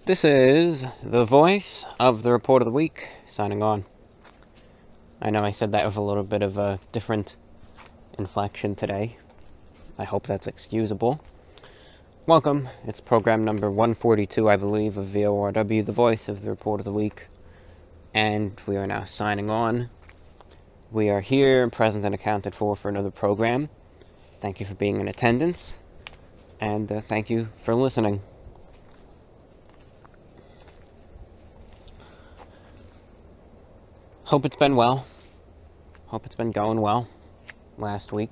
This is the voice of the Report of the Week, signing on. I know I said that with a little bit of a different inflection today. I hope that's excusable. Welcome. It's program number 142, I believe, of VORW, the voice of the Report of the Week. And we are now signing on. We are here, present and accounted for another program. Thank you for being in attendance. And thank you for listening. Hope it's been well. Hope it's been going well last week.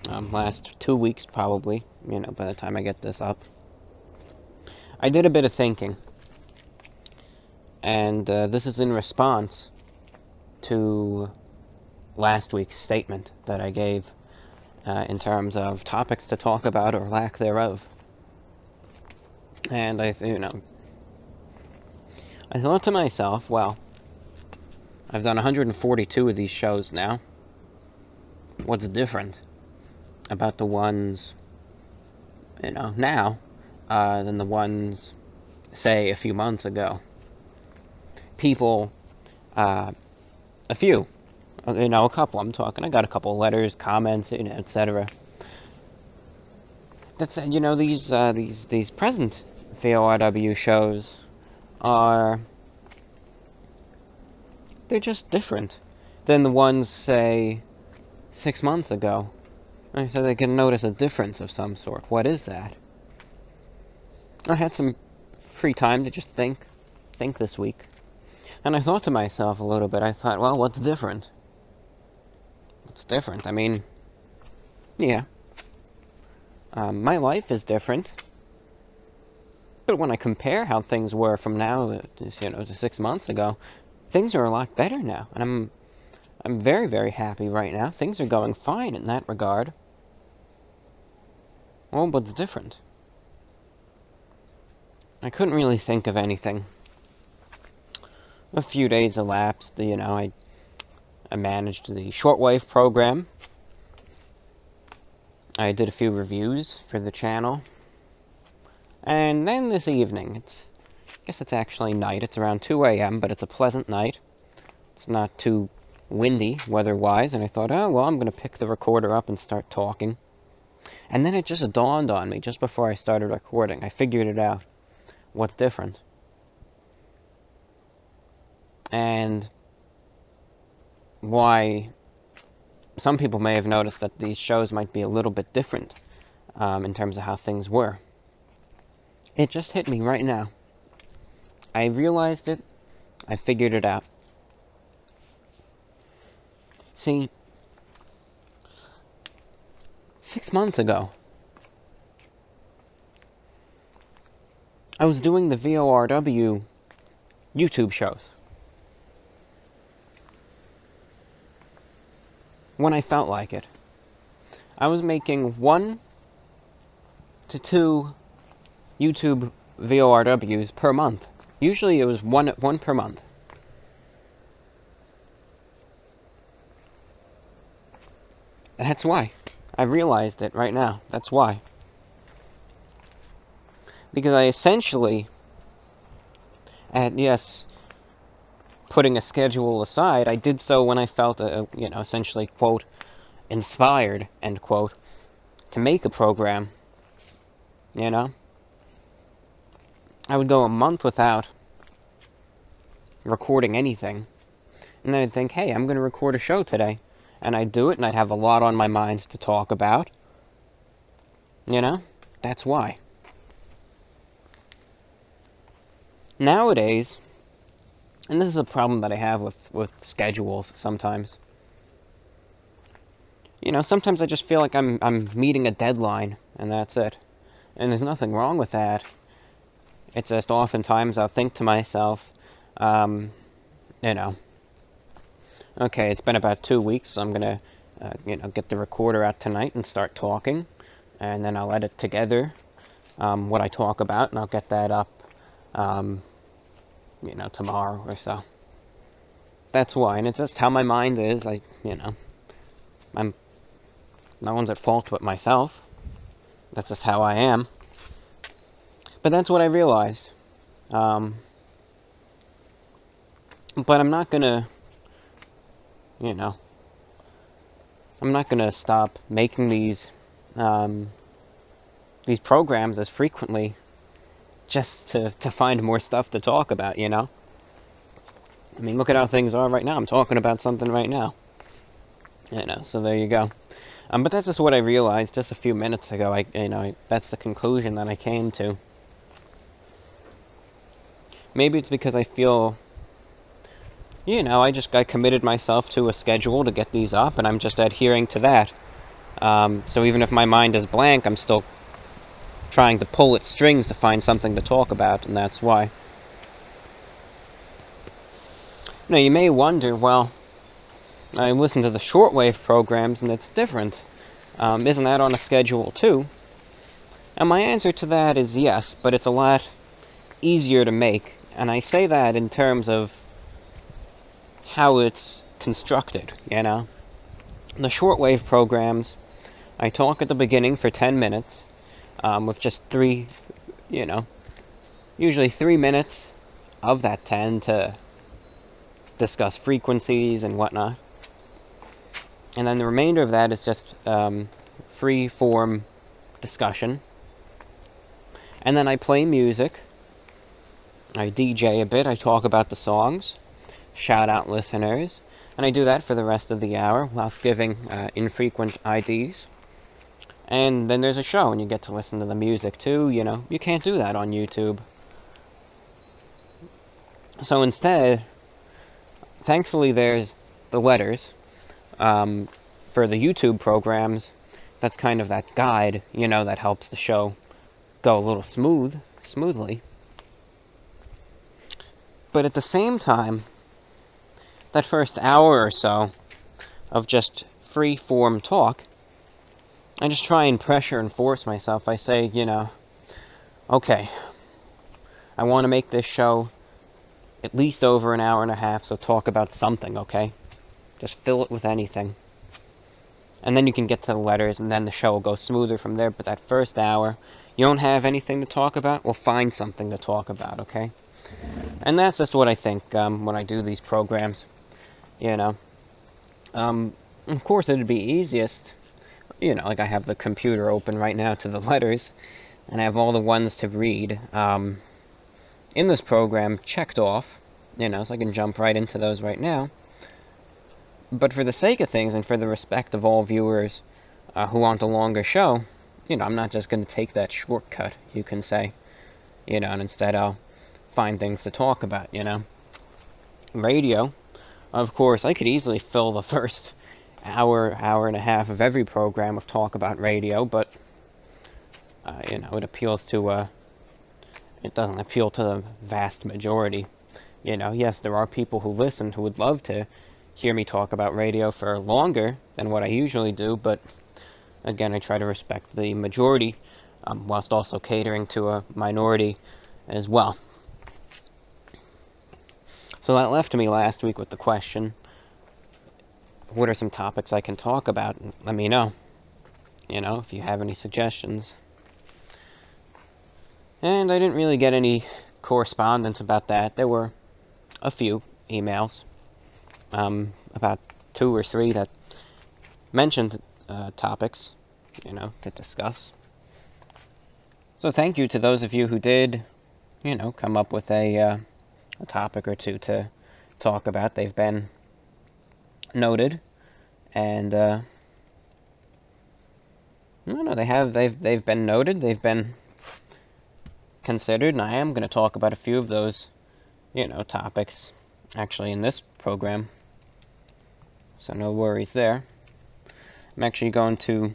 Last 2 weeks, probably, by the time I get this up. I did a bit of thinking. And this is in response to last week's statement that I gave in terms of topics to talk about or lack thereof. And I thought to myself, well, I've done 142 of these shows now. What's different about the ones, now, than the ones, say, a few months ago? People, a few, a couple, I got a couple of letters, comments, etc. That said, these present VORW shows they're just different than the ones, say, 6 months ago. I said they can notice a difference of some sort. What is that? I had some free time to just think this week. And I thought to myself a little bit, I thought, well, what's different? What's different? I mean, yeah. My life is different. But when I compare how things were from now to 6 months ago, things are a lot better now, and I'm very, very happy right now. Things are going fine in that regard. Well, what's different? I couldn't really think of anything. A few days elapsed, I managed the Shortwave program. I did a few reviews for the channel. And then this evening, I guess it's actually night. It's around 2 a.m., but it's a pleasant night. It's not too windy weather-wise, and I thought, oh, well, I'm going to pick the recorder up and start talking. And then it just dawned on me just before I started recording. I figured it out. What's different? And why some people may have noticed that these shows might be a little bit different in terms of how things were. It just hit me right now. I realized it. I figured it out. See, 6 months ago, I was doing the VORW YouTube shows. When I felt like it. I was making 1 to 2 YouTube VORWs per month. Usually it was one per month. That's why. I realized it right now. That's why. Because I essentially, putting a schedule aside, I did so when I felt, essentially, quote, inspired, end quote, to make a program. I would go a month without recording anything, and then I'd think, hey, I'm going to record a show today, and I'd do it, and I'd have a lot on my mind to talk about. That's why. Nowadays, and this is a problem that I have with schedules sometimes, sometimes I just feel like I'm meeting a deadline, and that's it. And there's nothing wrong with that. It's just oftentimes I'll think to myself, okay, it's been about 2 weeks, so I'm going to, get the recorder out tonight and start talking, and then I'll edit together what I talk about, and I'll get that up, tomorrow or so. That's why, and it's just how my mind is. No one's at fault but myself. That's just how I am. But that's what I realized. But I'm not gonna, you know, I'm not gonna stop making these programs as frequently just to find more stuff to talk about, you know? I mean, look at how things are right now. I'm talking about something right now. You know, so there you go. But that's just what I realized just a few minutes ago. That's the conclusion that I came to. Maybe it's because I feel, I committed myself to a schedule to get these up, and I'm just adhering to that. So even if my mind is blank, I'm still trying to pull its strings to find something to talk about, and that's why. Now, you may wonder, well, I listen to the shortwave programs, and it's different. Isn't that on a schedule, too? And my answer to that is yes, but it's a lot easier to make. And I say that in terms of how it's constructed, you know? The shortwave programs, I talk at the beginning for 10 minutes, with just usually 3 minutes of that 10 to discuss frequencies and whatnot. And then the remainder of that is just free-form discussion. And then I play music. I DJ a bit. I talk about the songs, shout out listeners, and I do that for the rest of the hour whilst giving infrequent IDs. And then there's a show, and you get to listen to the music too. You know, you can't do that on YouTube. So instead, thankfully, there's the letters. For the YouTube programs, that's kind of that guide, that helps the show go a little smoothly. But at the same time, that first hour or so of just free-form talk, I just try and pressure and force myself. I say, okay, I want to make this show at least over an hour and a half, so talk about something, okay? Just fill it with anything. And then you can get to the letters, and then the show will go smoother from there. But that first hour, you don't have anything to talk about? Well, find something to talk about, okay? And that's just what I think when I do these programs, Of course, it'd be easiest, like I have the computer open right now to the letters, and I have all the ones to read in this program checked off, so I can jump right into those right now. But for the sake of things, and for the respect of all viewers who want a longer show, I'm not just going to take that shortcut, you can say, and instead I'll find things to talk about, Radio, of course, I could easily fill the first hour and a half of every program with talk about radio, but, it appeals to, it doesn't appeal to the vast majority. Yes, there are people who listen who would love to hear me talk about radio for longer than what I usually do, but again, I try to respect the majority, whilst also catering to a minority as well. So that left me last week with the question, what are some topics I can talk about? Let me know, if you have any suggestions. And I didn't really get any correspondence about that. There were a few emails, about 2 or 3 that mentioned topics, to discuss. So thank you to those of you who did, come up with a topic or two to talk about. They've been noted, and they've been noted. They've been considered, and I am going to talk about a few of those, topics actually in this program. So no worries there. I'm actually going to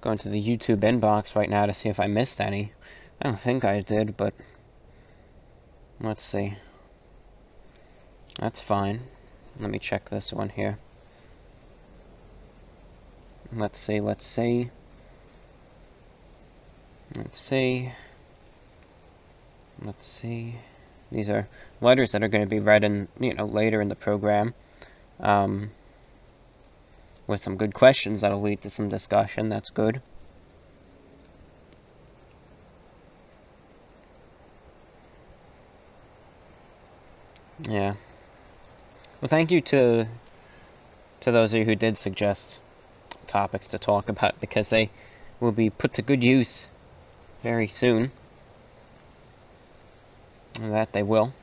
go into the YouTube inbox right now to see if I missed any. I don't think I did, but let's see. That's fine. Let me check this one here. Let's see. These are letters that are going to be read in, later in the program, with some good questions that'll lead to some discussion. That's good. Yeah. Well, thank you to those of you who did suggest topics to talk about, because they will be put to good use very soon. And that they will.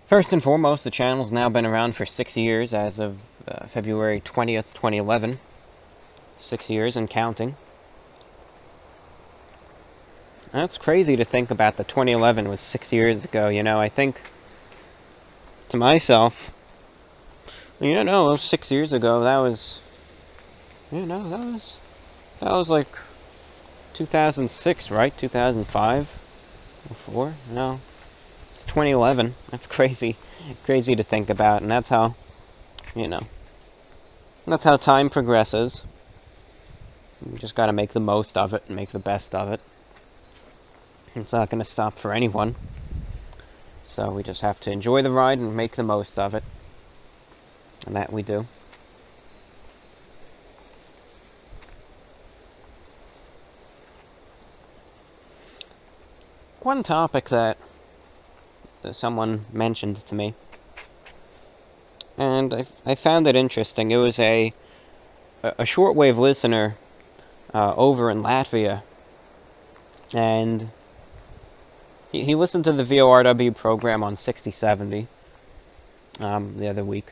First and foremost, the channel's now been around for 6 years as of February 20th, 2011. 6 years and counting. That's crazy to think about that 2011 was 6 years ago, you know. I think to myself, you know, 6 years ago, that was, you know, that was like 2006, right? 2005? Or 4? No. It's 2011. That's crazy. Crazy to think about, and that's how, you know, that's how time progresses. You just gotta make the most of it and make the best of it. It's not gonna stop for anyone. So we just have to enjoy the ride and make the most of it. And that we do. One topic that someone mentioned to me, and I found it interesting. It was a shortwave listener over in Latvia, and he listened to the VORW program on 6070 the other week.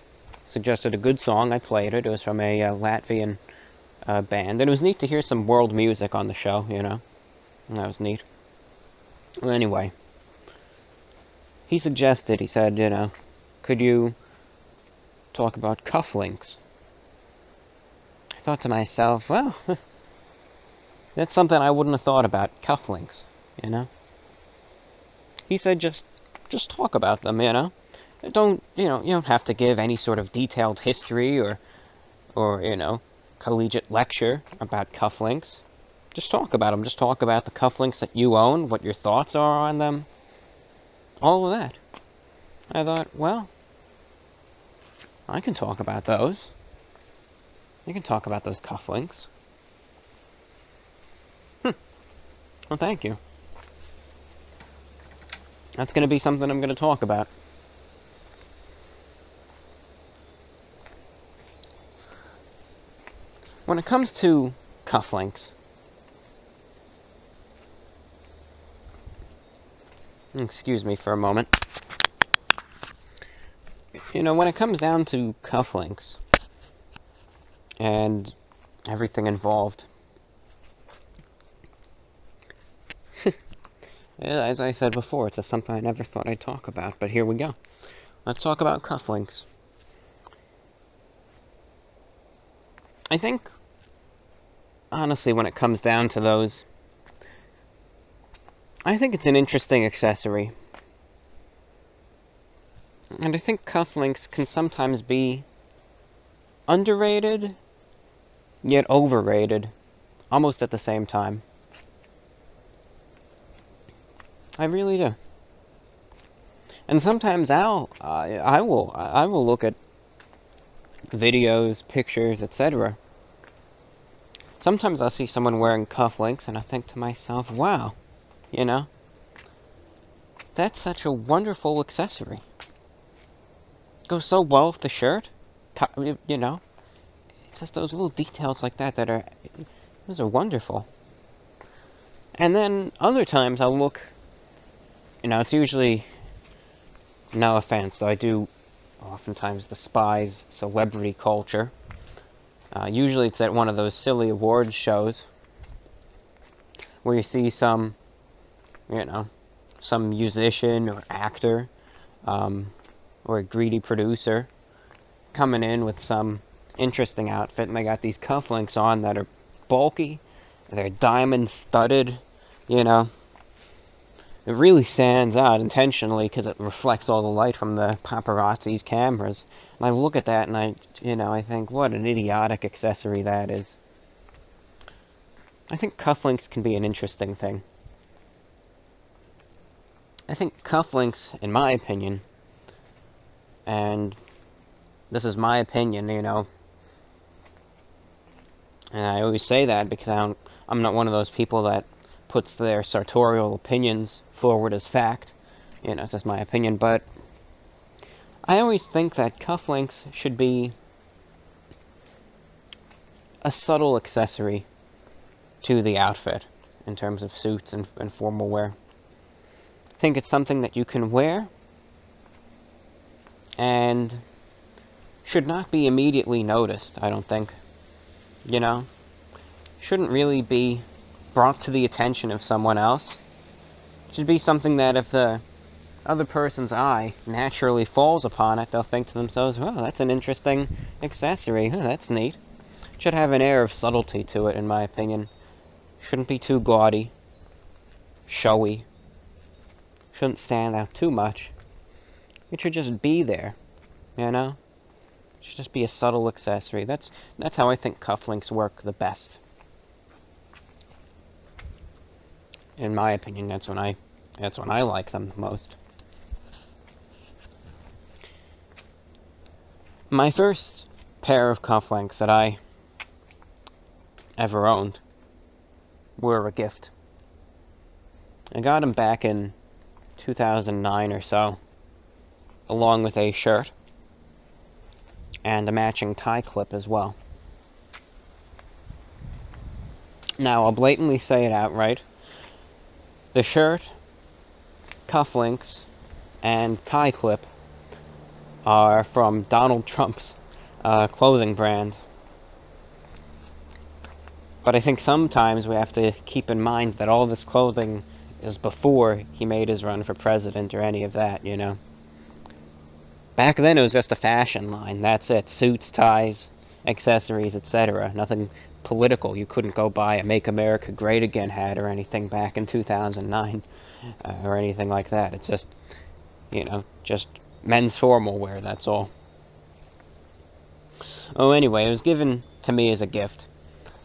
Suggested a good song. I played it. It was from a Latvian band, and it was neat to hear some world music on the show, you know. And that was neat. Well, anyway, he suggested, he said, you know, could you talk about cufflinks? I thought to myself, well, that's something I wouldn't have thought about, cufflinks, you know? He said, just talk about them, you know? You don't have to give any sort of detailed history or you know, collegiate lecture about cufflinks. Just talk about them. Just talk about the cufflinks that you own, what your thoughts are on them. All of that. I thought, well, I can talk about those. You can talk about those cufflinks. Well, thank you. That's going to be something I'm going to talk about. When it comes to cufflinks, excuse me for a moment. You know, when it comes down to cufflinks and everything involved, as I said before, it's just something I never thought I'd talk about, but here we go. Let's talk about cufflinks. I think, honestly, when it comes down to those, I think it's an interesting accessory. And I think cufflinks can sometimes be underrated, yet overrated, almost at the same time. I really do. And sometimes I will look at videos, pictures, etc. Sometimes I'll see someone wearing cufflinks and I think to myself, wow, you know, that's such a wonderful accessory. It goes so well with the shirt, you know. It's just those little details like that that those are wonderful. And then other times I'll look, you know, it's usually, no offense, though I do oftentimes despise celebrity culture. Usually it's at one of those silly awards shows where you see some, you know, some musician or actor or a greedy producer coming in with some interesting outfit, and they got these cufflinks on that are bulky, they're diamond studded, you know. It really stands out intentionally because it reflects all the light from the paparazzi's cameras. And I look at that and I think, what an idiotic accessory that is. I think cufflinks can be an interesting thing. I think cufflinks, in my opinion, and this is my opinion, you know, and I always say that because I'm not one of those people that puts their sartorial opinions forward as fact. You know, it's just my opinion, but I always think that cufflinks should be a subtle accessory to the outfit in terms of suits and formal wear. I think it's something that you can wear and should not be immediately noticed, I don't think. You know? Shouldn't really be brought to the attention of someone else. It should be something that if the other person's eye naturally falls upon it, they'll think to themselves, "Oh, that's an interesting accessory. Oh, that's neat." It should have an air of subtlety to it, in my opinion. Shouldn't be too gaudy, showy. Shouldn't stand out too much. It should just be there, you know? It should just be a subtle accessory. That's how I think cufflinks work the best. In my opinion, that's when I like them the most. My first pair of cufflinks that I ever owned were a gift. I got them back in 2009 or so, along with a shirt and a matching tie clip as well. Now, I'll blatantly say it outright. The shirt, cufflinks, and tie clip are from Donald Trump's clothing brand. But I think sometimes we have to keep in mind that all this clothing is before he made his run for president or any of that, you know. Back then it was just a fashion line, that's it. Suits, ties, accessories, etc. Nothing political. You couldn't go buy a Make America Great Again hat or anything back in 2009 or anything like that. It's just, you know, just men's formal wear, that's all. Oh, anyway, it was given to me as a gift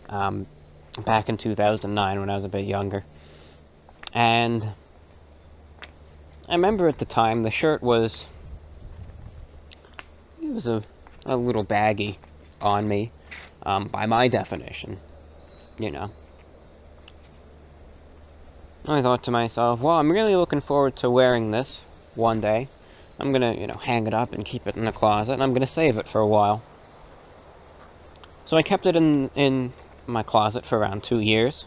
back in 2009 when I was a bit younger. And I remember at the time the shirt was, it was a little baggy on me, by my definition, you know. I thought to myself, well, I'm really looking forward to wearing this one day. I'm gonna, you know, hang it up and keep it in the closet, and I'm gonna save it for a while. So I kept it in my closet for around 2 years,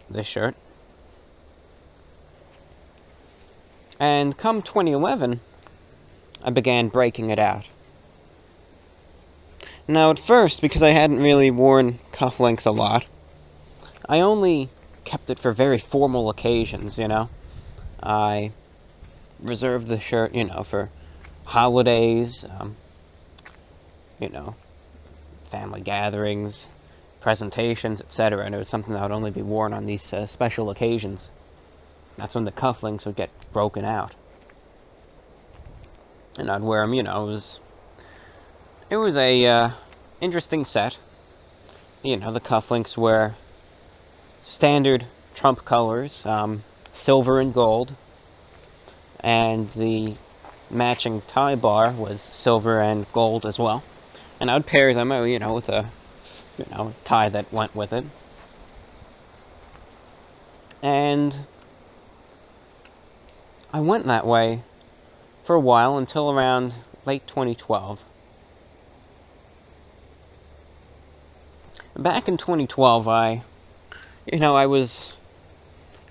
this shirt. And come 2011, I began breaking it out. Now at first, because I hadn't really worn cufflinks a lot, I only kept it for very formal occasions, you know. I reserved the shirt, you know, for holidays, you know, family gatherings, presentations, etc. And it was something that would only be worn on these special occasions. That's when the cufflinks would get broken out. And I'd wear them, you know, it was a interesting set. You know, the cufflinks were standard Trump colors, silver and gold, and the matching tie bar was silver and gold as well. And I would pair them, you know, with a, you know, tie that went with it. And I went that way for a while until around late 2012. Back in 2012, I was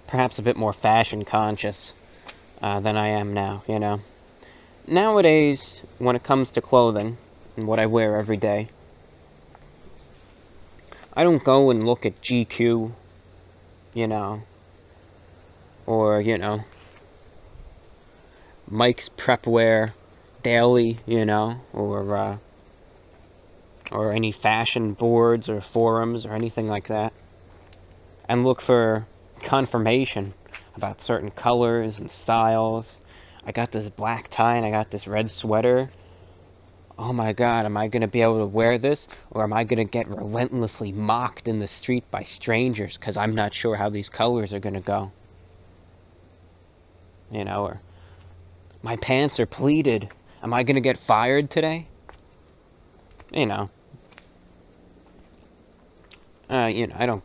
perhaps a bit more fashion conscious than I am now, you know. Nowadays, when it comes to clothing and what I wear every day, I don't go and look at GQ, you know, or, you know, Mike's Prepwear Daily, you know, or any fashion boards or forums or anything like that, and look for confirmation about certain colors and styles. I got this black tie and I got this red sweater. Oh my god, am I going to be able to wear this? Or am I going to get relentlessly mocked in the street by strangers because I'm not sure how these colors are going to go? You know, or my pants are pleated. Am I going to get fired today? You know. You know, I don't...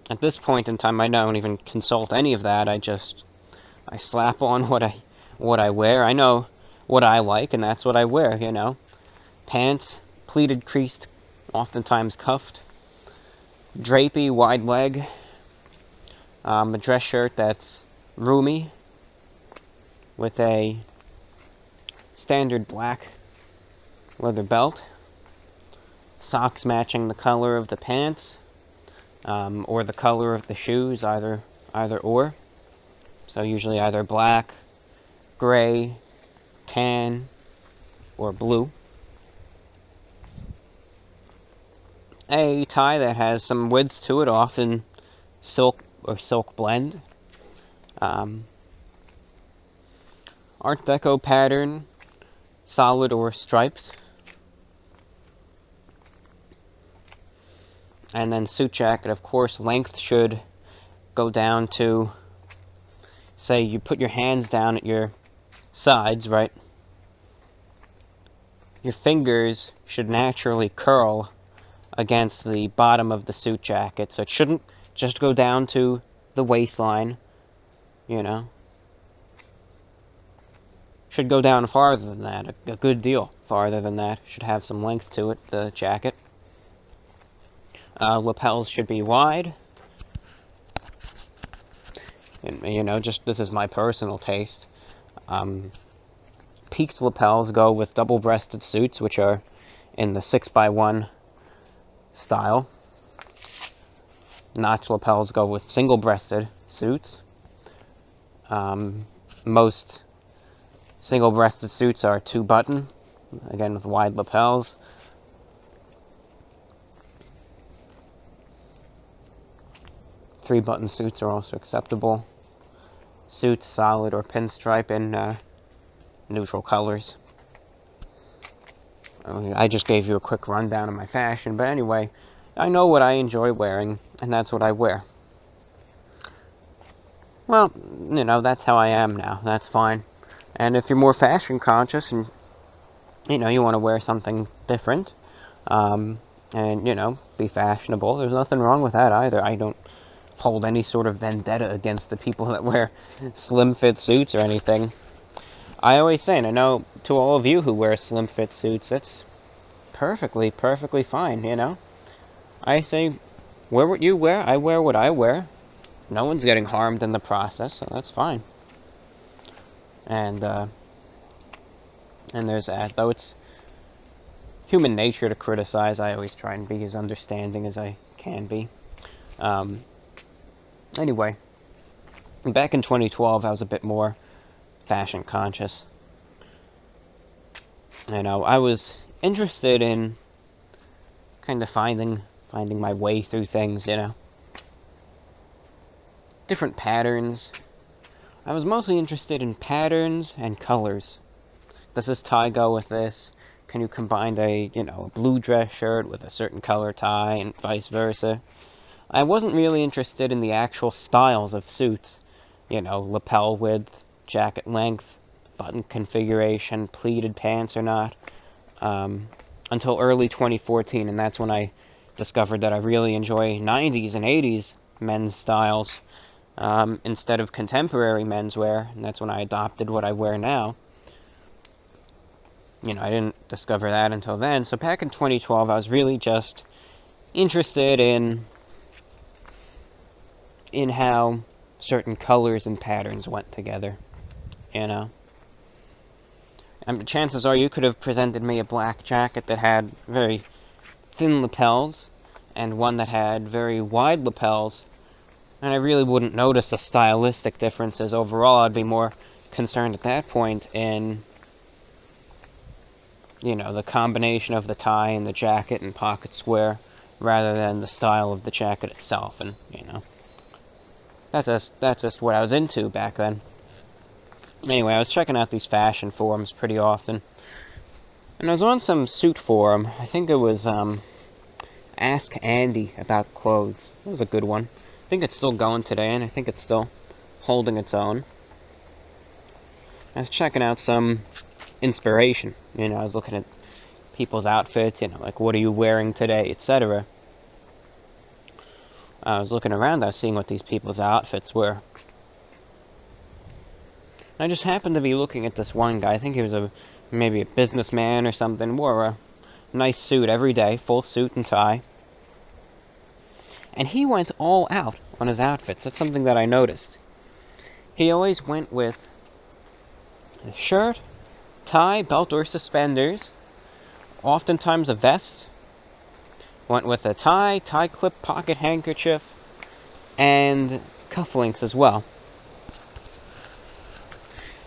At this point in time, I don't even consult any of that. I just I slap on what I wear. I know what I like, and that's what I wear, you know. Pants, pleated, creased, oftentimes cuffed. Drapey, wide leg. A dress shirt that's roomy with a standard black leather belt. Socks matching the color of the pants, or the color of the shoes, either or. So usually either black, gray, tan, or blue. A tie that has some width to it, often silk or silk blend. Art Deco pattern, solid or stripes. And then suit jacket, of course, length should go down to, say you put your hands down at your sides, right? Your fingers should naturally curl against the bottom of the suit jacket, so it shouldn't just go down to the waistline, you know. Should go down farther than that, a good deal farther than that. Should have some length to it, the jacket. Lapels should be wide. And, you know, just this is my personal taste. Peaked lapels go with double-breasted suits, which are in the 6x1 style. Notch lapels go with single-breasted suits. Most single-breasted suits are 2-button, again with wide lapels. Three-button suits are also acceptable. Suits, solid or pinstripe, in neutral colors. I just gave you a quick rundown of my fashion, but anyway, I know what I enjoy wearing, and that's what I wear. Well, you know, that's how I am now. That's fine. And if you're more fashion conscious and, you know, you want to wear something different, and, you know, be fashionable, there's nothing wrong with that either. I don't hold any sort of vendetta against the people that wear slim fit suits or anything. I always say, and I know to all of you who wear slim fit suits, it's perfectly fine, you know. I say, wear what you wear, I wear what I wear. No one's getting harmed in the process, so that's fine. And there's that. Though it's human nature to criticize, I always try and be as understanding as I can be. Anyway, back in 2012, I was a bit more fashion conscious. You know, I was interested in kind of finding my way through things, you know. Different patterns. I was mostly interested in patterns and colors. Does this tie go with this? Can you combine a blue dress shirt with a certain color tie and vice versa? I wasn't really interested in the actual styles of suits. You know, lapel width, jacket length, button configuration, pleated pants or not, until early 2014, and that's when I discovered that I really enjoy 90s and 80s men's styles instead of contemporary menswear, and that's when I adopted what I wear now. You know, I didn't discover that until then. So back in 2012, I was really just interested in how certain colors and patterns went together, you know. And chances are you could have presented me a black jacket that had very thin lapels and one that had very wide lapels, and I really wouldn't notice the stylistic differences. Overall, I'd be more concerned at that point in, you know, the combination of the tie and the jacket and pocket square, rather than the style of the jacket itself. And, you know, that's just what I was into back then. Anyway, I was checking out these fashion forums pretty often, and I was on some suit forum. I think it was Ask Andy About Clothes. It was a good one. I think it's still going today, and I think it's still holding its own. I was checking out some inspiration. You know, I was looking at people's outfits, you know, like, what are you wearing today, etc. I was looking around, I was seeing what these people's outfits were. I just happened to be looking at this one guy. I think he was maybe a businessman or something. Wore a nice suit every day, full suit and tie. And he went all out on his outfits. That's something that I noticed. He always went with a shirt, tie, belt or suspenders, oftentimes a vest. Went with a tie clip, pocket handkerchief, and cufflinks as well.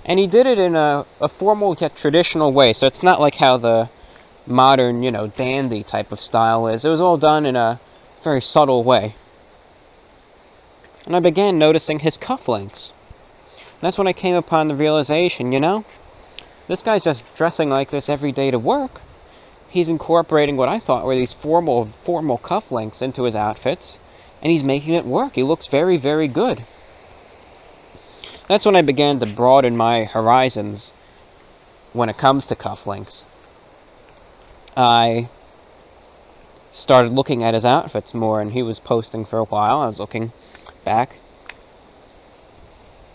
And he did it in a formal yet traditional way, so it's not like how the modern, dandy type of style is. It was all done in a very subtle way. And I began noticing his cufflinks. And that's when I came upon the realization, this guy's just dressing like this every day to work. He's incorporating what I thought were these formal cufflinks into his outfits, and he's making it work. He looks very, very good. That's when I began to broaden my horizons when it comes to cufflinks. I started looking at his outfits more, and he was posting for a while. I was looking back.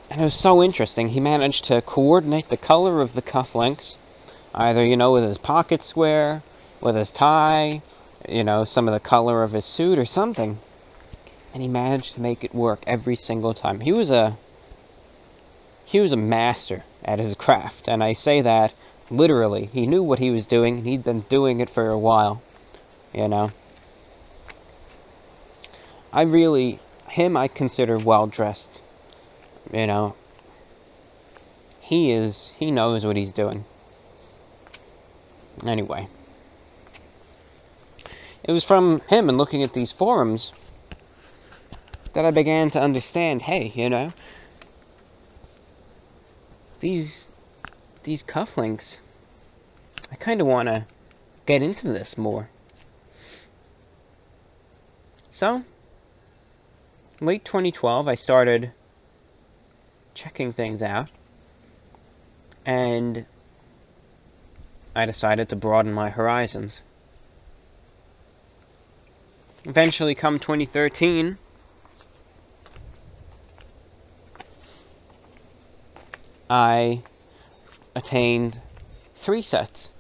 And it was so interesting. He managed to coordinate the color of the cufflinks, either, with his pocket square, with his tie, some of the color of his suit or something. And he managed to make it work every single time. He was a master at his craft, and I say that literally. He knew what he was doing, and he'd been doing it for a while, I consider well-dressed. He knows what he's doing. Anyway, it was from him and looking at these forums that I began to understand, hey, these cufflinks, I kind of want to get into this more. So, late 2012, I started checking things out, and I decided to broaden my horizons. Eventually, come 2013, I attained 3 sets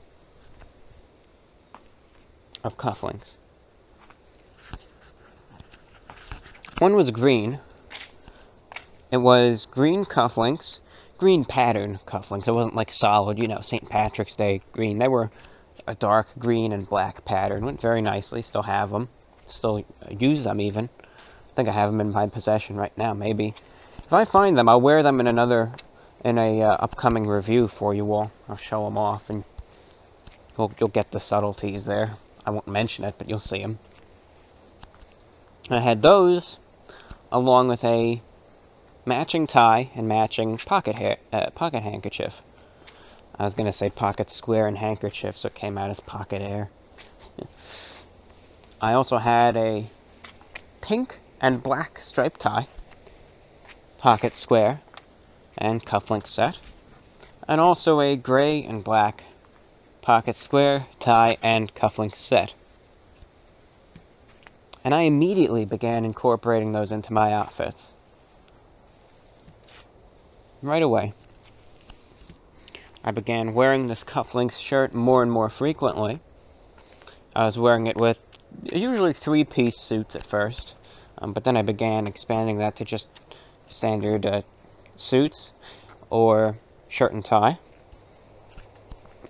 of cufflinks. One was green. It was green cufflinks, green pattern cufflinks. It wasn't like solid, St. Patrick's Day green. They were a dark green and black pattern. Went very nicely. Still have them. Still use them even. I think I have them in my possession right now, maybe. If I find them, I'll wear them in a upcoming review for you all. I'll show them off, and you'll get the subtleties there. I won't mention it, but you'll see them. I had those, along with a matching tie and matching pocket handkerchief. I was going to say pocket square and handkerchief, so it came out as pocket hair. I also had a pink and black striped tie, pocket square, and cufflink set, and also a gray and black pocket square, tie, and cufflink set. And I immediately began incorporating those into my outfits. Right away. I began wearing this cufflinks shirt more and more frequently. I was wearing it with usually 3-piece suits at first, but then I began expanding that to just standard suits or shirt and tie.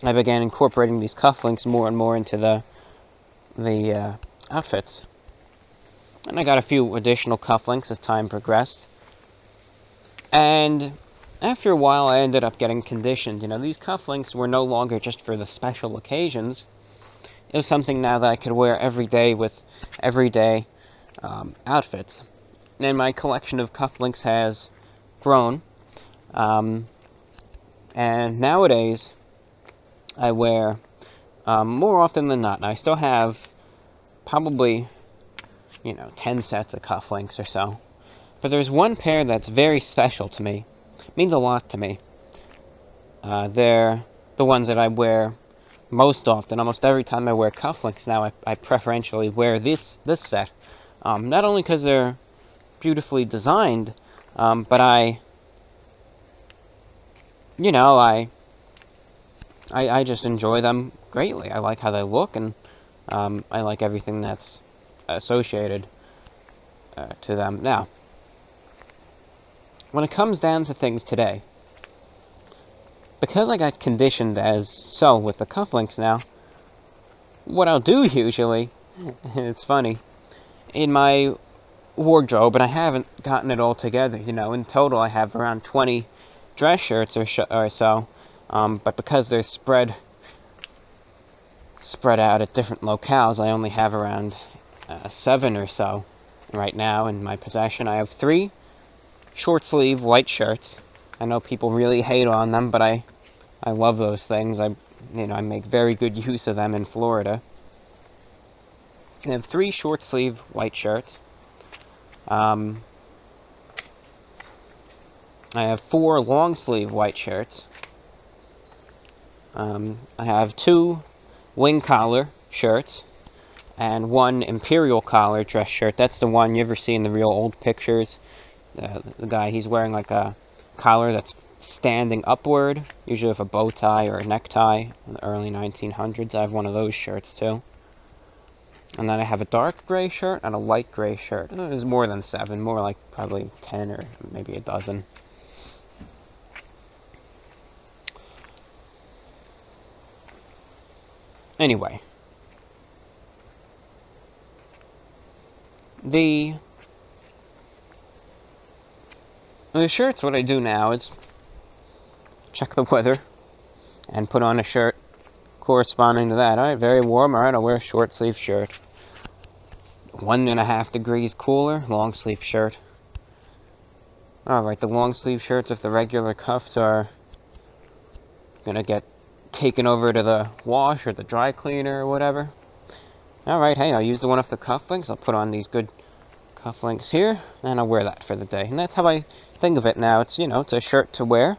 I began incorporating these cufflinks more and more into the outfits. And I got a few additional cufflinks as time progressed. And after a while, I ended up getting conditioned. These cufflinks were no longer just for the special occasions. It was something now that I could wear every day with everyday outfits. And my collection of cufflinks has grown. And nowadays, I wear more often than not. And I still have probably 10 sets of cufflinks or so. But there's one pair that's very special to me. It means a lot to me. They're the ones that I wear most often. Almost every time I wear cufflinks now, I preferentially wear this set. Not only because they're beautifully designed, but I you know, I just enjoy them greatly. I like how they look, and I like everything that's associated to them. Now, when it comes down to things today, because I got conditioned as so with the cufflinks now, what I'll do usually, it's funny, in my wardrobe, and I haven't gotten it all together, you know, in total I have around 20 dress shirts or so, but because they're spread out at different locales, I only have around 7 or so right now in my possession. I have 3 short sleeve white shirts. I know people really hate on them, but I love those things. I make very good use of them in Florida. I have 3 short sleeve white shirts. I have 4 long sleeve white shirts. I have 2 wing collar shirts and 1 imperial collar dress shirt. That's the one you ever see in the real old pictures. The guy, he's wearing like a collar that's standing upward, usually with a bow tie or a necktie in the early 1900s. I have one of those shirts too. And then I have a dark gray shirt and a light gray shirt. There's more than 7, more like probably 10 or maybe a dozen. Anyway, the shirts, what I do now is check the weather and put on a shirt corresponding to that. Alright, very warm, alright, I'll wear a short sleeve shirt. 1.5 degrees cooler, long sleeve shirt. Alright, the long sleeve shirts, if the regular cuffs are gonna get taken over to the wash or the dry cleaner or whatever. Alright, hey, I'll use the one off the cufflinks. I'll put on these good cufflinks here, and I'll wear that for the day. And that's how I think of it now. It's, it's a shirt to wear,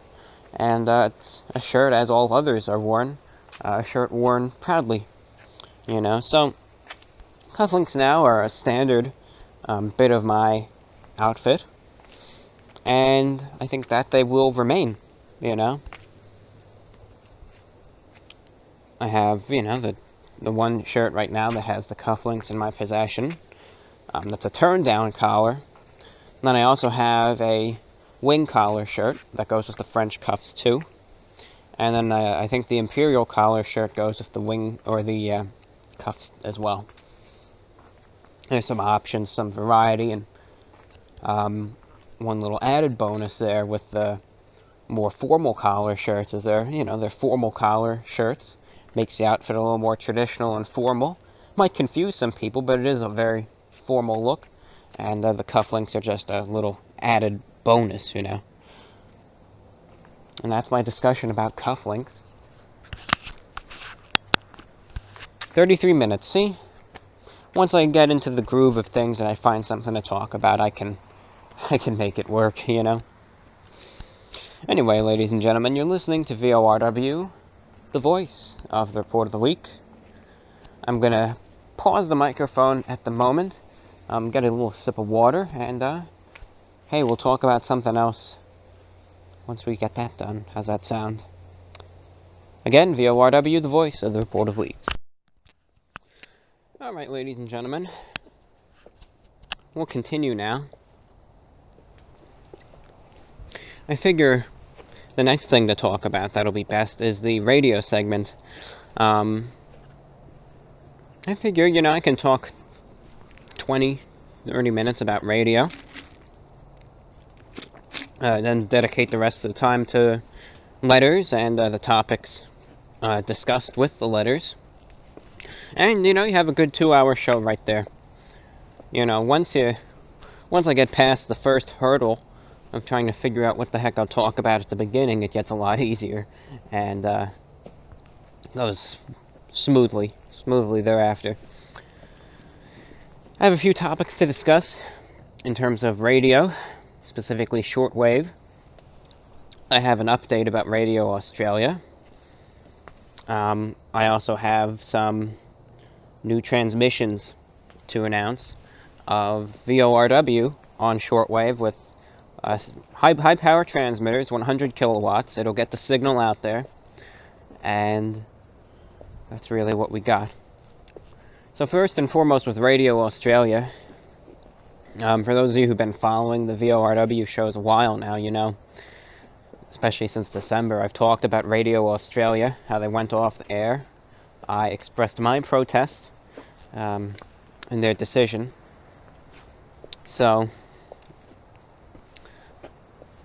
and it's a shirt as all others are worn. A shirt worn proudly, So, cufflinks now are a standard bit of my outfit, and I think that they will remain, I have, the one shirt right now that has the cufflinks in my possession. That's a turn-down collar. And then I also have a wing collar shirt that goes with the French cuffs too. And then I think the imperial collar shirt goes with the wing or the cuffs as well. There's some options, some variety, and one little added bonus there with the more formal collar shirts is they're formal collar shirts. Makes the outfit a little more traditional and formal. Might confuse some people, but it is a very formal look. And the cufflinks are just a little added bonus, And that's my discussion about cufflinks. 33 minutes, see? Once I get into the groove of things and I find something to talk about, I can make it work, Anyway, ladies and gentlemen, you're listening to VORW, the voice of the Report of the Week. I'm going to pause the microphone at the moment, get a little sip of water, and, hey, we'll talk about something else once we get that done. How's that sound? Again, VORW, the voice of the Report of the Week. Alright, ladies and gentlemen, we'll continue now. I figure the next thing to talk about that'll be best is the radio segment. I figure, I can talk 20, 30 minutes about radio. Then dedicate the rest of the time to letters and the topics discussed with the letters. And, you have a good 2-hour show right there. Once I get past the first hurdle of trying to figure out what the heck I'll talk about at the beginning, it gets a lot easier, and goes smoothly thereafter. I have a few topics to discuss in terms of radio, specifically shortwave. I have an update about Radio Australia. I also have some new transmissions to announce of VORW on shortwave with high power transmitters, 100 kilowatts. It'll get the signal out there, and that's really what we got. So first and foremost with Radio Australia, for those of you who've been following the VORW shows a while now, you know, especially since December, I've talked about Radio Australia, how they went off the air. I expressed my protest in their decision. So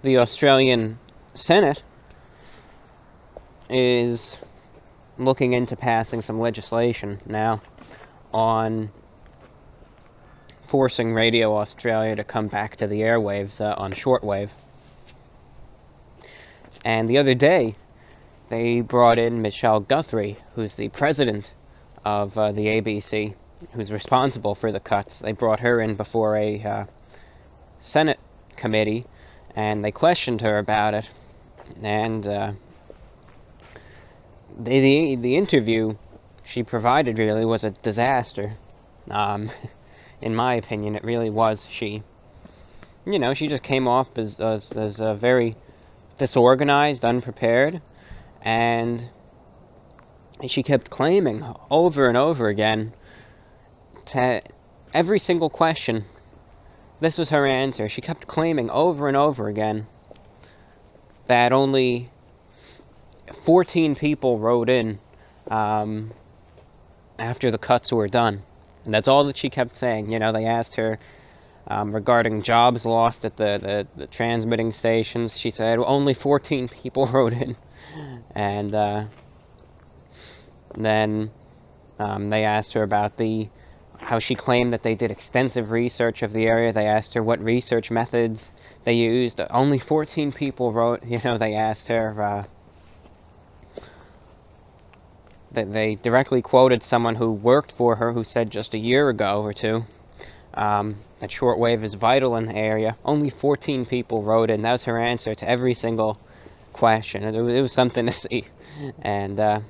the Australian Senate is looking into passing some legislation now on forcing Radio Australia to come back to the airwaves on shortwave. And the other day, they brought in Michelle Guthrie, who's the president of the ABC, who's responsible for the cuts. They brought her in before a Senate committee, and they questioned her about it. And the interview she provided really was a disaster. In my opinion, it really was. She just came off as very disorganized, unprepared, and she kept claiming over and over again to every single question. This was her answer. She kept claiming over and over again that only 14 people wrote in after the cuts were done. And that's all that she kept saying. You know, they asked her regarding jobs lost at the transmitting stations. She said only 14 people wrote in. And then they asked her about how she claimed that they did extensive research of the area. They asked her what research methods they used. Only 14 people wrote. You know, they asked her. They directly quoted someone who worked for her who said just a year ago or two that shortwave is vital in the area. Only 14 people wrote in. That was her answer to every single question. It was something to see. And the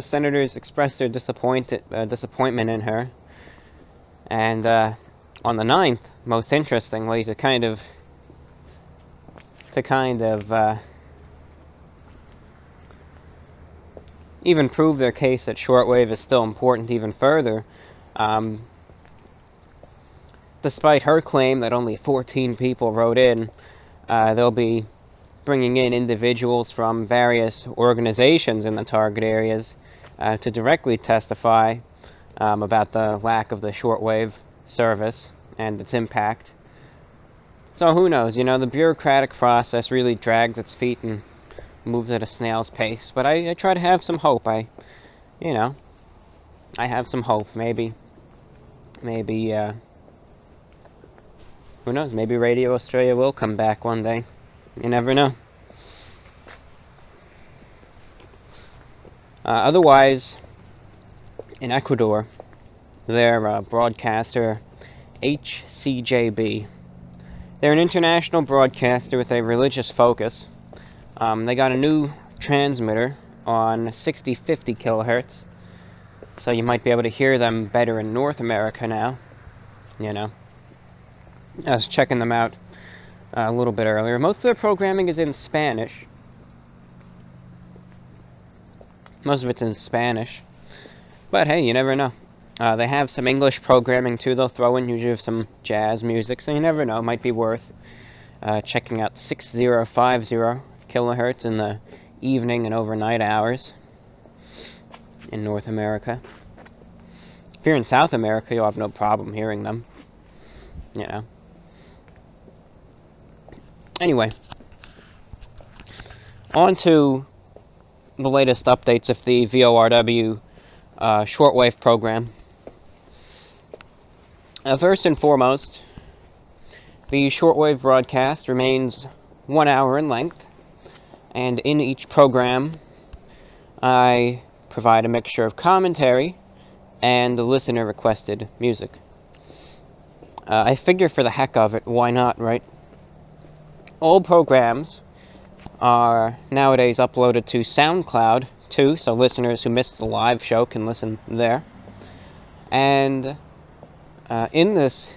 senators expressed their disappointment in her. And on the 9th, most interestingly, to kind of even prove their case that shortwave is still important even further, despite her claim that only 14 people wrote in, they'll be bringing in individuals from various organizations in the target areas to directly testify about the lack of the shortwave service and its impact. So who knows, you know, the bureaucratic process really drags its feet and moves at a snail's pace, but I try to have some hope. I have some hope. Maybe, who knows, maybe Radio Australia will come back one day. You never know. Otherwise, in Ecuador, their broadcaster, HCJB, they're an international broadcaster with a religious focus. They got a new transmitter on 60-50 kilohertz, so you might be able to hear them better in North America now. You know, I was checking them out a little bit earlier. Most of their programming is in Spanish. Most of it's in Spanish, but hey, you never know. They have some English programming too. They'll throw in usually some jazz music, so you never know. It might be worth checking out 6050 kilohertz in the evening and overnight hours in North America. If you're in South America, you'll have no problem hearing them. You know. Anyway, on to the latest updates of the VORW shortwave program. First and foremost, the shortwave broadcast remains 1 hour in length, and in each program I provide a mixture of commentary and listener-requested music. I figure for the heck of it, why not, right? All programs are nowadays uploaded to SoundCloud too, so listeners who missed the live show can listen there. And in this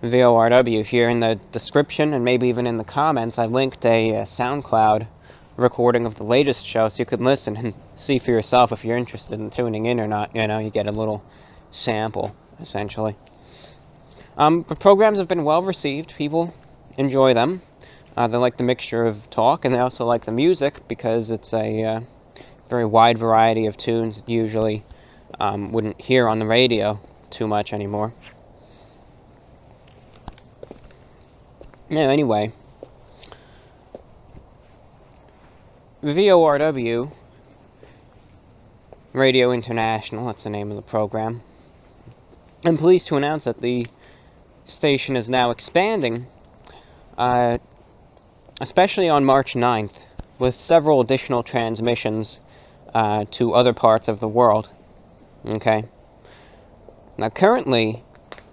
VORW. Here in the description and maybe even in the comments, I linked a SoundCloud recording of the latest show, so you could listen and see for yourself if you're interested in tuning in or not. You know, you get a little sample, essentially. The programs have been well received. People enjoy them. They like the mixture of talk, and they also like the music because it's a very wide variety of tunes that you usually wouldn't hear on the radio too much anymore. Anyway, VORW Radio International, that's the name of the program. I'm pleased to announce that the station is now expanding, especially on March 9th, with several additional transmissions to other parts of the world. Okay? Now, currently,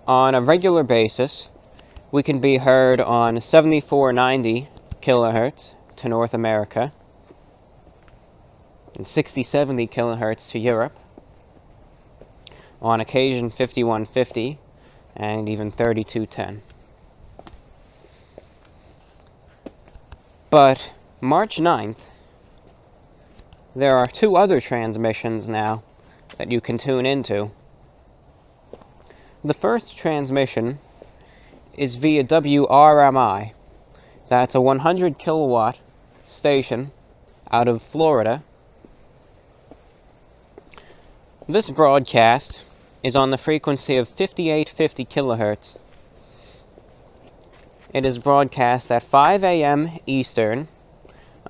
on a regular basis, we can be heard on 7490 kilohertz to North America, and 6070 kilohertz to Europe, on occasion 5150, and even 3210. But March 9th, there are two other transmissions now that you can tune into. The first transmission is via WRMI. That's a 100 kilowatt station out of Florida. This broadcast is on the frequency of 5850 kilohertz. It is broadcast at 5 a.m. Eastern,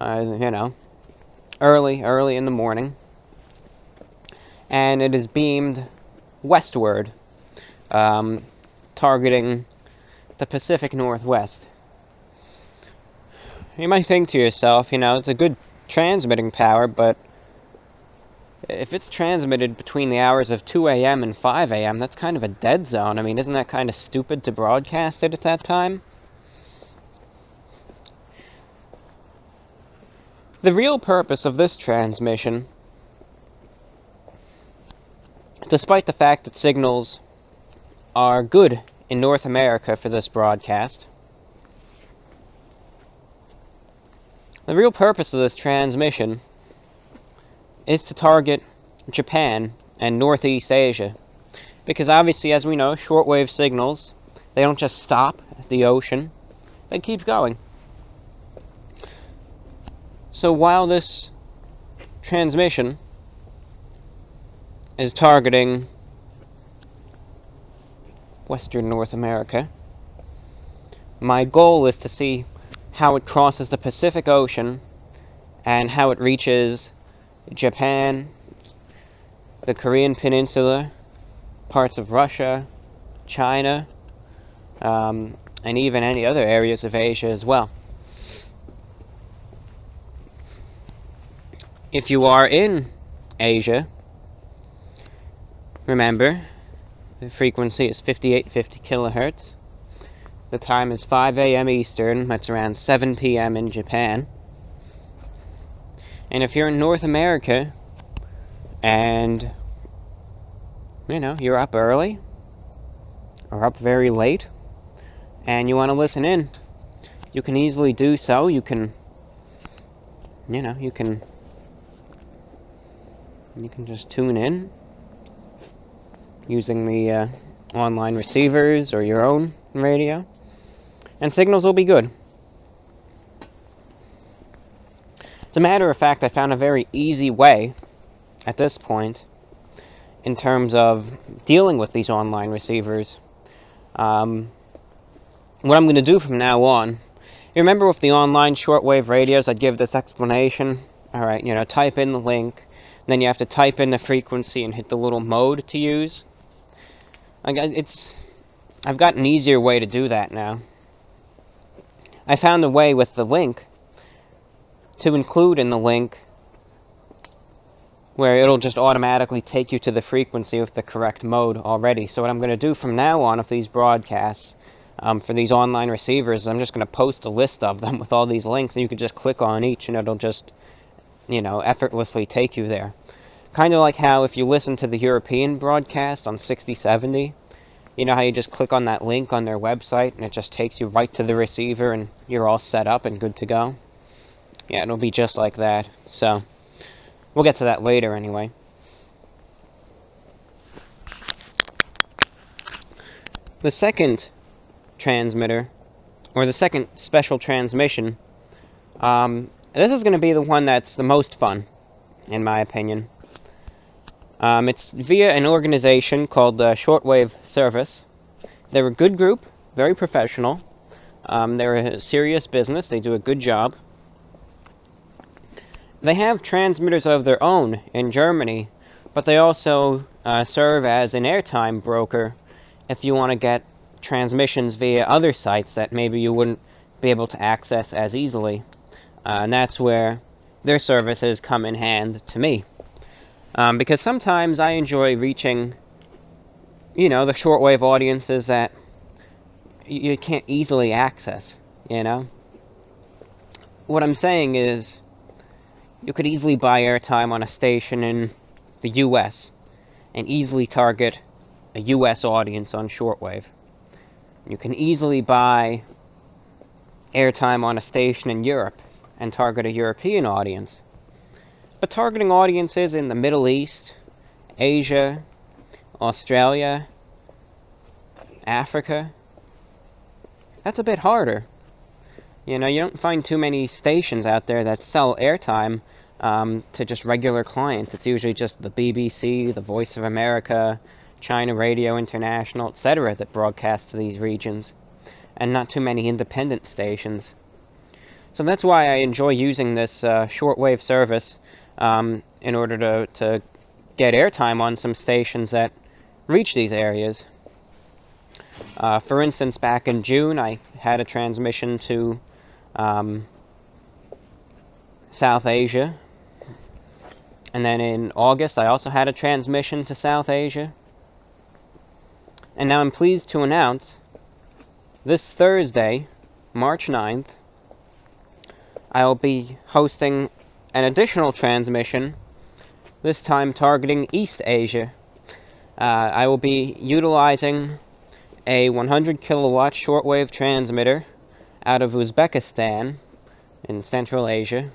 early in the morning, and it is beamed westward, targeting the Pacific Northwest. You might think to yourself, it's a good transmitting power, but if it's transmitted between the hours of 2 a.m. and 5 a.m., that's kind of a dead zone. I mean, isn't that kind of stupid to broadcast it at that time? The real purpose of this transmission, despite the fact that signals are good in North America for this broadcast, the real purpose of this transmission is to target Japan and Northeast Asia. Because obviously, as we know, shortwave signals, they don't just stop at the ocean, they keep going. So while this transmission is targeting Western North America, my goal is to see how it crosses the Pacific Ocean and how it reaches Japan, the Korean Peninsula, parts of Russia, China, and even any other areas of Asia as well. If you are in Asia, remember, the frequency is 5850 kilohertz. The time is 5 a.m. Eastern, that's around 7 p.m. in Japan. And if you're in North America, and, you're up early, or up very late, and you want to listen in, you can easily do so. You can just tune in using the online receivers or your own radio, and signals will be good. As a matter of fact, I found a very easy way at this point in terms of dealing with these online receivers. What I'm going to do from now on, you remember with the online shortwave radios, I'd give this explanation. Alright, type in the link, then you have to type in the frequency and hit the little mode to use. I've got an easier way to do that now. I found a way with the link to include in the link where it'll just automatically take you to the frequency with the correct mode already. So what I'm going to do from now on with these broadcasts, for these online receivers, I'm just going to post a list of them with all these links, and you can just click on each, and it'll just, effortlessly take you there. Kind of like how if you listen to the European broadcast on 6070, You know how you just click on that link on their website and it just takes you right to the receiver and you're all set up and good to go? Yeah, it'll be just like that. So, we'll get to that later anyway. The second transmitter, or the second special transmission, this is going to be the one that's the most fun, in my opinion. It's via an organization called the Shortwave Service. They're a good group, very professional. They're a serious business. They do a good job. They have transmitters of their own in Germany, but they also serve as an airtime broker if you want to get transmissions via other sites that maybe you wouldn't be able to access as easily. And that's where their services come in hand to me. Because sometimes I enjoy reaching, the shortwave audiences that you can't easily access, What I'm saying is, you could easily buy airtime on a station in the US and easily target a US audience on shortwave. You can easily buy airtime on a station in Europe and target a European audience. But targeting audiences in the Middle East, Asia, Australia, Africa, that's a bit harder. You don't find too many stations out there that sell airtime to just regular clients. It's usually just the BBC, the Voice of America, China Radio International, etc. that broadcast to these regions, and not too many independent stations. So that's why I enjoy using this shortwave service in order to get airtime on some stations that reach these areas. For instance, back in June, I had a transmission to South Asia. And then in August, I also had a transmission to South Asia. And now I'm pleased to announce, this Thursday, March 9th, I will be hosting an additional transmission, this time targeting East Asia. I will be utilizing a 100 kilowatt shortwave transmitter out of Uzbekistan in Central Asia.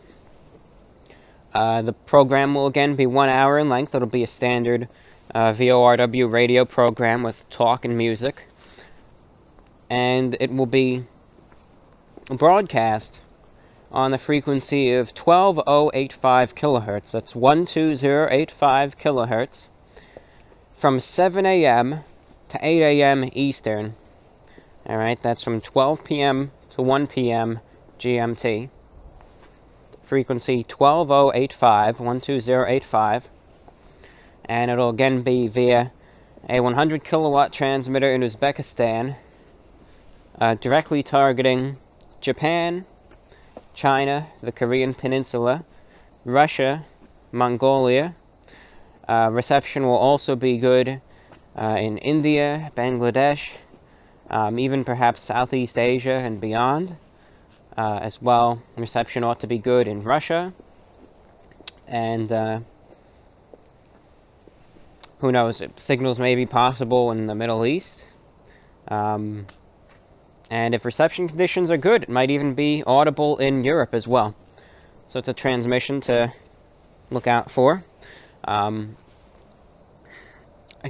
The program will again be 1 hour in length. It'll be a standard VORW radio program with talk and music. And it will be broadcast on the frequency of 12085 kilohertz. That's 12085 kilohertz from 7 a.m. to 8 a.m. Eastern. Alright, that's from 12 p.m. to 1 p.m. GMT. Frequency 12085, 12085. And it'll again be via a 100 kilowatt transmitter in Uzbekistan, directly targeting Japan, China, the Korean Peninsula, Russia, Mongolia. Reception will also be good in India, Bangladesh, even perhaps Southeast Asia and beyond. As well, reception ought to be good in Russia, and who knows, signals may be possible in the Middle East. And if reception conditions are good, it might even be audible in Europe as well. So it's a transmission to look out for.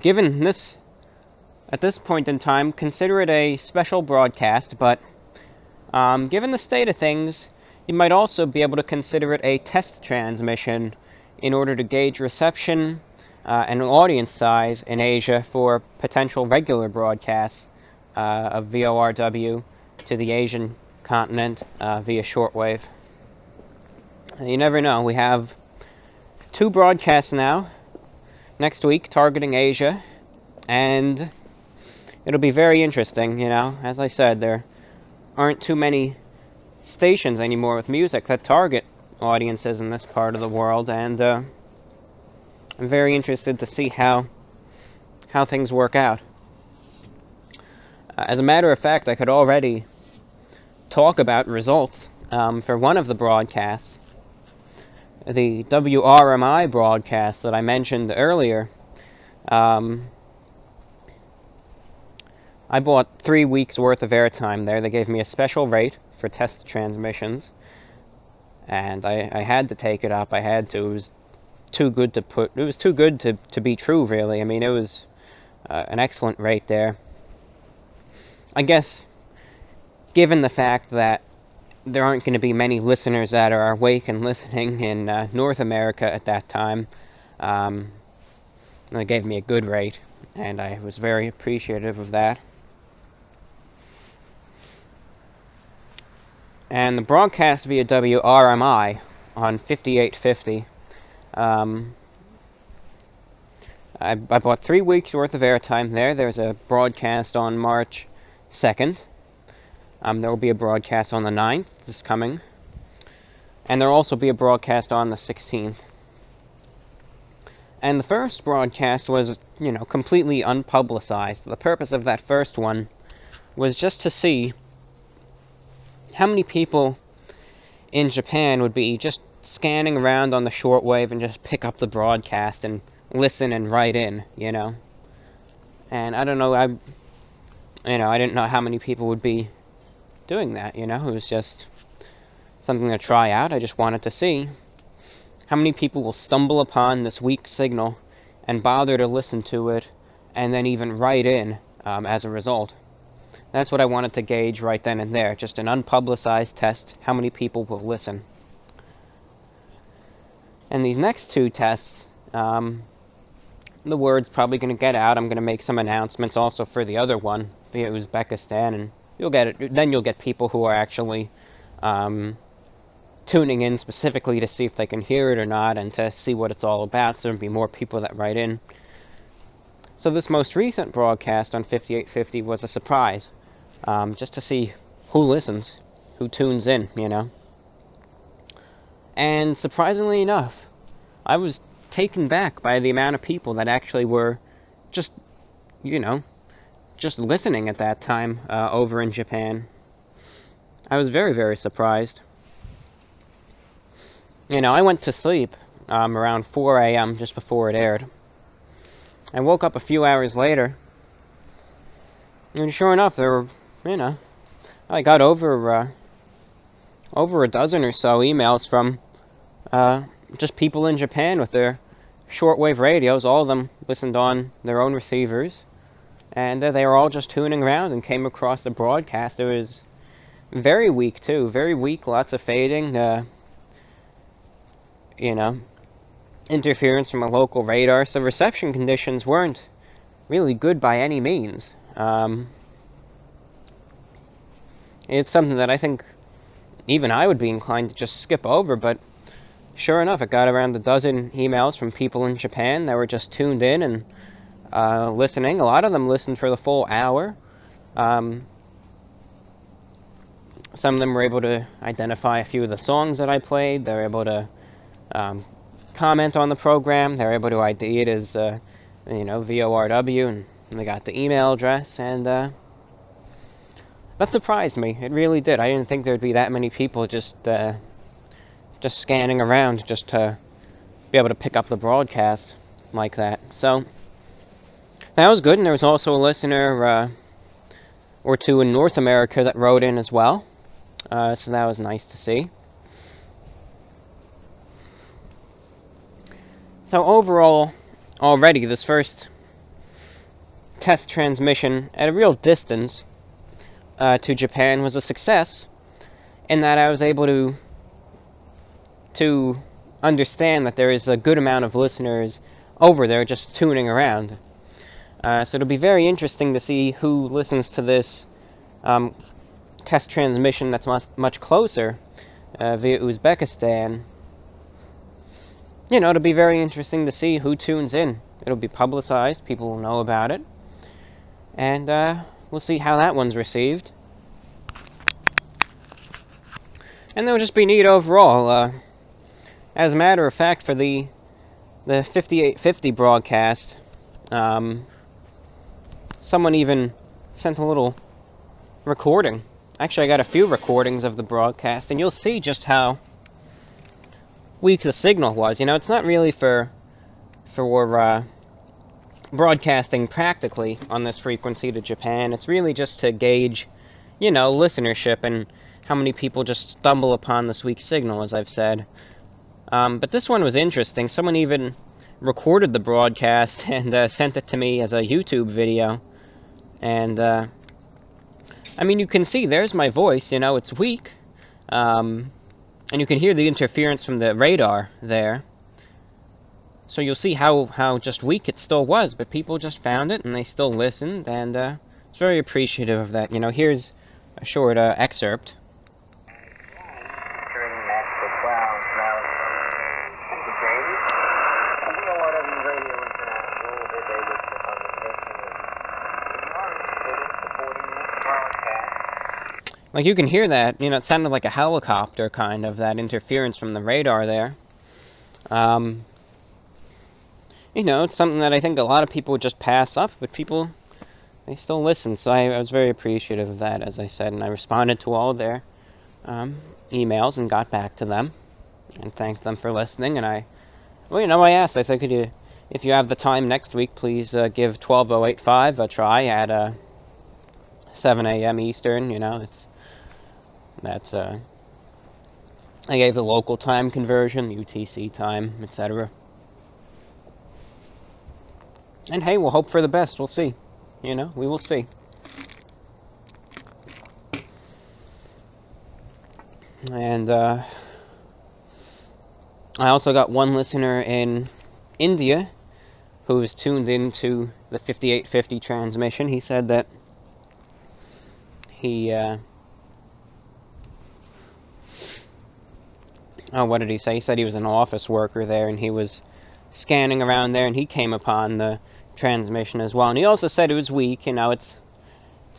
Given this, at this point in time, consider it a special broadcast, but given the state of things, you might also be able to consider it a test transmission in order to gauge reception and audience size in Asia for potential regular broadcasts of VORW to the Asian continent via shortwave. You never know. We have 2 broadcasts now next week targeting Asia, and it'll be very interesting. As I said, there aren't too many stations anymore with music that target audiences in this part of the world, and I'm very interested to see how things work out. As a matter of fact, I could already talk about results for one of the broadcasts, the WRMI broadcast that I mentioned earlier. I bought 3 weeks worth of airtime there. They gave me a special rate for test transmissions, and I had to take it up. I had to. It was too good to put. It was too good to be true, really. I mean, it was an excellent rate there. I guess, given the fact that there aren't going to be many listeners that are awake and listening in North America at that time, they gave me a good rate, and I was very appreciative of that. And the broadcast via WRMI on 5850, I bought 3 weeks worth of airtime there. There's a broadcast on March 2nd. There will be a broadcast on the 9th, this coming. And there will also be a broadcast on the 16th. And the first broadcast was, completely unpublicized. The purpose of that first one was just to see how many people in Japan would be just scanning around on the shortwave and just pick up the broadcast and listen and write in, And I don't know, I didn't know how many people would be doing that, It was just something to try out. I just wanted to see how many people will stumble upon this weak signal and bother to listen to it and then even write in as a result. That's what I wanted to gauge right then and there, just an unpublicized test, how many people will listen. And these next 2 tests, the word's probably going to get out. I'm going to make some announcements also for the other one via Uzbekistan, and you'll get people who are actually tuning in specifically to see if they can hear it or not, and to see what it's all about, so there'll be more people that write in. So this most recent broadcast on 5850 was a surprise, just to see who listens, who tunes in, And surprisingly enough, I was taken back by the amount of people that actually were just listening at that time over in Japan. I was very, very surprised. I went to sleep around 4 a.m. just before it aired. I woke up a few hours later, and sure enough, there were, I got over a dozen or so emails from just people in Japan with their shortwave radios. All of them listened on their own receivers, and they were all just tuning around and came across the broadcast. It was very weak, too. Very weak, lots of fading, interference from a local radar, so reception conditions weren't really good by any means. It's something that I think even I would be inclined to just skip over, but sure enough, it got around a dozen emails from people in Japan that were just tuned in and listening. A lot of them listened for the full hour. Some of them were able to identify a few of the songs that I played. They were able to comment on the program. They were able to ID it as, VORW, and they got the email address, and that surprised me. It really did. I didn't think there'd be that many people just scanning around just to be able to pick up the broadcast like that. So that was good, and there was also a listener or 2 in North America that wrote in as well. So that was nice to see. So overall, already, this first test transmission at a real distance to Japan was a success, in that I was able to understand that there is a good amount of listeners over there just tuning around. So it'll be very interesting to see who listens to this test transmission that's much closer via Uzbekistan. It'll be very interesting to see who tunes in. It'll be publicized, people will know about it, and we'll see how that one's received. And it'll just be neat overall. As a matter of fact, for the 5850 broadcast, someone even sent a little recording. Actually, I got a few recordings of the broadcast, and you'll see just how weak the signal was. It's not really for broadcasting practically on this frequency to Japan. It's really just to gauge, you know, listenership and how many people just stumble upon this week's signal, as I've said. But this one was interesting. Someone even recorded the broadcast and sent it to me as a YouTube video. And, I mean, you can see, there's my voice, you know, it's weak. And you can hear the interference from the radar there. So you'll see how just weak it still was, but people just found it, and they still listened, and it's very appreciative of that. You know, here's a short excerpt. Like, you can hear that, you know, it sounded like a helicopter, kind of, that interference from the radar there. You know, it's something that I think a lot of people would just pass up, but people, they still listen, so I was very appreciative of that, as I said, and I responded to all their emails and got back to them, and thanked them for listening, and well, you know, I asked, I said, could you, if you have the time next week, please give 12085 a try at 7 a.m. Eastern, you know, that's I gave the local time conversion, UTC time, etc. And hey, we'll hope for the best. We'll see. You know, we will see. And I also got one listener in India who was tuned into the 5850 transmission. He said that he oh, what did he say? He said he was an office worker there, and he was scanning around there, and he came upon the transmission as well. And he also said it was weak. You know, it's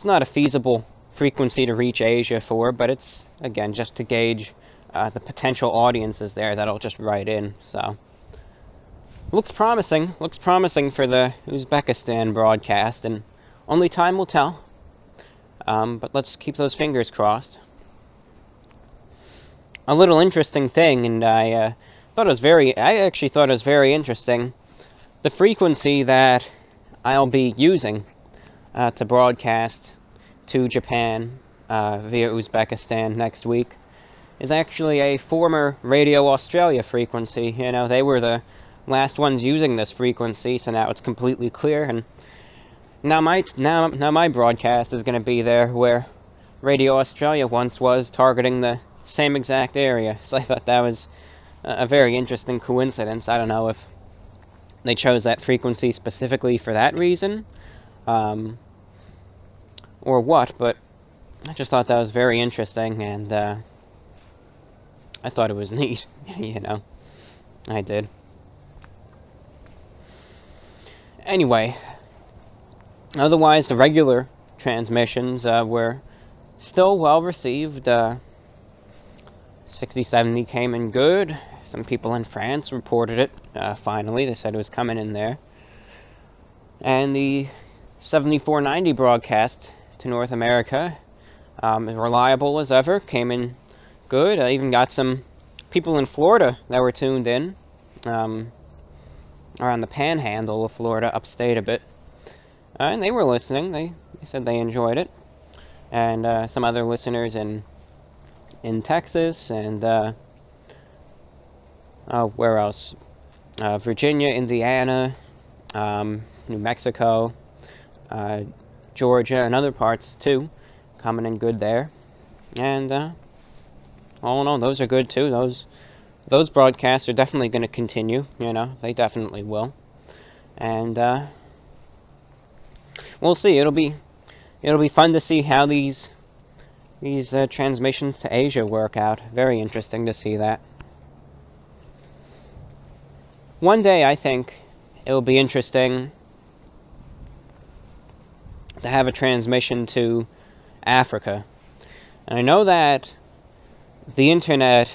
not a feasible frequency to reach Asia for, but it's, again, just to gauge the potential audiences there that'll just write in. So, looks promising. Looks promising for the Uzbekistan broadcast, and only time will tell. But let's keep those fingers crossed. A little interesting thing, and I actually thought it was very interesting. The frequency that I'll be using to broadcast to Japan via Uzbekistan next week is actually a former Radio Australia frequency. You know, they were the last ones using this frequency, so now it's completely clear. And now my broadcast is going to be there where Radio Australia once was, targeting the same exact area. So I thought that was a very interesting coincidence. I don't know if they chose that frequency specifically for that reason, or what, but I just thought that was very interesting, and I thought it was neat. You know, I did. Anyway, otherwise the regular transmissions were still well received. 6070 came in good. Some people in France reported it, finally. They said it was coming in there. And the 7490 broadcast to North America, as reliable as ever, came in good. I even got some people in Florida that were tuned in, around the panhandle of Florida, upstate a bit. And they were listening. They said they enjoyed it. And some other listeners in Texas, and where else? Virginia, Indiana, New Mexico, Georgia, and other parts too, coming in good there. And all in all, those are good too. Those broadcasts are definitely going to continue. You know, they definitely will. And we'll see. It'll be fun to see how these transmissions to Asia work out. Very interesting to see that. One day, I think, it'll be interesting to have a transmission to Africa. And I know that the internet,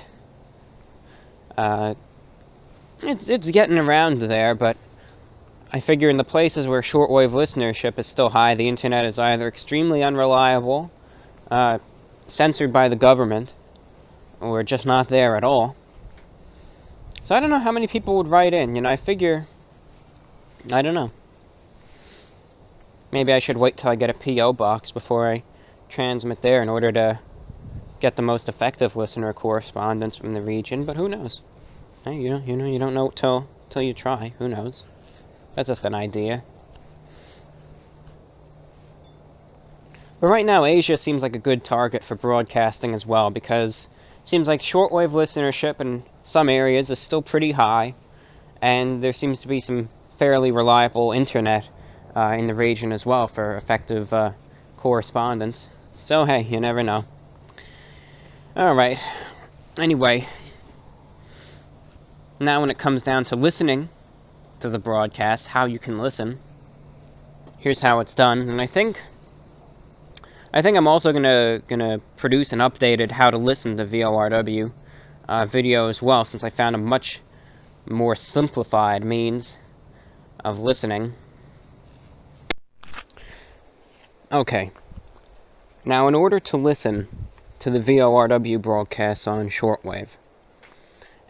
it's getting around there, but I figure in the places where shortwave listenership is still high, the internet is either extremely unreliable, censored by the government, or just not there at all. So I don't know how many people would write in. You know, I figure, I don't know. Maybe I should wait till I get a P.O. box before I transmit there in order to get the most effective listener correspondence from the region, but who knows? Hey, you don't know till you try. Who knows? That's just an idea. But right now, Asia seems like a good target for broadcasting as well, because it seems like shortwave listenership in some areas is still pretty high, and there seems to be some fairly reliable internet in the region as well for effective correspondence. So hey, you never know. Alright, anyway, now when it comes down to listening to the broadcast, how you can listen, here's how it's done. And I think I'm also gonna produce an updated how to listen to VORW video as well, since I found a much more simplified means of listening. Okay, now in order to listen to the VORW broadcasts on shortwave,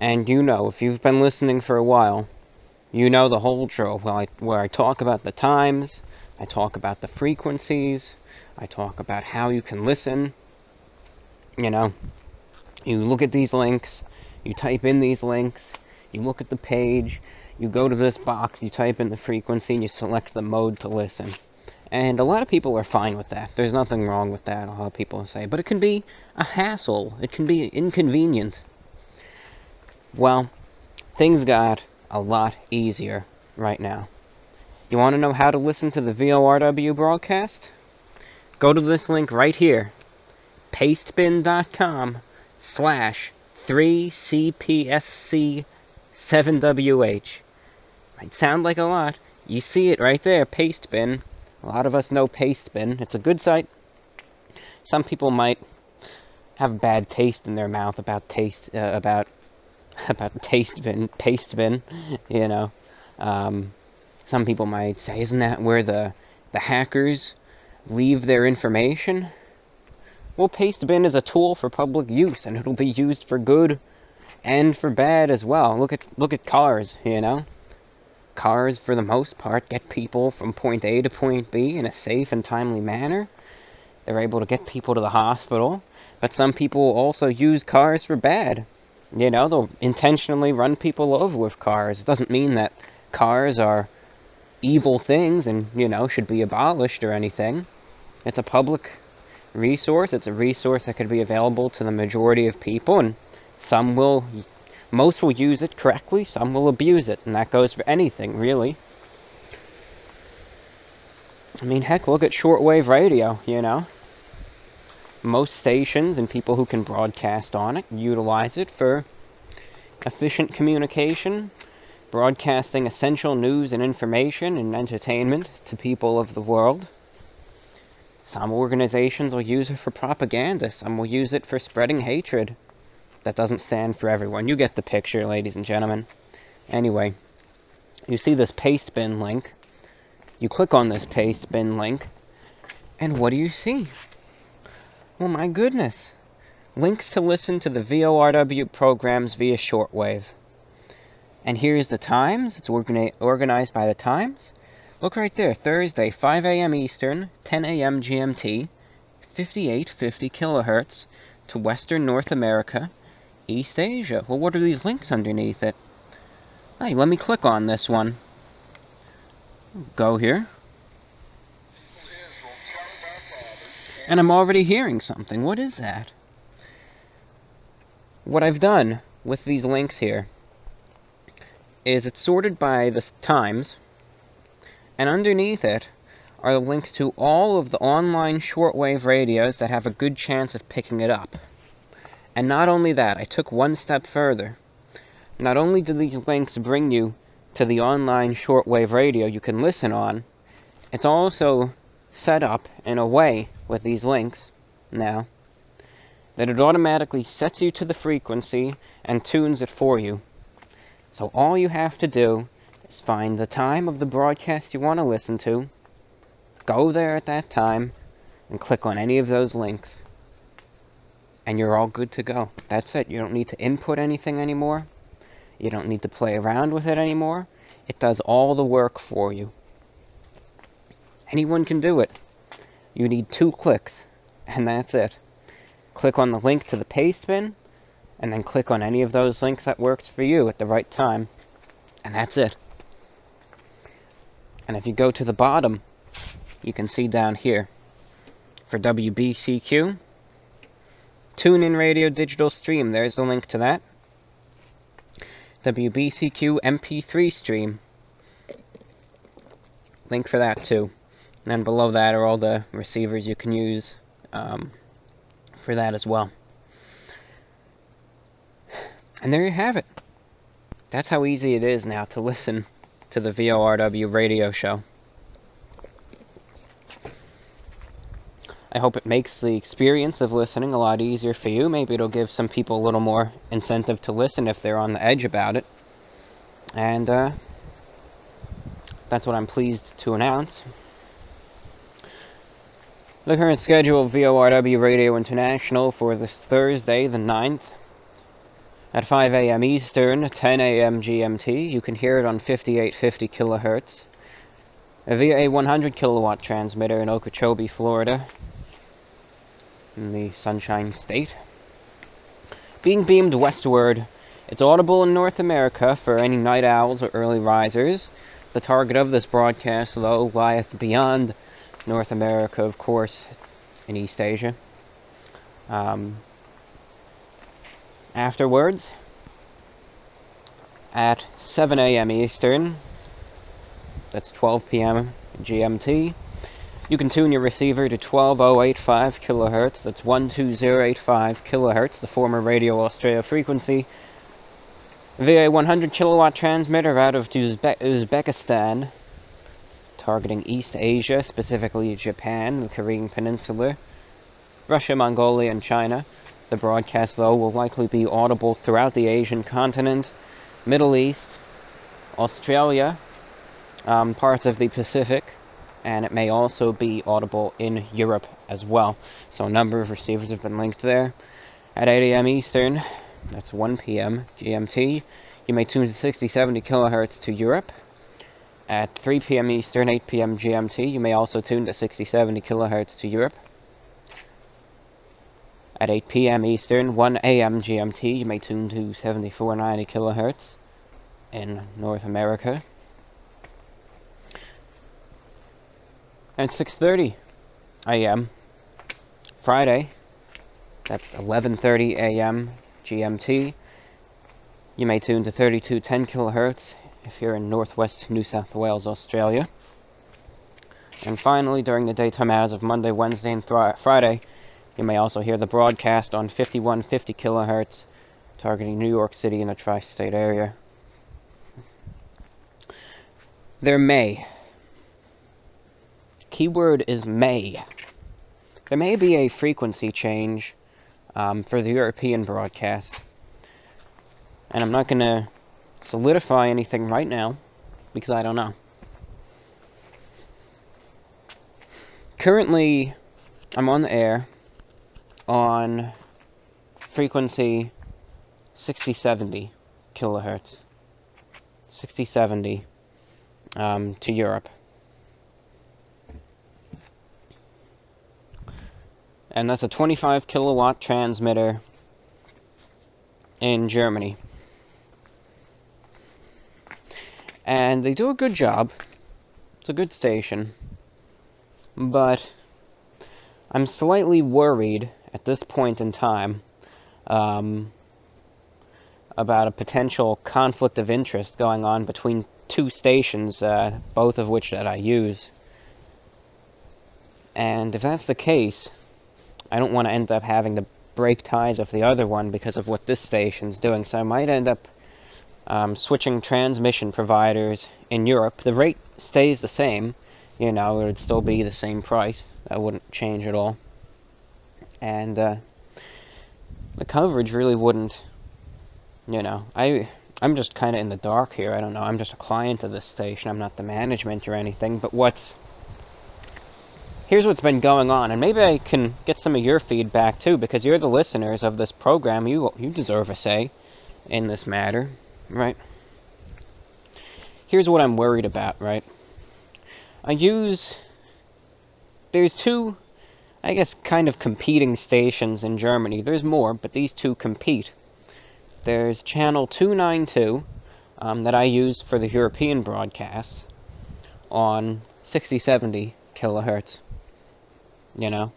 and if you've been listening for a while, you know the whole drill, where I talk about the times, I talk about the frequencies, I talk about how you can listen. You look at these links, you type in these links, you look at the page, you go to this box, you type in the frequency, and you select the mode to listen. And a lot of people are fine with that. There's nothing wrong with that, a lot of people say. But it can be a hassle. It can be inconvenient. Well, things got a lot easier right now. You want to know how to listen to the VORW broadcast? Go to this link right here, pastebin.com/3CPSC7WH. Might sound like a lot. You see it right there, Pastebin. A lot of us know Pastebin. It's a good site. Some people might have bad taste in their mouth about Pastebin. Some people might say, isn't that where the hackers leave their information? Well, Pastebin is a tool for public use, and it'll be used for good and for bad as well. Look at cars, Cars, for the most part, get people from point A to point B in a safe and timely manner. They're able to get people to the hospital, but some people also use cars for bad. They'll intentionally run people over with cars. It doesn't mean that cars are evil things and, should be abolished or anything. It's a public resource. It's a resource that could be available to the majority of people, and most will use it correctly, some will abuse it, and that goes for anything, really. I mean, heck, look at shortwave radio, Most stations and people who can broadcast on it utilize it for efficient communication, broadcasting essential news and information and entertainment to people of the world. Some organizations will use it for propaganda, some will use it for spreading hatred. That doesn't stand for everyone. You get the picture, ladies and gentlemen. Anyway, you see this Pastebin link. You click on this Pastebin link, and what do you see? Well, my goodness. Links to listen to the VORW programs via shortwave. And here's the times. It's organized by the times. Look right there. Thursday, 5 a.m. Eastern, 10 a.m. GMT, 5850 kilohertz to Western North America, East Asia. Well, what are these links underneath it? Hey, let me click on this one. Go here. And I'm already hearing something. What is that? What I've done with these links here is it's sorted by the times, and underneath it are the links to all of the online shortwave radios that have a good chance of picking it up. And not only that, I took one step further. Not only do these links bring you to the online shortwave radio you can listen on, it's also set up in a way with these links now that it automatically sets you to the frequency and tunes it for you. So all you have to do is find the time of the broadcast you want to listen to, go there at that time, and click on any of those links. And you're all good to go. That's it. You don't need to input anything anymore. You don't need to play around with it anymore. It does all the work for you. Anyone can do it. You need 2 clicks, and that's it. Click on the link to the paste bin, and then click on any of those links that works for you at the right time, and that's it. And if you go to the bottom, you can see down here, for WBCQ, TuneIn Radio Digital Stream, there's the link to that. WBCQ MP3 Stream, link for that too. And then below that are all the receivers you can use for that as well. And there you have it. That's how easy it is now to listen to the VORW radio show. I hope it makes the experience of listening a lot easier for you. Maybe it'll give some people a little more incentive to listen if they're on the edge about it. And that's what I'm pleased to announce. The current schedule of VORW Radio International for this Thursday, the 9th, at 5 a.m. Eastern, 10 a.m. GMT. You can hear it on 5850 kilohertz via a 100 kilowatt transmitter in Okeechobee, Florida, in the Sunshine State. Being beamed westward, it's audible in North America for any night owls or early risers. The target of this broadcast, though, lieth beyond North America, of course, in East Asia. Afterwards, at 7 a.m. Eastern, that's 12 p.m. GMT, you can tune your receiver to 12085 kilohertz, that's 12085 kilohertz, the former Radio Australia frequency, via a 100 kilowatt transmitter out of Uzbekistan, targeting East Asia, specifically Japan, the Korean Peninsula, Russia, Mongolia, and China. The broadcast, though, will likely be audible throughout the Asian continent, Middle East, Australia, parts of the Pacific, and it may also be audible in Europe as well. So a number of receivers have been linked there. At 8 a.m. Eastern, that's 1 p.m. GMT, you may tune to 6070 kilohertz to Europe. At 3 p.m. Eastern, 8 p.m. GMT, you may also tune to 6070 kilohertz to Europe. At 8 p.m. Eastern, 1 a.m. GMT, you may tune to 7490 kilohertz in North America. At 6:30 a.m. Friday, that's 11:30 a.m. GMT, you may tune to 3210 kilohertz if you're in northwest New South Wales, Australia. And finally, during the daytime hours of Monday, Wednesday, and Friday, you may also hear the broadcast on 5150 kilohertz, targeting New York City and the tri-state area. There may. Keyword is may. There may be a frequency change for the European broadcast. And I'm not going to solidify anything right now, because I don't know. Currently, I'm on the air on frequency 6070 kilohertz. 6070 to Europe. And that's a 25 kilowatt transmitter in Germany. And they do a good job. It's a good station. But I'm slightly worried at this point in time about a potential conflict of interest going on between two stations, both of which that I use. And if that's the case, I don't want to end up having to break ties with the other one because of what this station's doing, so I might end up switching transmission providers in Europe. The rate stays the same, you know, it would still be the same price. That wouldn't change at all. And the coverage really wouldn't, you know, I'm just kind of in the dark here. I don't know, I'm just a client of this station. I'm not the management or anything, but here's what's been going on, and maybe I can get some of your feedback too, because you're the listeners of this program. You deserve a say in this matter, right? Here's what I'm worried about, right? I use there's two, I guess, kind of competing stations in Germany. There's more, but these two compete. There's channel 292, that I use for the European broadcasts, on 60-70 kilohertz, you know.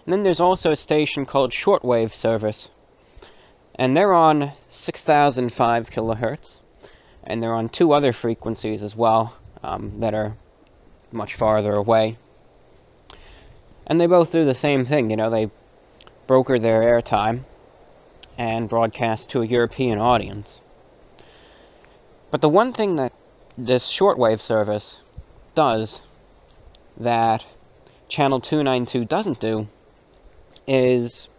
And then there's also a station called Shortwave service, and they're on 6005 kilohertz, and they're on two other frequencies as well, that are much farther away. And they both do the same thing, you know, they broker their airtime and broadcast to a European audience. But the one thing that this shortwave service does that channel 292 doesn't do is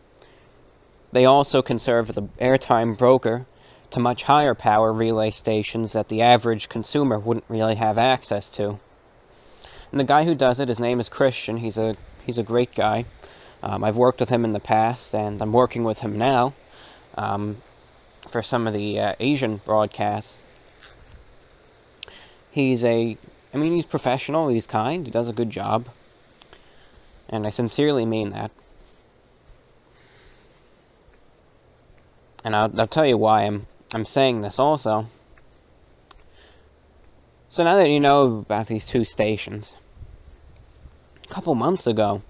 they also conserve the airtime broker to much higher power relay stations that the average consumer wouldn't really have access to. And the guy who does it, his name is Christian. He's a great guy. I've worked with him in the past, and I'm working with him now for some of the Asian broadcasts. He's professional, he's kind, he does a good job, and I sincerely mean that. And I'll tell you why I'm saying this also. So now that you know about these two stations, a couple months ago,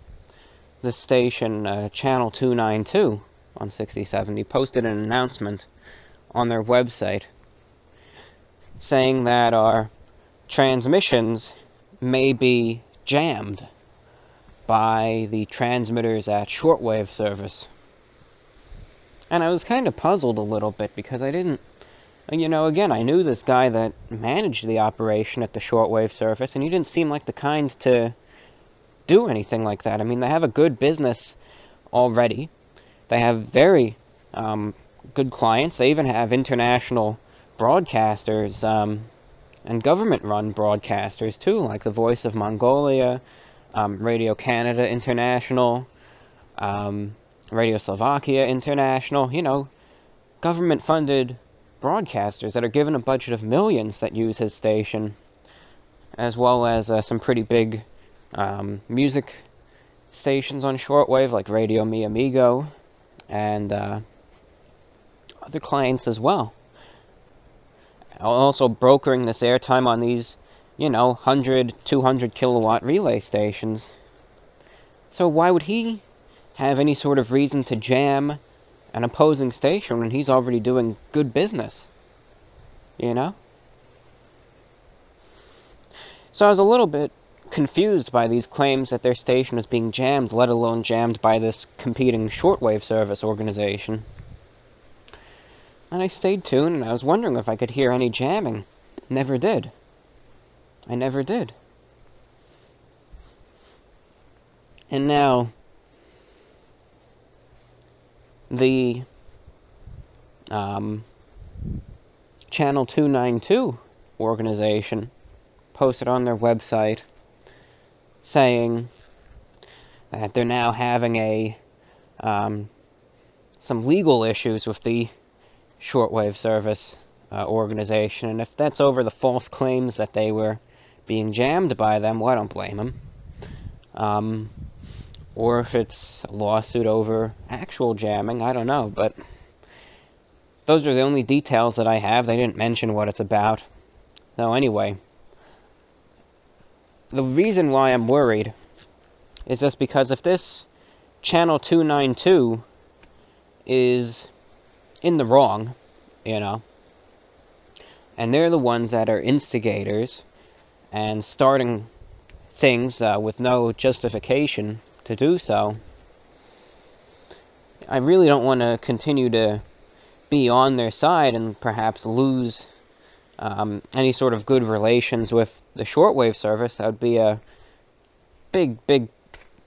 the station, channel 292 on 6070, posted an announcement on their website saying that our transmissions may be jammed by the transmitters at shortwave service. And I was kind of puzzled a little bit because I didn't, you know, again, I knew this guy that managed the operation at the shortwave service, and he didn't seem like the kind to do anything like that. I mean, they have a good business already. They have very good clients. They even have international broadcasters and government-run broadcasters, too, like the Voice of Mongolia, Radio Canada International, Radio Slovakia International, you know, government-funded broadcasters that are given a budget of millions that use his station, as well as some pretty big music stations on shortwave, like Radio Mi Amigo, and other clients as well. Also brokering this airtime on these, you know, 100, 200 kilowatt relay stations. So why would he have any sort of reason to jam an opposing station when he's already doing good business? You know? So I was a little bit confused by these claims that their station is being jammed, let alone jammed by this competing shortwave service organization. And I stayed tuned, and I was wondering if I could hear any jamming. Never did. I never did. And now, the Channel 292 organization posted on their website saying that they're now having some legal issues with the shortwave service organization, and if that's over the false claims that they were being jammed by them, well, I don't blame them. Or if it's a lawsuit over actual jamming, I don't know, but those are the only details that I have. They didn't mention what it's about. So anyway, the reason why I'm worried is just because if this Channel 292 is in the wrong, you know, and they're the ones that are instigators and starting things with no justification to do so, I really don't want to continue to be on their side and perhaps lose any sort of good relations with the shortwave service. That would be a big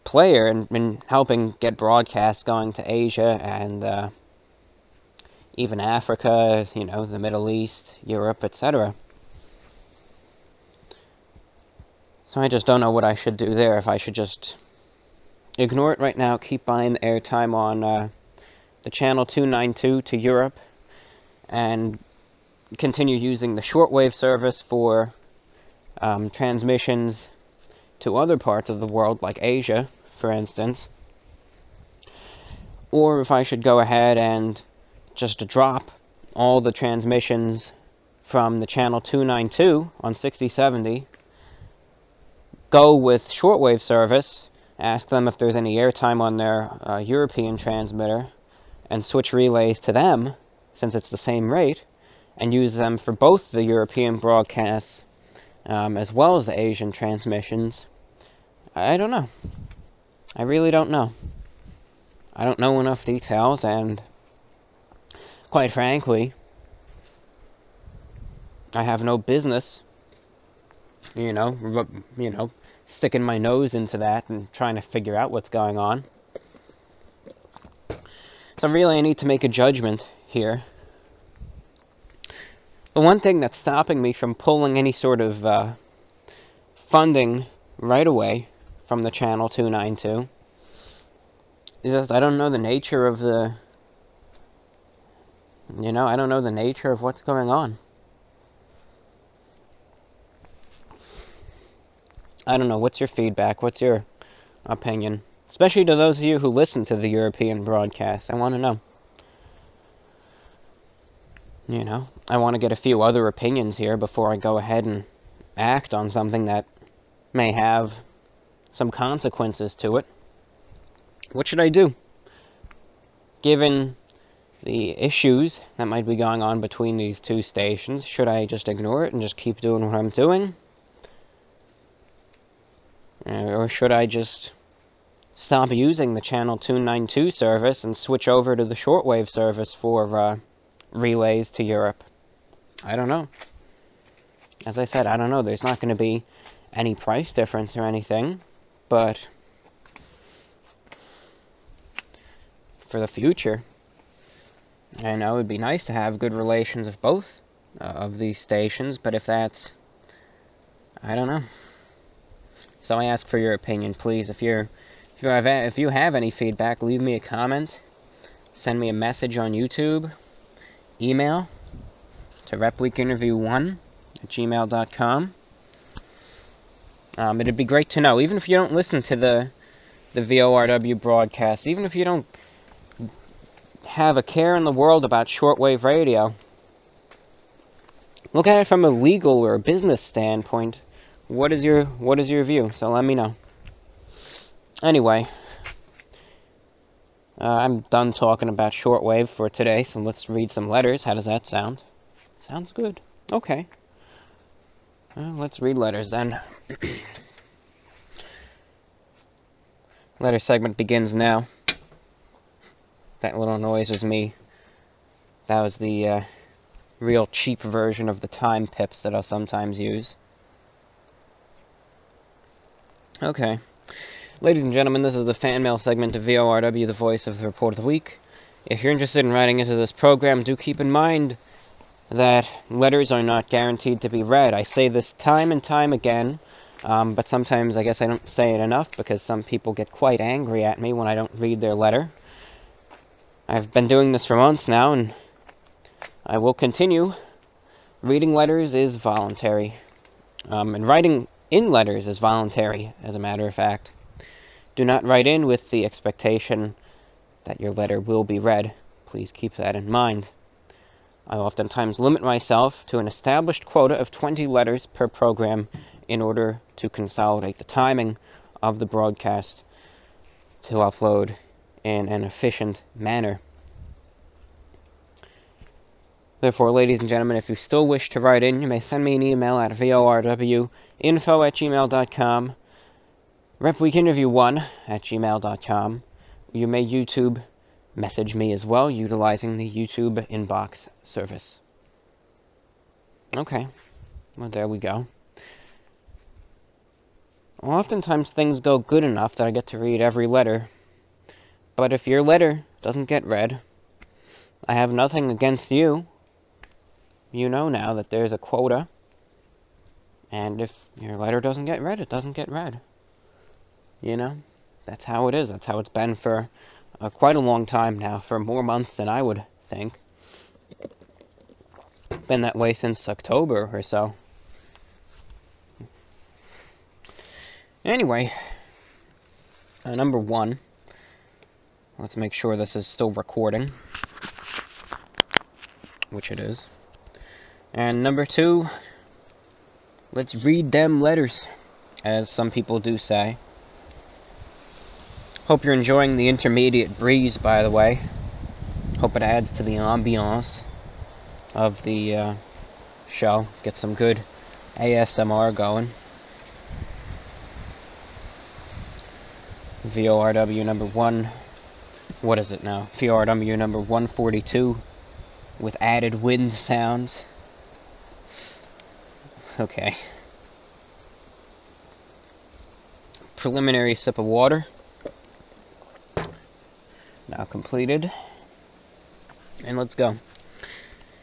player in helping get broadcasts going to Asia and even Africa, you know, the Middle East, Europe, etc. So I just don't know what I should do there. If I should just ignore it right now, keep buying the airtime on the Channel 292 to Europe, and continue using the shortwave service for transmissions to other parts of the world, like Asia, for instance. Or if I should go ahead and just drop all the transmissions from the channel 292 on 6070, go with shortwave service, ask them if there's any airtime on their European transmitter, and switch relays to them, since it's the same rate, and use them for both the European broadcasts as well as the Asian transmissions. I don't know. I really don't know. I don't know enough details, and quite frankly, I have no business, sticking my nose into that and trying to figure out what's going on. So really, I need to make a judgment here. The one thing that's stopping me from pulling any sort of funding right away from the channel 292 is just I don't know the nature of the, I don't know the nature of what's going on. I don't know, what's your feedback? What's your opinion? Especially to those of you who listen to the European broadcast. I want to know. I want to get a few other opinions here before I go ahead and act on something that may have some consequences to it. What should I do? Given the issues that might be going on between these two stations, should I just ignore it and just keep doing what I'm doing? Or should I just stop using the channel 292 service and switch over to the shortwave service for relays to Europe? I don't know. As I said, I don't know. There's not going to be any price difference or anything, but for the future, I know it'd be nice to have good relations with both of these stations, but if that's, I don't know. So I ask for your opinion, please. If you have any feedback, leave me a comment, send me a message on YouTube, email to repweekinterview1@gmail.com. It'd be great to know, even if you don't listen to the VORW broadcast, even if you don't have a care in the world about shortwave radio, look at it from a legal or a business standpoint. What is your view? So let me know. Anyway, I'm done talking about shortwave for today, so let's read some letters. How does that sound? Sounds good. Okay. Well, let's read letters then. Letter segment begins now. That little noise was me. That was the real cheap version of the time pips that I'll sometimes use. Okay. Ladies and gentlemen, this is the fan mail segment of VORW, the voice of the Report of the Week. If you're interested in writing into this program, do keep in mind that letters are not guaranteed to be read. I say this time and time again, but sometimes I guess I don't say it enough because some people get quite angry at me when I don't read their letter. I've been doing this for months now, and I will continue. Reading letters is voluntary, and writing in letters is voluntary, as a matter of fact. Do not write in with the expectation that your letter will be read. Please keep that in mind. I oftentimes limit myself to an established quota of 20 letters per program in order to consolidate the timing of the broadcast to upload in an efficient manner. Therefore, ladies and gentlemen, if you still wish to write in, you may send me an email at vorwinfo@gmail.com, repweekinterview1@gmail.com. You may YouTube message me as well, utilizing the YouTube inbox service. Okay, well, there we go. Well, oftentimes things go good enough that I get to read every letter, but if your letter doesn't get read, I have nothing against you. You know now that there's a quota, and if your letter doesn't get read, it doesn't get read. That's how it is. That's how it's been for quite a long time now, for more months than I would think. Been that way since October or so. Anyway, number 1. Let's make sure this is still recording, which it is. And number 2, let's read them letters, as some people do say. Hope you're enjoying the intermediate breeze, by the way. Hope it adds to the ambiance of the show. Get some good ASMR going. VORW number 1. What is it now? VORW number 142 with added wind sounds. Okay. Preliminary sip of water. Now completed. And let's go.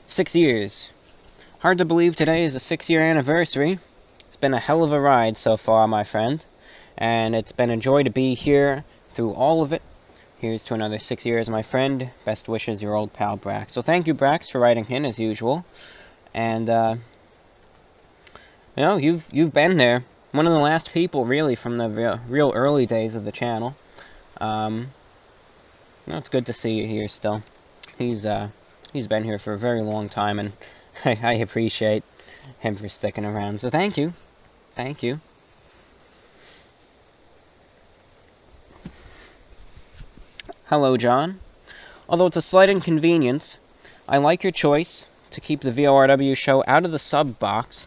6 years. Hard to believe today is a 6-year anniversary. It's been a hell of a ride so far, my friend. And it's been a joy to be here through all of it. Here's to another 6 years, my friend. Best wishes, your old pal, Brax. So thank you, Brax, for writing in, as usual. And, you know, you've been there. One of the last people, really, from the real early days of the channel. You know, it's good to see you here still. He's been here for a very long time, and I appreciate him for sticking around. So thank you. Thank you. Hello, John. Although it's a slight inconvenience, I like your choice to keep the VORW show out of the sub box.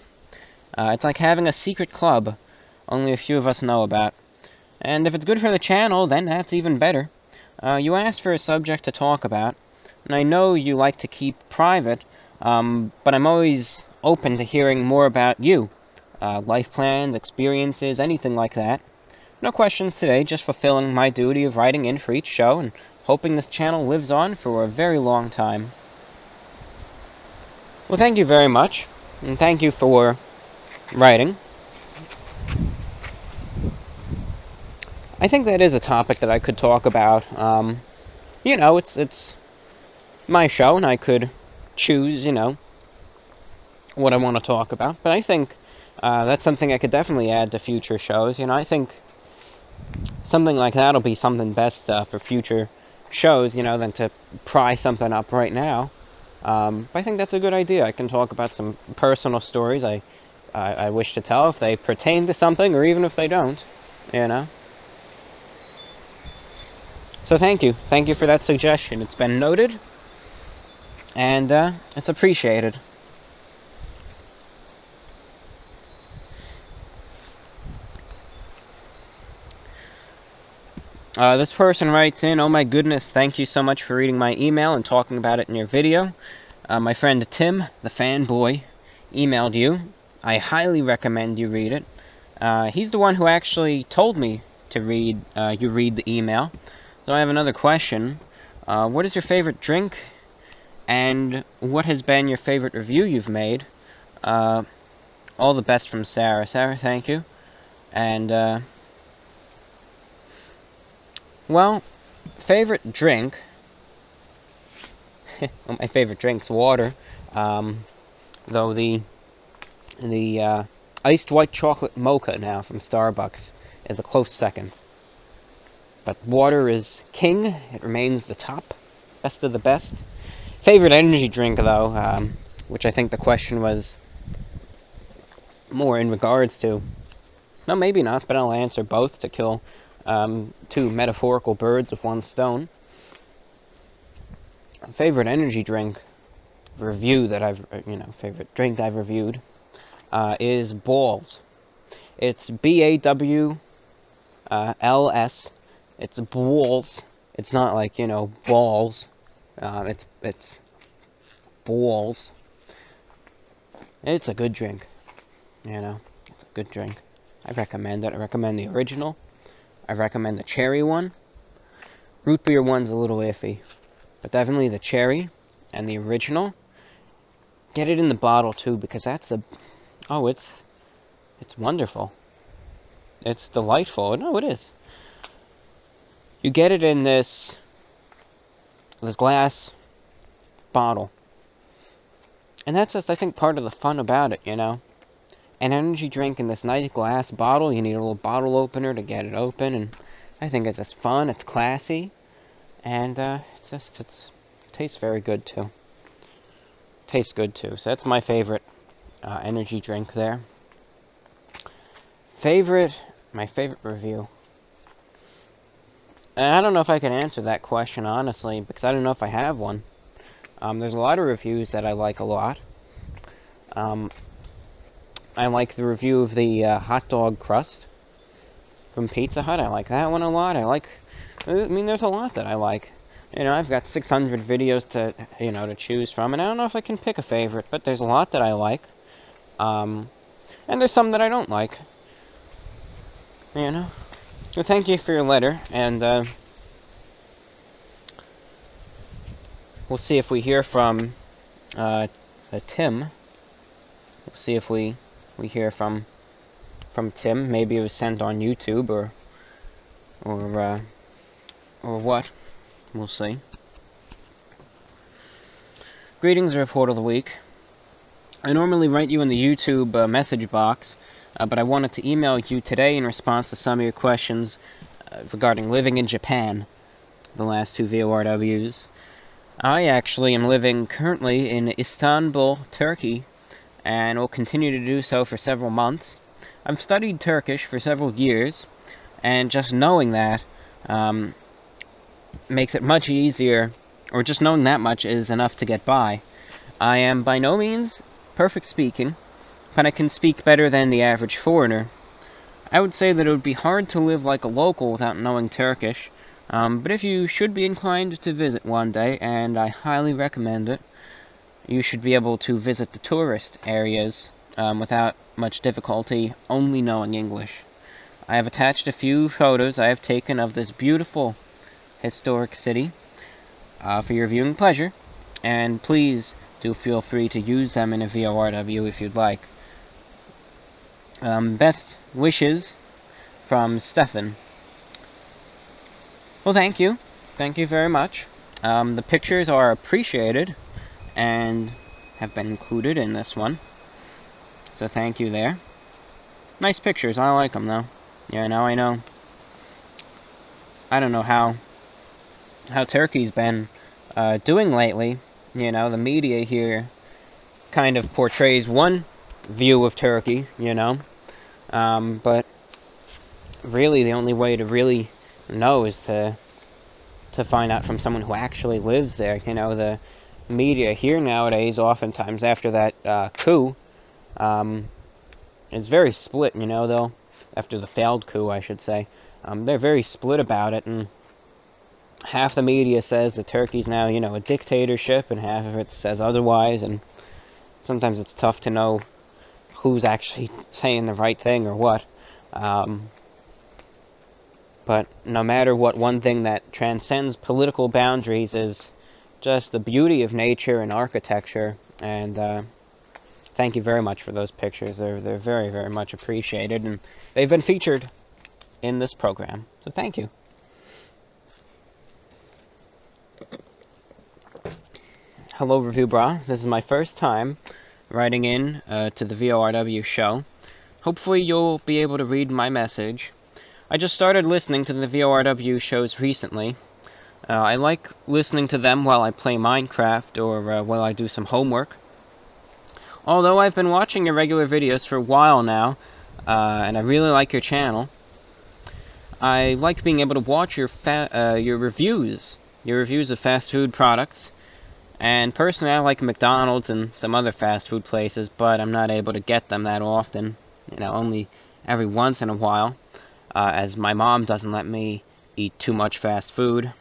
It's like having a secret club only a few of us know about. And if it's good for the channel, then that's even better. You asked for a subject to talk about, and I know you like to keep private, but I'm always open to hearing more about you. Life plans, experiences, anything like that. No questions today, just fulfilling my duty of writing in for each show and hoping this channel lives on for a very long time. Well, thank you very much, and thank you for writing. I think that is a topic that I could talk about. You know, it's my show, and I could choose, you know, what I want to talk about. But I think that's something I could definitely add to future shows. You know, I think something like that will be something best for future shows, you know, than to pry something up right now. But I think that's a good idea. I can talk about some personal stories I wish to tell, if they pertain to something, or even if they don't, you know. So thank you. Thank you for that suggestion. It's been noted, and it's appreciated. This person writes in, "Oh my goodness, thank you so much for reading my email and talking about it in your video. My friend Tim, the fanboy, emailed you. I highly recommend you read it. He's the one who actually told me to read the email. So I have another question. What is your favorite drink? And what has been your favorite review you've made? All the best from Sarah." Sarah, thank you. And, well, favorite drink. Well, my favorite drink's water. Though the iced white chocolate mocha now from Starbucks is a close second. But water is king. It remains the top. Best of the best. Favorite energy drink, though, which I think the question was more in regards to. No, maybe not, but I'll answer both to kill two metaphorical birds with one stone. Favorite energy drink review that I've, favorite drink I've reviewed is Balls. It's BAWLS. It's balls. It's not like, balls. It's balls. It's a good drink. It's a good drink. I recommend it. I recommend the original. I recommend the cherry one. Root beer one's a little iffy. But definitely the cherry and the original. Get it in the bottle, too, because that's the... Oh, it's wonderful. It's delightful. No, it is. You get it in this glass bottle. And that's just, I think, part of the fun about it, an energy drink in this nice glass bottle. You need a little bottle opener to get it open, and I think it's just fun, it's classy, and it tastes very good too. Tastes good too. So that's my favorite energy drink there. My favorite review. And I don't know if I can answer that question honestly, because I don't know if I have one. There's a lot of reviews that I like a lot. I like the review of the hot dog crust from Pizza Hut. I like that one a lot. There's a lot that I like. I've got 600 videos to choose from, and I don't know if I can pick a favorite, but there's a lot that I like. And there's some that I don't like. So thank you for your letter, and we'll see if we hear from Tim. We'll see if we hear from Tim. Maybe it was sent on YouTube or what. We'll see. Greetings, Report of the Week. I normally write you in the YouTube message box, but I wanted to email you today in response to some of your questions regarding living in Japan, the last two VORWs. I actually am living currently in Istanbul, Turkey, and will continue to do so for several months. I've studied Turkish for several years, and just knowing that makes it much easier, or just knowing that much is enough to get by. I am by no means perfect speaking, but I can speak better than the average foreigner. I would say that it would be hard to live like a local without knowing Turkish, but if you should be inclined to visit one day, and I highly recommend it, you should be able to visit the tourist areas without much difficulty, only knowing English. I have attached a few photos I have taken of this beautiful historic city for your viewing pleasure, and please do feel free to use them in a VORW if you'd like. Best wishes from Stefan. Well, thank you. Thank you very much. The pictures are appreciated and have been included in this one. So thank you there. Nice pictures. I like them, though. Yeah, now I know. I don't know how Turkey's been doing lately. The media here kind of portrays one view of Turkey, but really the only way to really know is to find out from someone who actually lives there. The media here nowadays, oftentimes after that coup, is very split, though, after the failed coup, I should say. They're very split about it, and half the media says that Turkey's now, a dictatorship, and half of it says otherwise, and sometimes it's tough to know who's actually saying the right thing or what. But no matter what, one thing that transcends political boundaries is just the beauty of nature and architecture, and thank you very much for those pictures. They're very, very much appreciated, and they've been featured in this program, so thank you. Hello, Review Bra. This is my first time writing in to the VORW show. Hopefully you'll be able to read my message. I just started listening to the VORW shows recently. I like listening to them while I play Minecraft or while I do some homework. Although I've been watching your regular videos for a while now, and I really like your channel, I like being able to watch your reviews of fast food products. And personally, I like McDonald's and some other fast food places, but I'm not able to get them that often. Only every once in a while, as my mom doesn't let me eat too much fast food.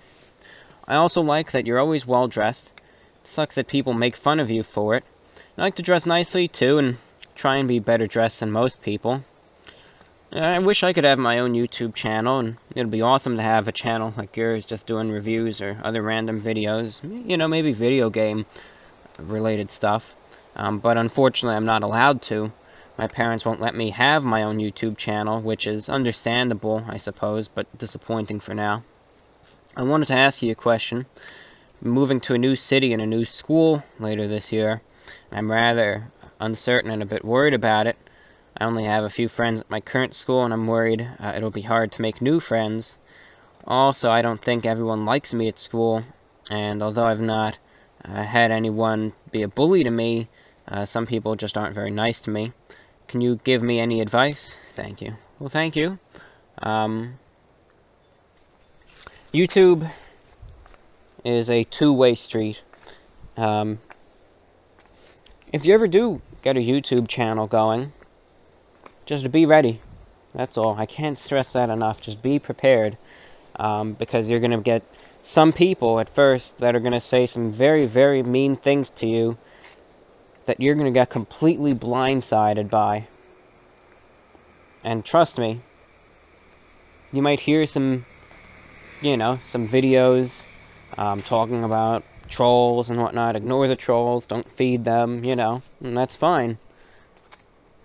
I also like that you're always well dressed. It sucks that people make fun of you for it. I like to dress nicely too, and try and be better dressed than most people. I wish I could have my own YouTube channel, and it would be awesome to have a channel like yours just doing reviews or other random videos, maybe video game related stuff. But unfortunately I'm not allowed to. My parents won't let me have my own YouTube channel, which is understandable, I suppose, but disappointing for now. I wanted to ask you a question. I'm moving to a new city and a new school later this year. I'm rather uncertain and a bit worried about it. I only have a few friends at my current school, and I'm worried it'll be hard to make new friends. Also, I don't think everyone likes me at school, and although I've not had anyone be a bully to me, some people just aren't very nice to me. Can you give me any advice? Thank you. Well, thank you. YouTube is a two-way street. If you ever do get a YouTube channel going, just be ready. That's all. I can't stress that enough. Just be prepared. Because you're going to get some people at first that are going to say some very, very mean things to you that you're going to get completely blindsided by. And trust me, you might hear some, some videos talking about trolls and whatnot. Ignore the trolls, don't feed them, and that's fine.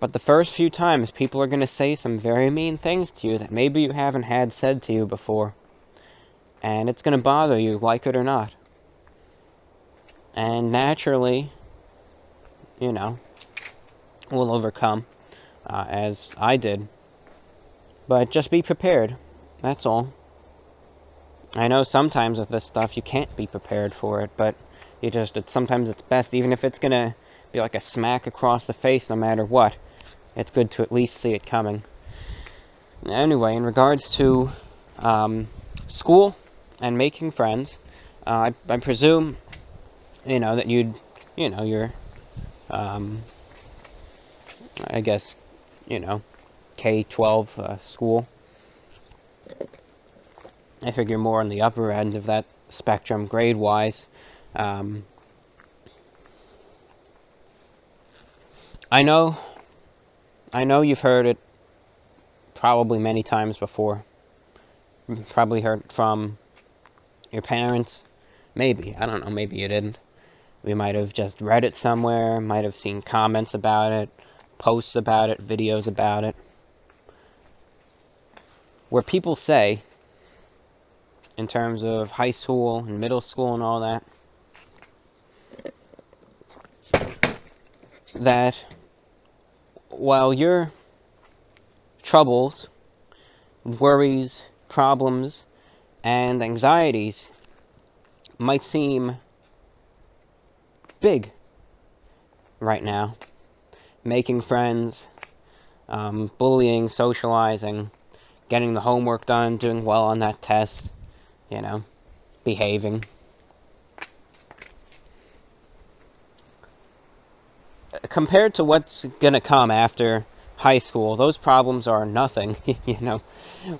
But the first few times, people are going to say some very mean things to you that maybe you haven't had said to you before. And it's going to bother you, like it or not. And naturally, we'll overcome, as I did. But just be prepared. That's all. I know sometimes with this stuff you can't be prepared for it, but sometimes it's best, even if it's going to be like a smack across the face no matter what. It's good to at least see it coming. Anyway, in regards to school and making friends, I presume, that you're, I guess, K-12 school. I figure more on the upper end of that spectrum, grade-wise. I know you've heard it probably many times before. You've probably heard it from your parents. Maybe. I don't know. Maybe you didn't. We might have just read it somewhere, might have seen comments about it, posts about it, videos about it. Where people say, in terms of high school and middle school and all that while your troubles, worries, problems, and anxieties might seem big right now, making friends, bullying, socializing, getting the homework done, doing well on that test, behaving. Compared to what's gonna come after high school, those problems are nothing,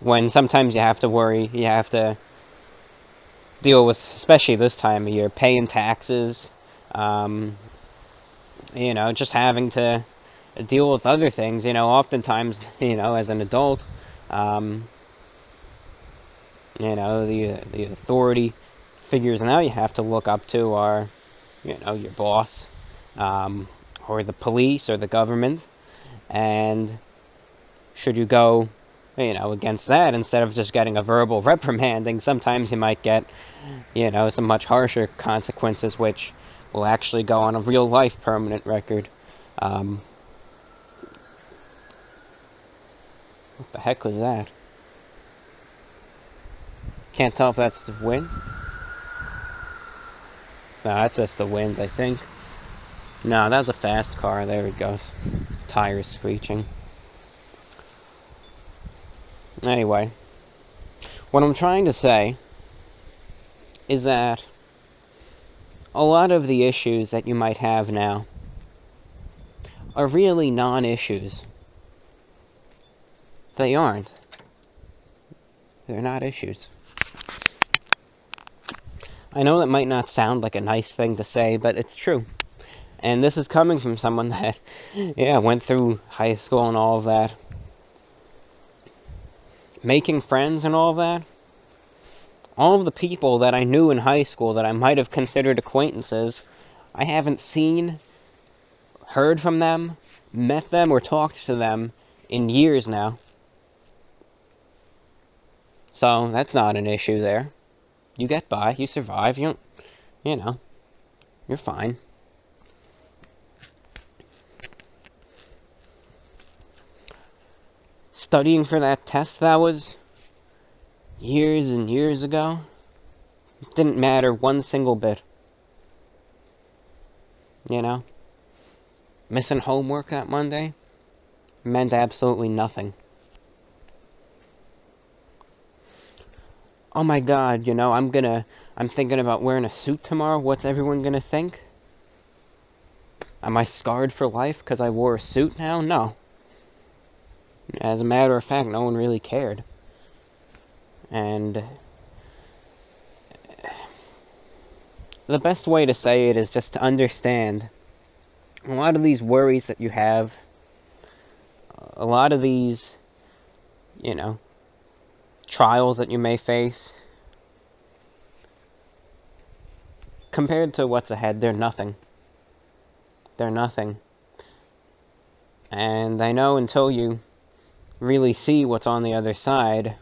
when sometimes you have to worry, you have to deal with, especially this time of year, paying taxes, just having to deal with other things, oftentimes, as an adult, the authority figures now you have to look up to are, your boss, or the police, or the government, and should you go, against that, instead of just getting a verbal reprimanding, sometimes you might get, some much harsher consequences, which will actually go on a real-life permanent record. What the heck was that? Can't tell if that's the wind. No, that's just the wind, I think. No, that was a fast car. There it goes. Tires screeching. Anyway, what I'm trying to say is that a lot of the issues that you might have now are really non-issues. They aren't. They're not issues. I know that might not sound like a nice thing to say, but it's true. And this is coming from someone that, went through high school and all of that. Making friends and all of that. All of the people that I knew in high school that I might have considered acquaintances, I haven't seen, heard from them, met them, or talked to them in years now. So, that's not an issue there. You get by, you survive, you don't, you're fine. studying for that test that was years and years ago, it didn't matter one single bit. You know? Missing homework that Monday meant absolutely nothing. Oh my god, you know, I'm thinking about wearing a suit tomorrow. What's everyone gonna think? Am I scarred for life because I wore a suit now? No. As a matter of fact, no one really cared. And the best way to say it is just to understand a lot of these worries that you have, a lot of these, you know, trials that you may face, compared to what's ahead, they're nothing. They're nothing. And I know until you really see what's on the other side,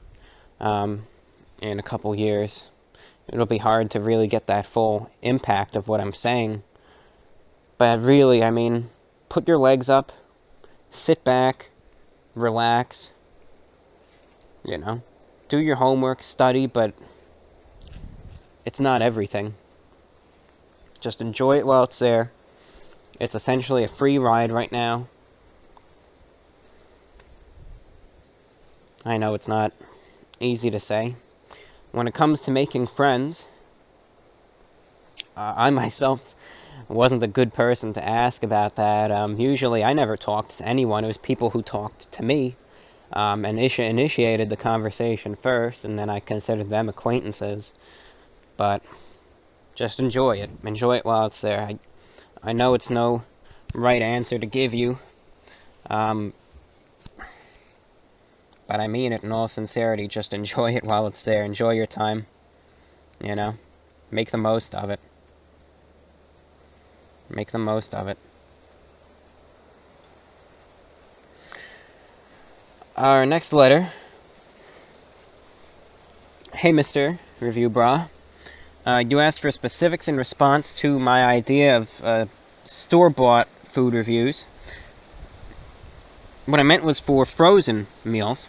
in a couple years, it'll be hard to really get that full impact of what I'm saying. But really, I mean, put your legs up, sit back, relax, you know, do your homework, study, but it's not everything. Just enjoy it while it's there. It's essentially a free ride right now. I know it's not easy to say. When it comes to making friends, I myself wasn't a good person to ask about that. Usually I never talked to anyone. It was people who talked to me, and initiated the conversation first, and then I considered them acquaintances. But just enjoy it. Enjoy it while it's there. I know it's no right answer to give you, but I mean it in all sincerity. Just enjoy it while it's there. Enjoy your time, you know. Make the most of it. Make the most of it. Our next letter. Hey, Mr. Review Bra. You asked for specifics in response to my idea of store-bought food reviews. What I meant was for frozen meals.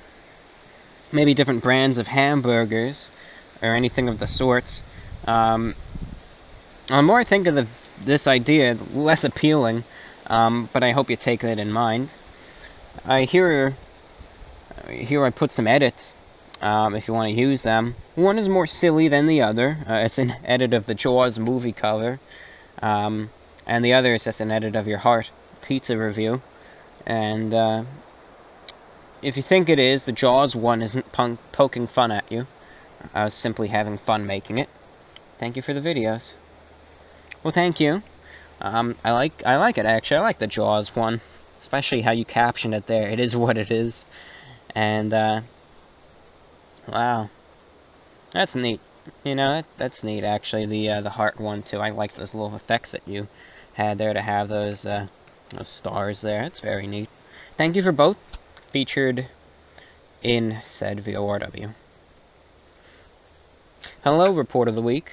Maybe different brands of hamburgers or anything of the sorts. The more I think of this idea, the less appealing, but I hope you take that in mind. Here I put some edits, if you want to use them. One is more silly than the other. It's an edit of the Jaws movie cover, and the other is just an edit of your Heart pizza review. And if you think it is, the Jaws one isn't poking fun at you. I was simply having fun making it. Thank you for the videos. Well, thank you. I like it, actually. I like the Jaws one, especially how you captioned it there. It is what it is. And wow, that's neat. You know, that's neat, actually. The heart one too. I like those little effects that you had there to have those stars there. It's very neat. Thank you for both. Featured in said VORW. Hello, Report of the Week.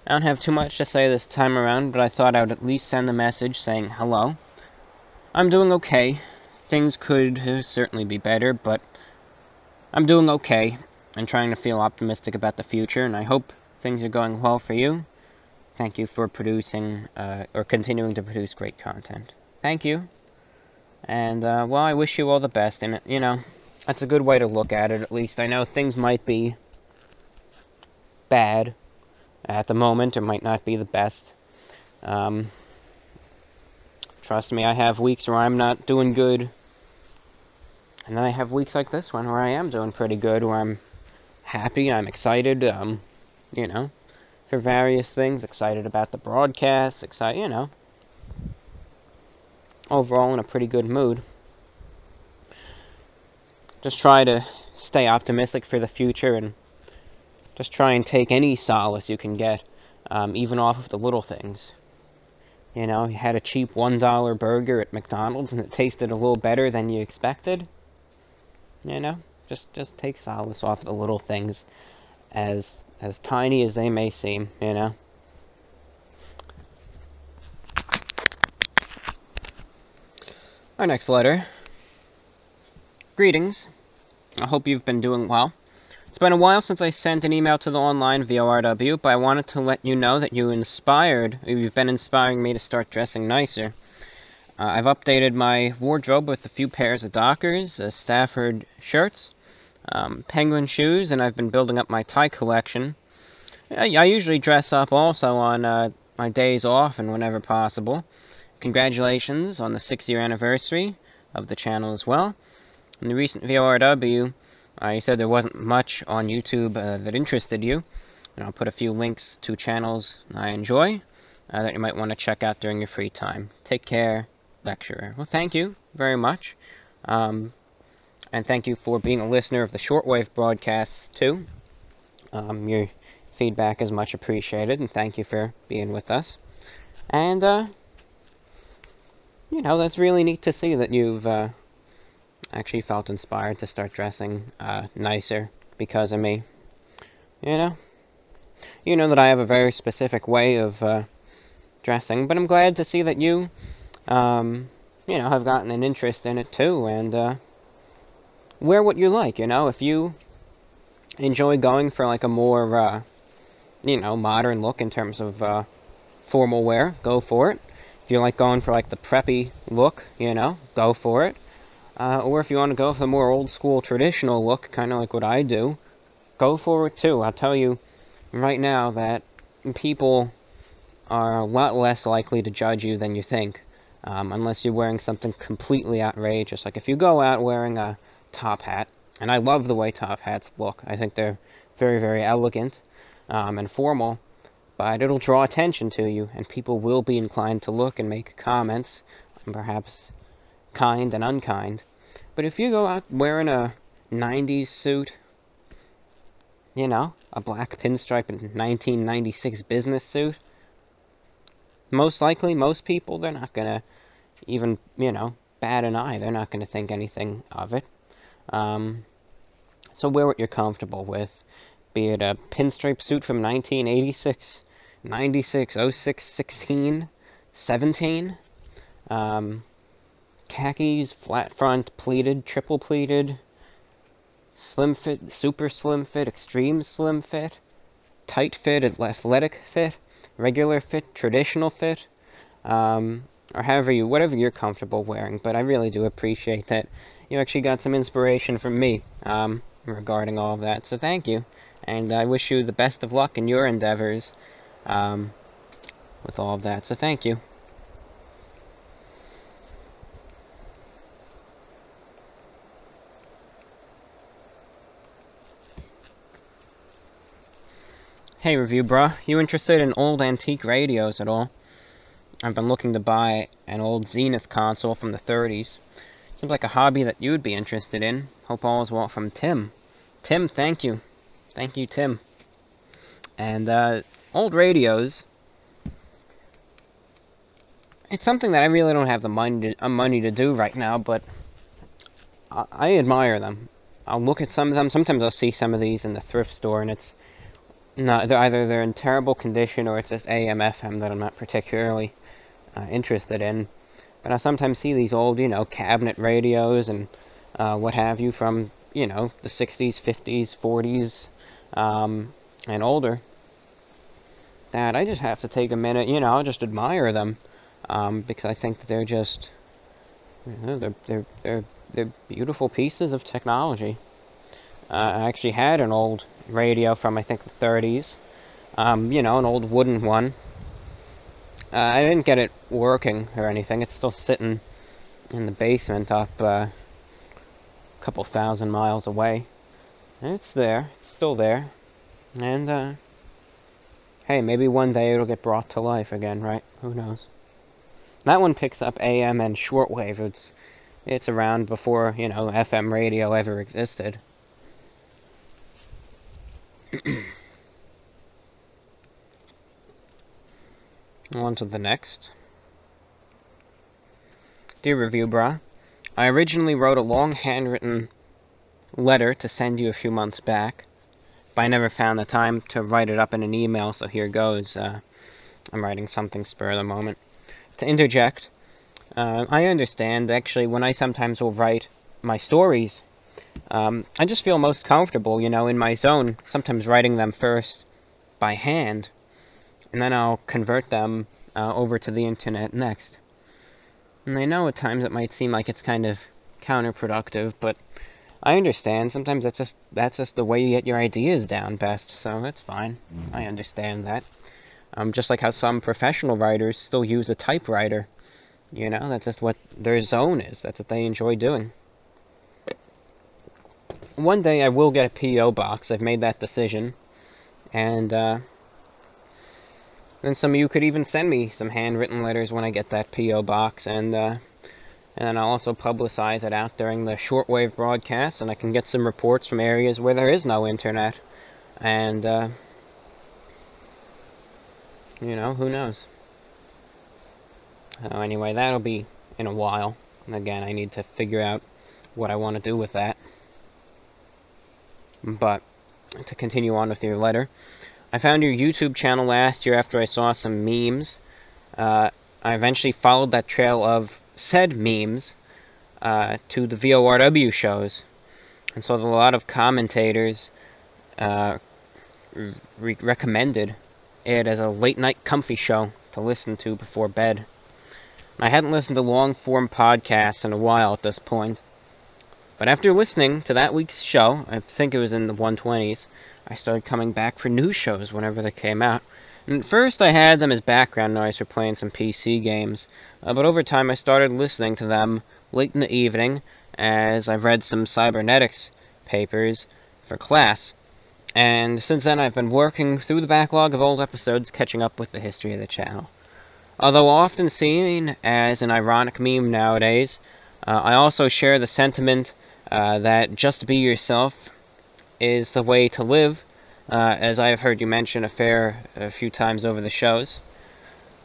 I don't have too much to say this time around, but I thought I would at least send a message saying hello. I'm doing okay. Things could certainly be better, but I'm doing okay. I'm trying to feel optimistic about the future, and I hope things are going well for you. Thank you for producing, or continuing to produce great content. Thank you. And, well, I wish you all the best, and, you know, that's a good way to look at it, at least. I know things might be bad at the moment, or might not be the best. Trust me, I have weeks where I'm not doing good, and then I have weeks like this one where I am doing pretty good, where I'm happy, I'm excited, you know, for various things, excited about the broadcast, excited, you know, overall in a pretty good mood. Just try to stay optimistic for the future, and just try and take any solace you can get, even off of the little things. You know, you had a cheap $1 burger at McDonald's and it tasted a little better than you expected. You know, just take solace off the little things, as tiny as they may seem, you know. Our next letter. Greetings. I hope you've been doing well. It's been a while since I sent an email to the online VORW, but I wanted to let you know that you've been inspiring me to start dressing nicer. I've updated my wardrobe with a few pairs of Dockers, Stafford shirts, penguin shoes, and I've been building up my tie collection. I usually dress up also on my days off and whenever possible. Congratulations on the 6-year anniversary of the channel as well. In the recent VORW, you said there wasn't much on YouTube that interested you, and I'll put a few links to channels I enjoy that you might want to check out during your free time. Take care, lecturer. Well, thank you very much, and thank you for being a listener of the Shortwave broadcasts, too. Your feedback is much appreciated, and thank you for being with us. And, you know, that's really neat to see that you've actually felt inspired to start dressing nicer because of me. You know that I have a very specific way of dressing, but I'm glad to see that you, have gotten an interest in it too, and wear what you like. If you enjoy going for like a more, modern look in terms of formal wear, go for it. If you like going for like the preppy look, go for it. Or if you want to go for the more old-school traditional look, kind of like what I do, go for it too. I'll tell you right now that people are a lot less likely to judge you than you think, unless you're wearing something completely outrageous. Like if you go out wearing a top hat, and I love the way top hats look. I think they're very, very elegant and formal, but it'll draw attention to you, and people will be inclined to look and make comments, perhaps kind and unkind. But if you go out wearing a 90s suit, a black pinstripe 1996 business suit, most likely, most people, they're not going to even, bat an eye. They're not going to think anything of it. So wear what you're comfortable with, be it a pinstripe suit from 1986, 96, 06, 16, 17, khakis, flat front, pleated, triple pleated, slim fit, super slim fit, extreme slim fit, tight fit, athletic fit, regular fit, traditional fit, or whatever you're comfortable wearing. But I really do appreciate that you actually got some inspiration from me regarding all of that, so thank you, and I wish you the best of luck in your endeavors with all of that, so thank you. Hey, Review Bruh, you interested in old antique radios at all? I've been looking to buy an old Zenith console from the 30s. Seems like a hobby that you would be interested in. Hope all is well, from Tim. Tim, thank you. Thank you, Tim. And, old radios, it's something that I really don't have the money to do right now, but I admire them. I'll look at some of them. Sometimes I'll see some of these in the thrift store, and it's they're in terrible condition, or it's just AM/FM that I'm not particularly interested in. But I sometimes see these old, cabinet radios and what have you from, the 60s, 50s, 40s, and older, that I just have to take a minute, I'll just admire them, because I think that they're just, they're beautiful pieces of technology. I actually had an old radio from, I think, the 30s, an old wooden one. I didn't get it working or anything. It's still sitting in the basement up a couple thousand miles away. And it's there. It's still there. And, hey, maybe one day it'll get brought to life again, right? Who knows? That one picks up AM and shortwave. It's around before, FM radio ever existed. On to the next. Dear Review Bruh, I originally wrote a long handwritten letter to send you a few months back, but I never found the time to write it up in an email, so here goes. I'm writing something spur of the moment. To interject, I understand, actually, when I sometimes will write my stories I just feel most comfortable, you know, in my zone, sometimes writing them first by hand, and then I'll convert them over to the internet next. And I know at times it might seem like it's kind of counterproductive, but I understand. Sometimes that's just the way you get your ideas down best, so that's fine. I understand that. Just like how some professional writers still use a typewriter. You know, that's just what their zone is. That's what they enjoy doing. One day I will get a P.O. box. I've made that decision. And then some of you could even send me some handwritten letters when I get that P.O. box. And then I'll also publicize it out during the shortwave broadcast. And I can get some reports from areas where there is no internet. And, you know, who knows? Anyway, that'll be in a while. And again, I need to figure out what I want to do with that. But, to continue on with your letter, I found your YouTube channel last year after I saw some memes. I eventually followed that trail of said memes to the VORW shows. And saw that a lot of commentators recommended it as a late-night comfy show to listen to before bed. I hadn't listened to long-form podcasts in a while at this point. But after listening to that week's show, I think it was in the 120s, I started coming back for new shows whenever they came out. And at first I had them as background noise for playing some PC games, but over time I started listening to them late in the evening as I've read some cybernetics papers for class. And since then I've been working through the backlog of old episodes, catching up with the history of the channel. Although often seen as an ironic meme nowadays, I also share the sentiment that just be yourself is the way to live, as I have heard you mention a few times over the shows.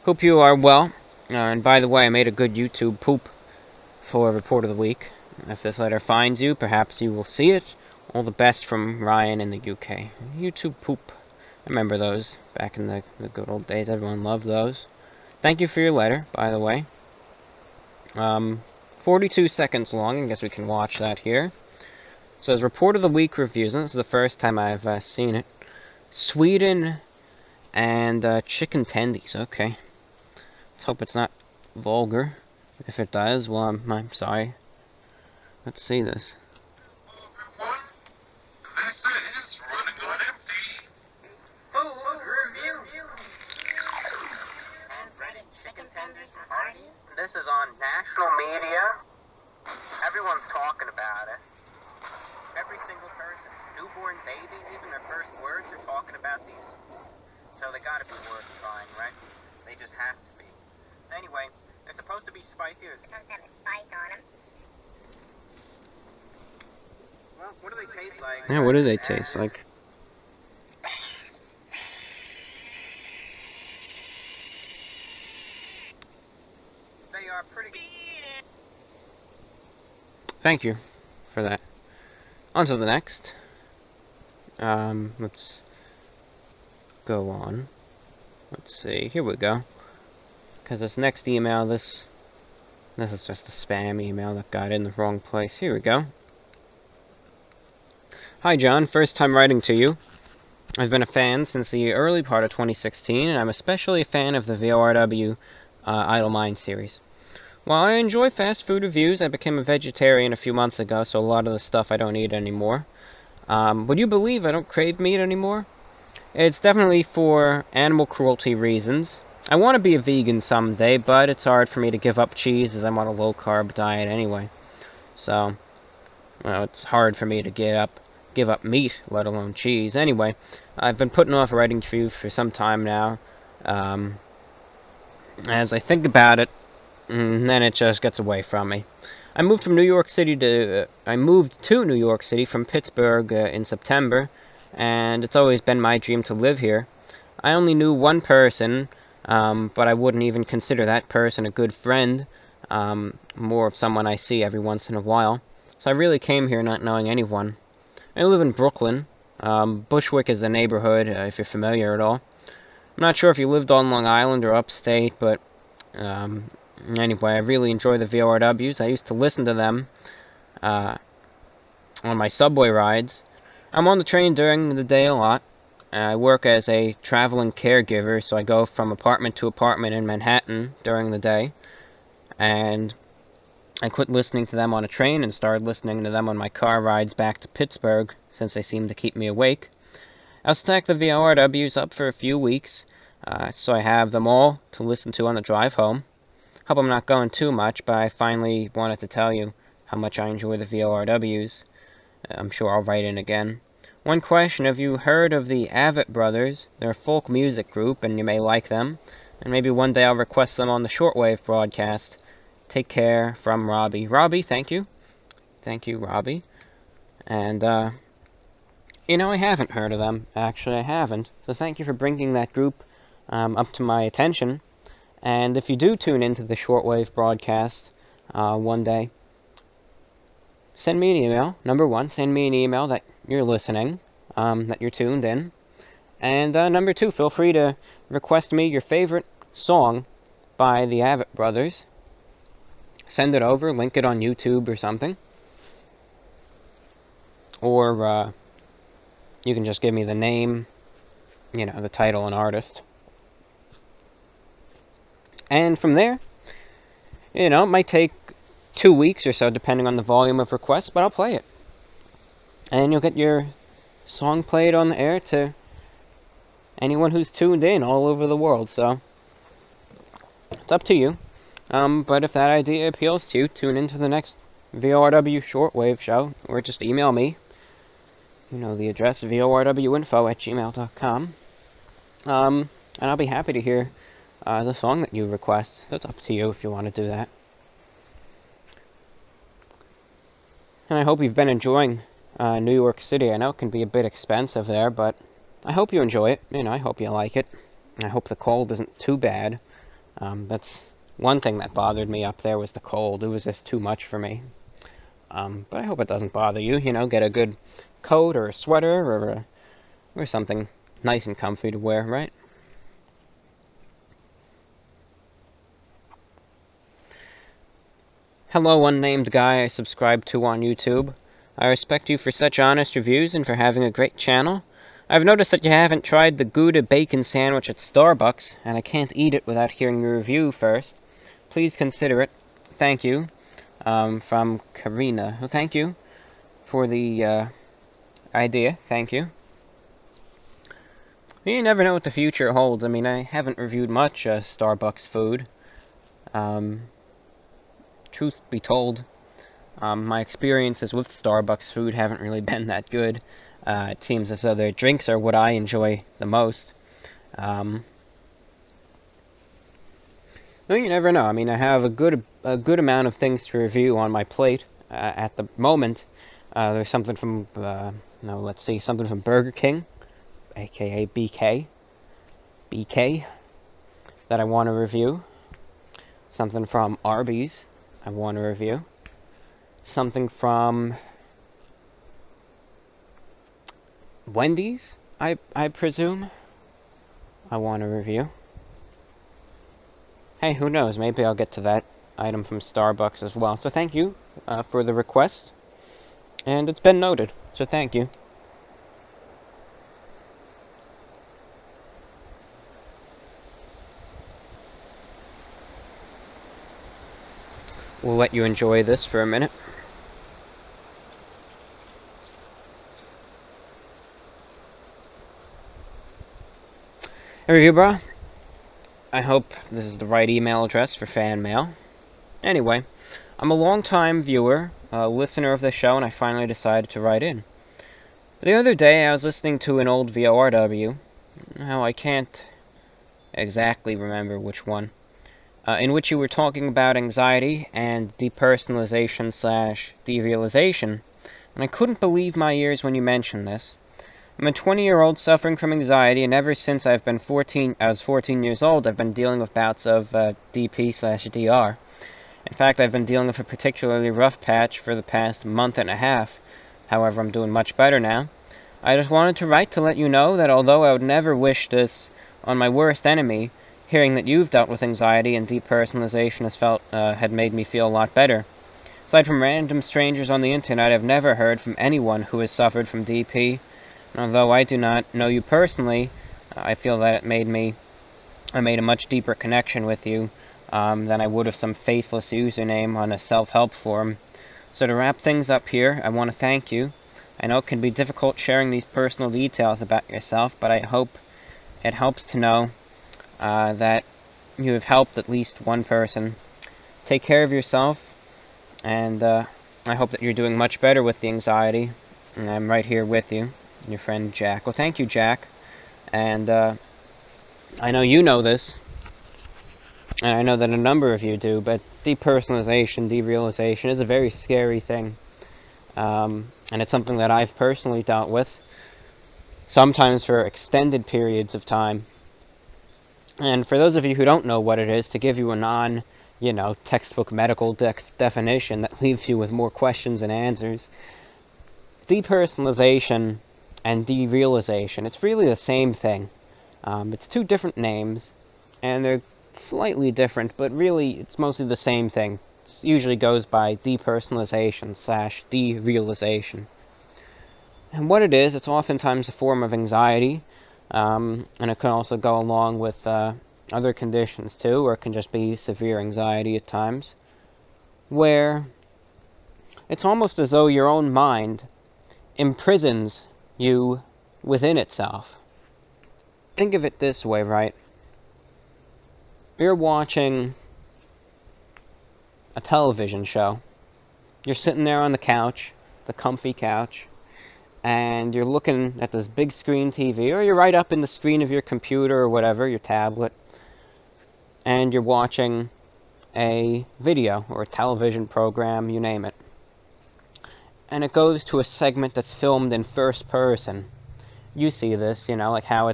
Hope you are well, and by the way, I made a good YouTube poop for Report of the Week. If this letter finds you, perhaps you will see it. All the best from Ryan in the UK. YouTube poop. I remember those back in the good old days. Everyone loved those. Thank you for your letter, by the way. 42 seconds long. I guess we can watch that here. It says, Report of the Week reviews, and this is the first time I've seen it. Sweden and chicken tendies. Okay. Let's hope it's not vulgar. If it does, well, I'm sorry. Let's see this. This is Running on Empty. Food review. And breaded chicken tenders for parties. This is on national media. Everyone's talking about it. Every single person. Newborn babies, even their first words are talking about these. So they gotta be worth trying, right? They just have to be. Anyway, they're supposed to be spicy. They're supposed to have a spice on them. Well, what do they taste like? Yeah, what do they taste like? They are pretty good. Thank you for that. On to the next. Let's go on. Let's see. Here we go. Because this next email, this is just a spam email that got in the wrong place. Here we go. Hi, John. First time writing to you. I've been a fan since the early part of 2016, and I'm especially a fan of the VORW Idle Mind series. While I enjoy fast food reviews, I became a vegetarian a few months ago, so a lot of the stuff I don't eat anymore. Would you believe I don't crave meat anymore? It's definitely for animal cruelty reasons. I want to be a vegan someday, but it's hard for me to give up cheese as I'm on a low-carb diet anyway. So, well, it's hard for me to give up meat, let alone cheese. Anyway, I've been putting off writing to you for some time now. As I think about it, and then it just gets away from me. I moved to New York City from Pittsburgh in September, and it's always been my dream to live here. I only knew one person, but I wouldn't even consider that person a good friend, more of someone I see every once in a while. So I really came here not knowing anyone. I live in Brooklyn. Bushwick is the neighborhood, if you're familiar at all. I'm not sure if you lived on Long Island or upstate, but anyway, I really enjoy the VORWs. I used to listen to them on my subway rides. I'm on the train during the day a lot. I work as a traveling caregiver, so I go from apartment to apartment in Manhattan during the day. And I quit listening to them on a train and started listening to them on my car rides back to Pittsburgh, since they seem to keep me awake. I'll stack the VORWs up for a few weeks, so I have them all to listen to on the drive home. Hope I'm not going too much, but I finally wanted to tell you how much I enjoy the VORWs. I'm sure I'll write in again. One question: have you heard of the Avett Brothers? They're a folk music group, and you may like them. And maybe one day I'll request them on the Shortwave broadcast. Take care, from Robbie. Robbie, thank you. Thank you, Robbie. And, you know, I haven't heard of them. Actually, I haven't. So thank you for bringing that group up to my attention. And if you do tune into the Shortwave broadcast one day, send me an email. Number one, send me an email that you're listening, that you're tuned in. And number two, feel free to request me your favorite song by the Avett Brothers. Send it over, link it on YouTube or something. Or you can just give me the name, you know, the title and artist. And from there, you know, it might take 2 weeks or so, depending on the volume of requests, but I'll play it. And you'll get your song played on the air to anyone who's tuned in all over the world, so it's up to you. But if that idea appeals to you, tune into the next VORW Shortwave show, or just email me. You know the address, vorwinfo@gmail.com. And I'll be happy to hear the song that you request. That's up to you if you want to do that. And I hope you've been enjoying New York City. I know it can be a bit expensive there, but I hope you enjoy it. You know, I hope you like it. I hope the cold isn't too bad. That's one thing that bothered me up there, was the cold. It was just too much for me. But I hope it doesn't bother you. You know, get a good coat or a sweater or something nice and comfy to wear, right? Hello, unnamed guy I subscribe to on YouTube. I respect you for such honest reviews and for having a great channel. I've noticed that you haven't tried the Gouda bacon sandwich at Starbucks, and I can't eat it without hearing your review first. Please consider it. Thank you. From Karina. Well, thank you for the idea. Thank you. You never know what the future holds. I mean, I haven't reviewed much Starbucks food. Truth be told, my experiences with Starbucks food haven't really been that good. It seems as though their drinks are what I enjoy the most. Well, you never know. I mean, I have a good amount of things to review on my plate at the moment. There's something from something from Burger King, aka BK, that I want to review. Something from Arby's I want to review. Something from Wendy's, I presume, I want to review. Hey, who knows, maybe I'll get to that item from Starbucks as well. So thank you for the request, and it's been noted, so thank you. We'll let you enjoy this for a minute. Hey, review bro. I hope this is the right email address for fan mail. Anyway, I'm a long-time viewer, a listener of the show, and I finally decided to write in. The other day, I was listening to an old VORW. Now, I can't exactly remember which one. In which you were talking about anxiety and depersonalization/derealization, and I couldn't believe my ears when you mentioned this. I'm a 20-year-old suffering from anxiety, and ever since I was 14 years old, I've been dealing with bouts of DP/DR. In fact, I've been dealing with a particularly rough patch for the past month and a half. However, I'm doing much better now. I just wanted to write to let you know that although I would never wish this on my worst enemy, hearing that you've dealt with anxiety and depersonalization had made me feel a lot better. Aside from random strangers on the internet, I've never heard from anyone who has suffered from DP. And although I do not know you personally, I feel that I made a much deeper connection with you than I would with some faceless username on a self-help forum. So to wrap things up here, I want to thank you. I know it can be difficult sharing these personal details about yourself, but I hope it helps to know that you have helped at least one person. Take care of yourself, and I hope that you're doing much better with the anxiety. And I'm right here with you, your friend Jack. Well, thank you, Jack. And I know you know this, and I know that a number of you do, but depersonalization, derealization is a very scary thing. And it's something that I've personally dealt with, sometimes for extended periods of time. And for those of you who don't know what it is, to give you a textbook medical definition that leaves you with more questions than answers, depersonalization and derealization, it's really the same thing. It's two different names, and they're slightly different, but really it's mostly the same thing. It usually goes by depersonalization / derealization. And what it is, it's oftentimes a form of anxiety, and it can also go along with other conditions too, or it can just be severe anxiety at times, where it's almost as though your own mind imprisons you within itself. Think of it this way, right? You're watching a television show. You're sitting there on the couch, the comfy couch, and you're looking at this big screen TV, or you're right up in the screen of your computer or whatever, your tablet, and you're watching a video or a television program, you name it. And it goes to a segment that's filmed in first person. You see this, like how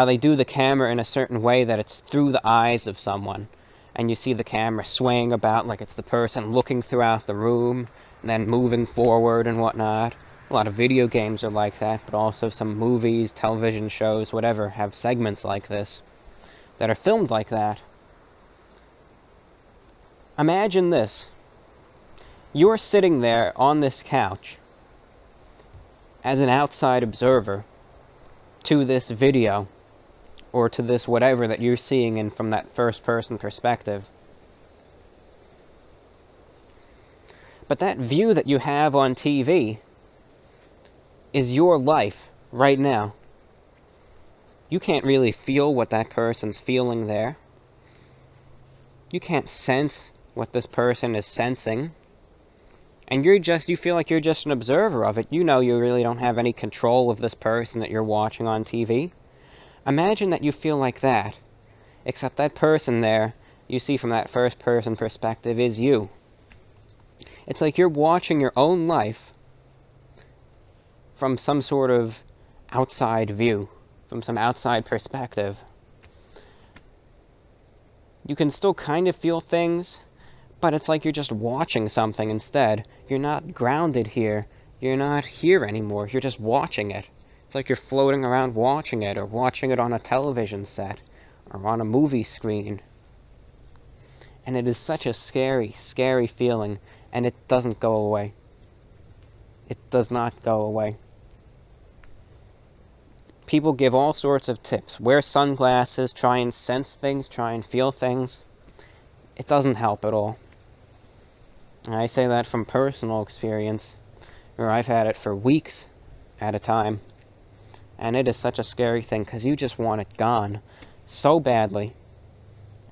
they do the camera in a certain way that it's through the eyes of someone. And you see the camera swaying about like it's the person looking throughout the room, and then moving forward and whatnot. A lot of video games are like that, but also some movies, television shows, whatever, have segments like this that are filmed like that. Imagine this. You're sitting there on this couch as an outside observer to this video, or to this whatever that you're seeing in from that first-person perspective. But that view that you have on TV is your life right now. You can't really feel what that person's feeling there. You can't sense what this person is sensing. And you feel like you're just an observer of it. You know you really don't have any control of this person that you're watching on TV. Imagine that you feel like that, except that person there, you see from that first-person perspective, is you. It's like you're watching your own life from some sort of outside view, from some outside perspective. You can still kind of feel things, but it's like you're just watching something instead. You're not grounded here. You're not here anymore. You're just watching it. It's like you're floating around watching it, or watching it on a television set, or on a movie screen. And it is such a scary, scary feeling, and it doesn't go away. It does not go away. People give all sorts of tips. Wear sunglasses, try and sense things, try and feel things. It doesn't help at all. And I say that from personal experience, where I've had it for weeks at a time. And it is such a scary thing, because you just want it gone so badly,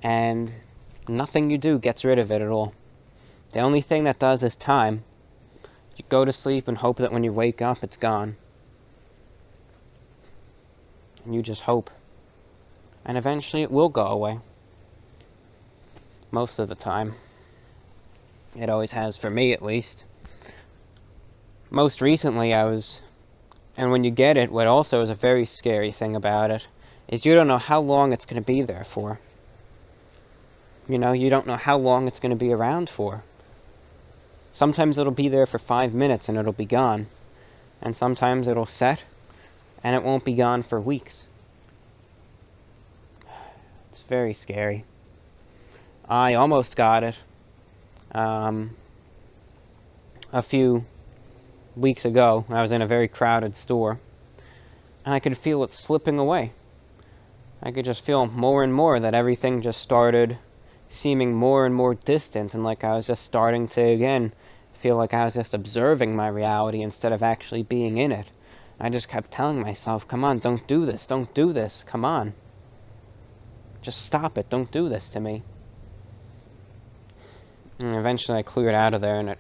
and nothing you do gets rid of it at all. The only thing that does is time. You go to sleep and hope that when you wake up, it's gone. And you just hope. And eventually it will go away. Most of the time. It always has, for me at least. Most recently and when you get it, what also is a very scary thing about it, is you don't know how long it's going to be there for. You don't know how long it's going to be around for. Sometimes it'll be there for 5 minutes and it'll be gone. And sometimes it'll set, and it won't be gone for weeks. It's very scary. I almost got it. a few weeks ago. I was in a very crowded store, and I could feel it slipping away. I could just feel more and more that everything just started seeming more and more distant, and like I was just starting to, again, feel like I was just observing my reality instead of actually being in it. I just kept telling myself, come on, don't do this, come on. Just stop it, don't do this to me. And eventually I cleared out of there and it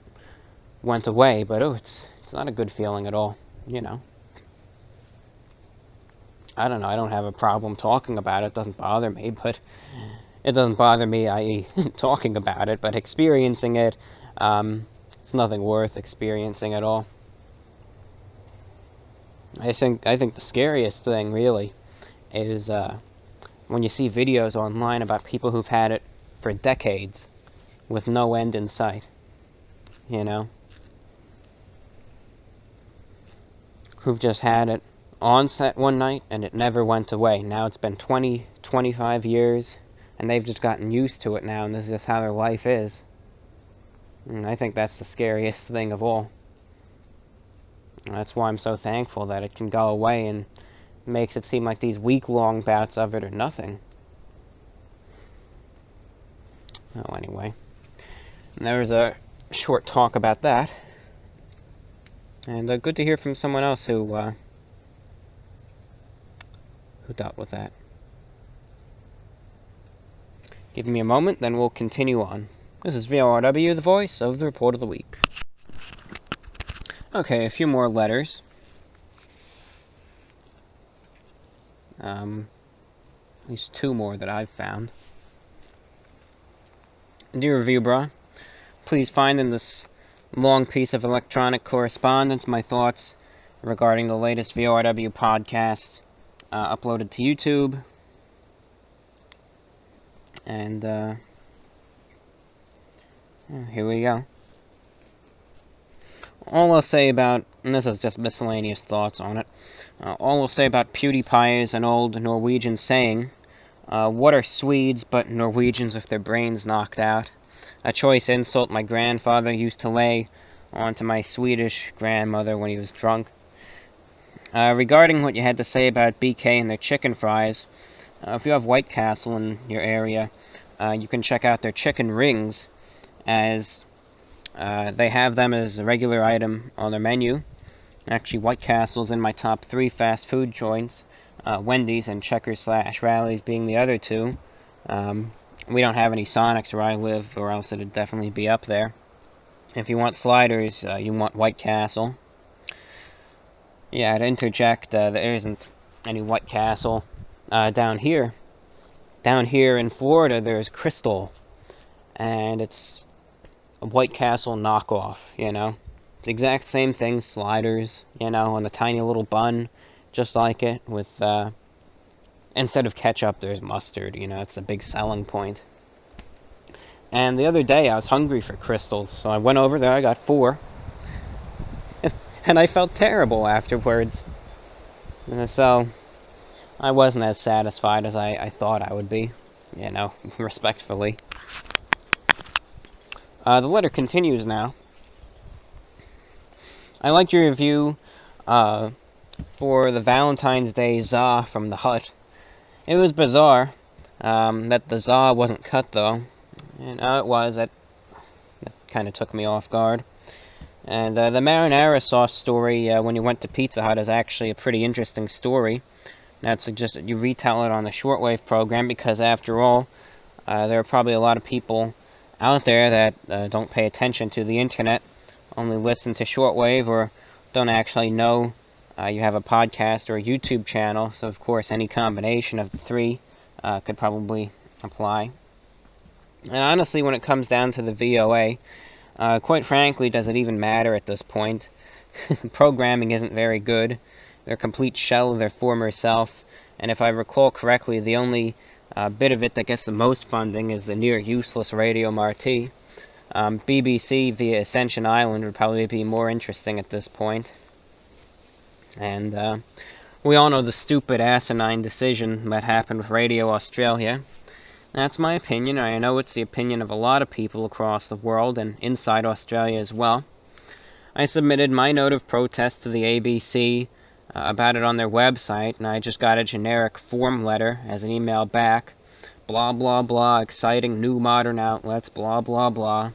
went away, but it's not a good feeling at all, you know. I don't know, I don't have a problem talking about it, it doesn't bother me, but it doesn't bother me, i.e. talking about it, but experiencing it, it's nothing worth experiencing at all. I think the scariest thing, really, is when you see videos online about people who've had it for decades with no end in sight, you know? Who've just had it on set one night and it never went away. Now it's been 20, 25 years and they've just gotten used to it now and this is just how their life is. And I think that's the scariest thing of all. And that's why I'm so thankful that it can go away and makes it seem like these week-long bouts of it are nothing. Oh, anyway. And there was a short talk about that. And good to hear from someone else who dealt with that. Give me a moment, then we'll continue on. This is VORW, the voice of the Report of the Week. Okay, a few more letters. At least two more that I've found. Dear Review Bra, please find in this long piece of electronic correspondence my thoughts regarding the latest VORW podcast uploaded to YouTube. And here we go. All I'll say about, and this is just miscellaneous thoughts on it, all I'll say about PewDiePie is an old Norwegian saying, what are Swedes but Norwegians with their brains knocked out? A choice insult my grandfather used to lay onto my Swedish grandmother when he was drunk. Regarding what you had to say about BK and their chicken fries, if you have White Castle in your area, you can check out their chicken rings, as they have them as a regular item on their menu. Actually, White Castle's in my top 3 fast food joints, Wendy's and Checkers/Rally's being the other 2. We don't have any Sonics where I live, or else it'd definitely be up there. If you want sliders, you want White Castle. Yeah, to interject, there isn't any White Castle down here. Down here in Florida, there's Crystal, and it's a White Castle knockoff, you know. It's the exact same thing, sliders, you know, on a tiny little bun, just like it, with, instead of ketchup, there's mustard, you know, it's the big selling point. And the other day, I was hungry for Crystals, so I went over there, I got 4, and I felt terrible afterwards. So, I wasn't as satisfied as I thought I would be, you know, respectfully. The letter continues now. I liked your review for the Valentine's Day za from the Hut. It was bizarre that the za wasn't cut, though. And it was. That kind of took me off guard. And the marinara sauce story when you went to Pizza Hut is actually a pretty interesting story. And I'd suggest that you retell it on the Shortwave program, because after all, there are probably a lot of people out there that don't pay attention to the internet, only listen to Shortwave, or don't actually know you have a podcast or a YouTube channel. So of course any combination of the 3 could probably apply. And honestly, when it comes down to the VOA, quite frankly, does it even matter at this point? Programming isn't very good. They're a complete shell of their former self, and if I recall correctly, the only bit of it that gets the most funding is the near-useless Radio Marti. BBC via Ascension Island would probably be more interesting at this point. And we all know the stupid, asinine decision that happened with Radio Australia. That's my opinion. I know it's the opinion of a lot of people across the world and inside Australia as well. I submitted my note of protest to the ABC about it on their website, and I just got a generic form letter as an email back. Blah, blah, blah, exciting new modern outlets, blah, blah, blah.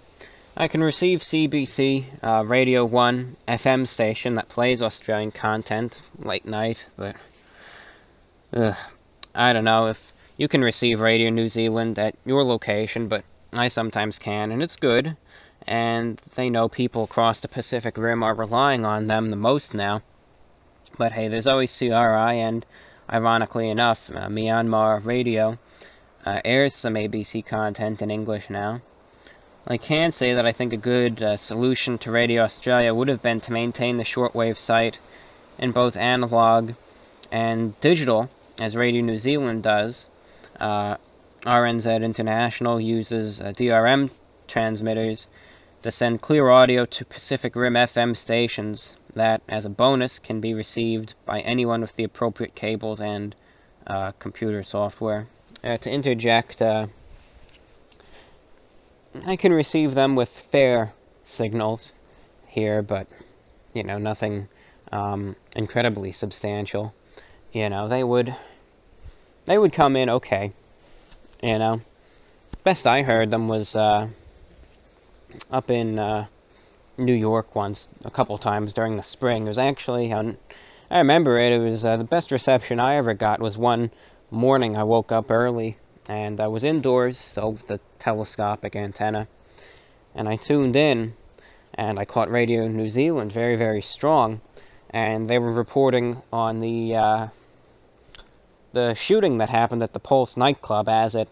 I can receive CBC, Radio 1 FM station that plays Australian content late night, but I don't know if you can receive Radio New Zealand at your location, but I sometimes can, and it's good. And they know people across the Pacific Rim are relying on them the most now. But hey, there's always CRI, and ironically enough, Myanmar Radio airs some ABC content in English now. I can say that I think a good solution to Radio Australia would have been to maintain the shortwave site in both analog and digital, as Radio New Zealand does. RNZ International uses DRM transmitters to send clear audio to Pacific Rim FM stations that, as a bonus, can be received by anyone with the appropriate cables and computer software. To interject, I can receive them with fair signals here, but, you know, nothing incredibly substantial. You know, they would come in okay. You know, best I heard them was up in New York once, a couple times during the spring. It was actually, I remember it, it was the best reception I ever got was one morning I woke up early, and I was indoors, so with the telescopic antenna, and I tuned in, and I caught Radio New Zealand very, very strong, and they were reporting on the shooting that happened at the Pulse nightclub as it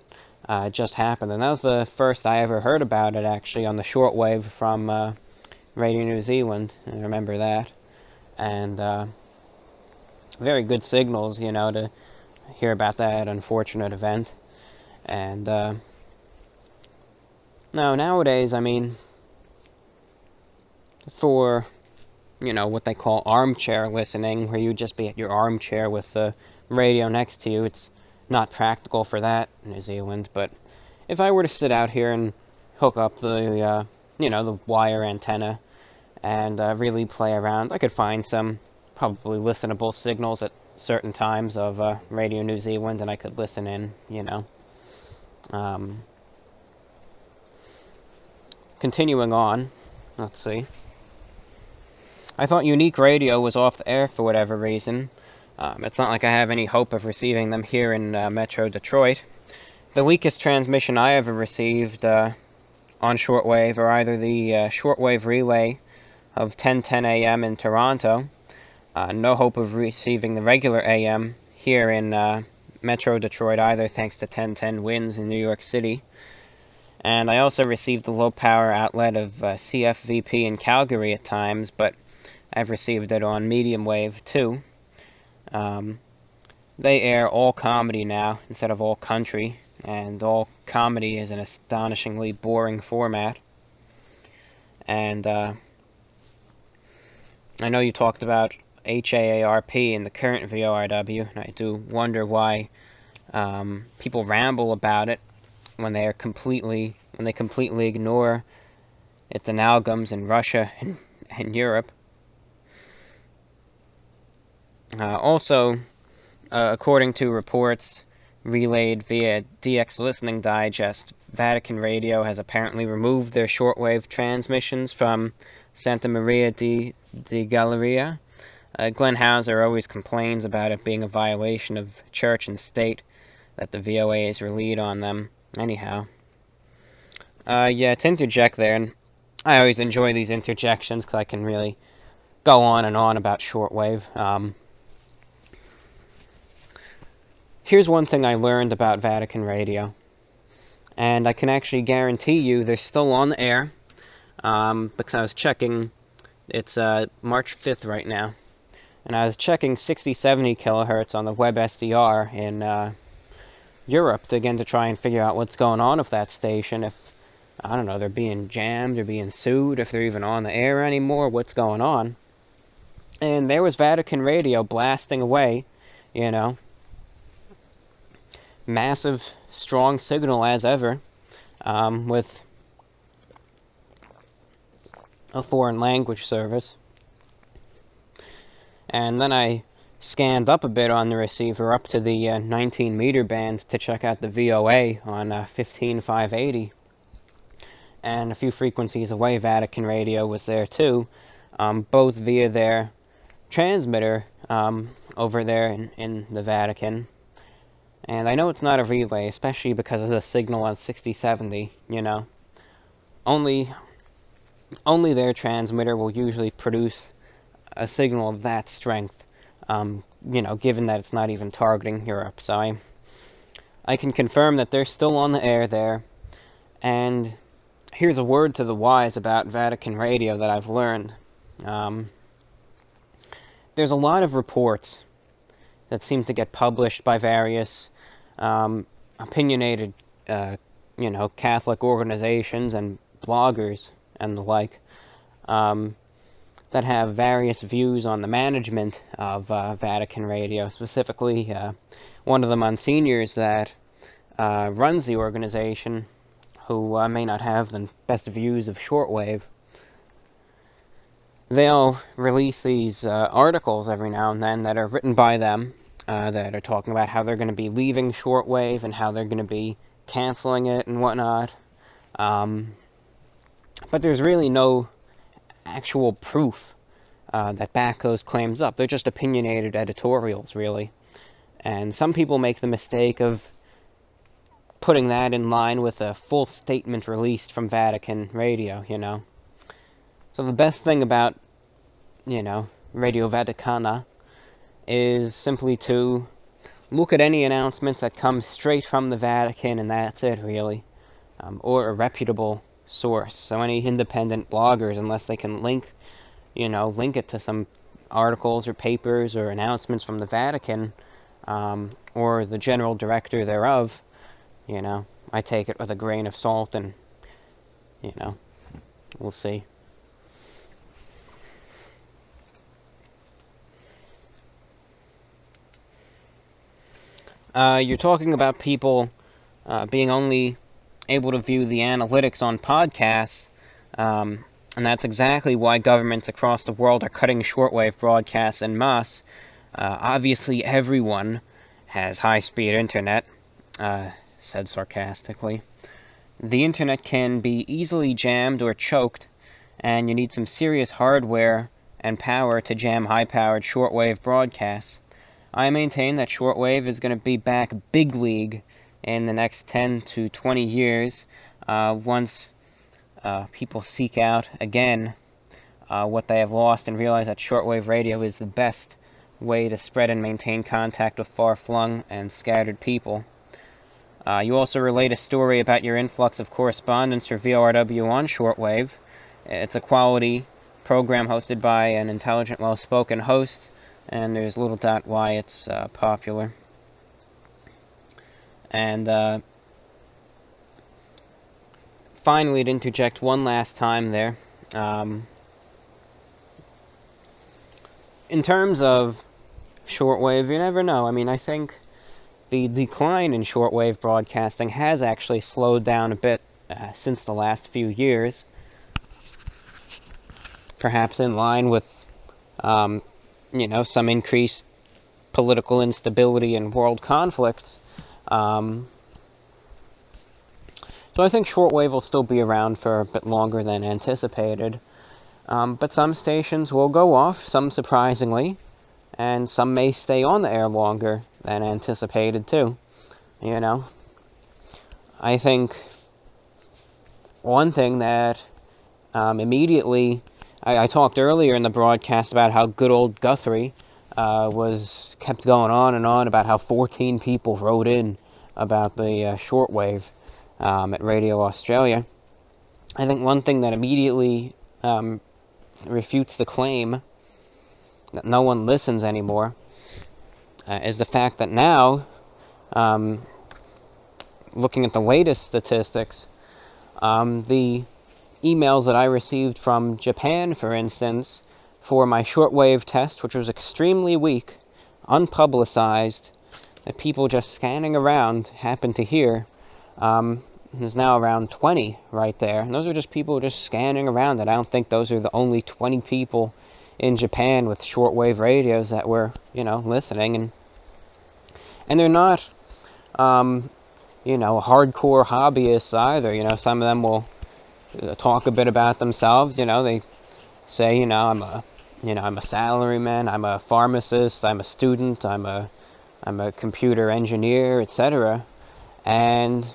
just happened, and that was the first I ever heard about it, actually, on the shortwave from Radio New Zealand. I remember that, and very good signals, you know, to hear about that unfortunate event. And no, nowadays, I mean, for, you know, what they call armchair listening, where you just be at your armchair with the radio next to you, it's not practical for that in New Zealand. But if I were to sit out here and hook up the, you know, the wire antenna and really play around, I could find some probably listenable signals at certain times of Radio New Zealand, and I could listen in, you know. Continuing on, let's see. I thought Unique Radio was off the air for whatever reason. It's not like I have any hope of receiving them here in Metro Detroit. The weakest transmission I ever received on shortwave are either the shortwave relay of 10:10 a.m. in Toronto. No hope of receiving the regular AM here in Metro Detroit either, thanks to 10:10 winds in New York City. And I also received the low-power outlet of CFVP in Calgary at times, but I've received it on medium wave too. They air all comedy now instead of all country, and all comedy is an astonishingly boring format. And I know you talked about HAARP in the current VORW, and I do wonder why people ramble about it when they completely ignore its amalgams in Russia and Europe. Also, according to reports relayed via DX Listening Digest, Vatican Radio has apparently removed their shortwave transmissions from Santa Maria di Galleria. Glenn Hauser always complains about it being a violation of church and state that the VOAs relayed on them. Anyhow. Yeah, to interject there, and I always enjoy these interjections because I can really go on and on about shortwave. Here's one thing I learned about Vatican Radio, and I can actually guarantee you they're still on the air, because I was checking, it's March 5th right now, and I was checking 60-70 kilohertz on the web SDR in Europe to try and figure out what's going on with that station, if, I don't know, they're being jammed, they're being sued, if they're even on the air anymore, what's going on. And there was Vatican Radio blasting away, you know, massive, strong signal as ever, with a foreign language service. And then I scanned up a bit on the receiver up to the 19 meter band to check out the VOA on 15580. And a few frequencies away, Vatican Radio was there too, both via their transmitter over there in the Vatican. And I know it's not a relay, especially because of the signal on 6070, you know. Only their transmitter will usually produce a signal of that strength, you know, given that it's not even targeting Europe. So I can confirm that they're still on the air there. And here's a word to the wise about Vatican Radio that I've learned. There's a lot of reports that seem to get published by various opinionated, you know, Catholic organizations and bloggers and the like, that have various views on the management of Vatican Radio. Specifically, one of the monsignors that runs the organization, who may not have the best views of shortwave, they'll release these articles every now and then that are written by them, that are talking about how they're going to be leaving shortwave and how they're going to be canceling it and whatnot. But there's really no actual proof that back those claims up. They're just opinionated editorials, really. And some people make the mistake of putting that in line with a full statement released from Vatican Radio, you know. So the best thing about, you know, Radio Vaticana is simply to look at any announcements that come straight from the Vatican, and that's it, really. Or a reputable source. So any independent bloggers, unless they can link it to some articles or papers or announcements from the Vatican, or the general director thereof, you know, I take it with a grain of salt, and, you know, we'll see. You're talking about people being only able to view the analytics on podcasts, and that's exactly why governments across the world are cutting shortwave broadcasts en masse. Obviously, everyone has high-speed internet, said sarcastically. The internet can be easily jammed or choked, and you need some serious hardware and power to jam high-powered shortwave broadcasts. I maintain that shortwave is going to be back big league in the next 10 to 20 years, once people seek out again what they have lost and realize that shortwave radio is the best way to spread and maintain contact with far-flung and scattered people. You also relate a story about your influx of correspondence for VORW on shortwave. It's a quality program hosted by an intelligent, well-spoken host, and there's little doubt why it's popular. And finally, to interject one last time there, in terms of shortwave, you never know. I mean, I think the decline in shortwave broadcasting has actually slowed down a bit since the last few years, perhaps in line with you know, some increased political instability and world conflicts. So I think shortwave will still be around for a bit longer than anticipated. But some stations will go off, some surprisingly, and some may stay on the air longer than anticipated too. You know, I think one thing that immediately, I talked earlier in the broadcast about how good old Guthrie kept going on and on about how 14 people wrote in about the shortwave at Radio Australia. I think one thing that immediately refutes the claim that no one listens anymore is the fact that now, looking at the latest statistics, the emails that I received from Japan, for instance, for my shortwave test, which was extremely weak, unpublicized, that people just scanning around happened to hear, there's now around 20 right there. And those are just people just scanning around it. I don't think those are the only 20 people in Japan with shortwave radios that were, listening. And they're not, hardcore hobbyists either. Some of them will talk a bit about themselves. They say, I'm a salaryman, I'm a pharmacist, I'm a student, I'm a computer engineer, etc. And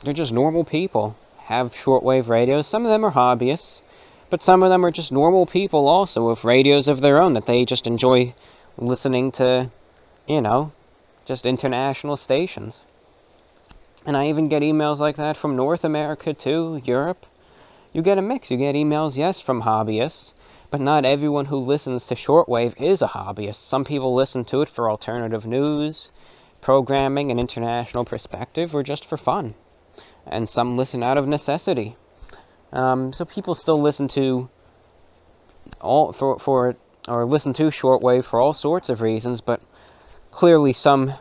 they're just normal people, have shortwave radios. Some of them are hobbyists, but some of them are just normal people also with radios of their own that they just enjoy listening to, just international stations. And I even get emails like that from North America too, Europe. You get a mix. You get emails, yes, from hobbyists, but not everyone who listens to shortwave is a hobbyist. Some people listen to it for alternative news, programming, and international perspective, or just for fun. And some listen out of necessity. So people still listen to listen to shortwave for all sorts of reasons, but clearly some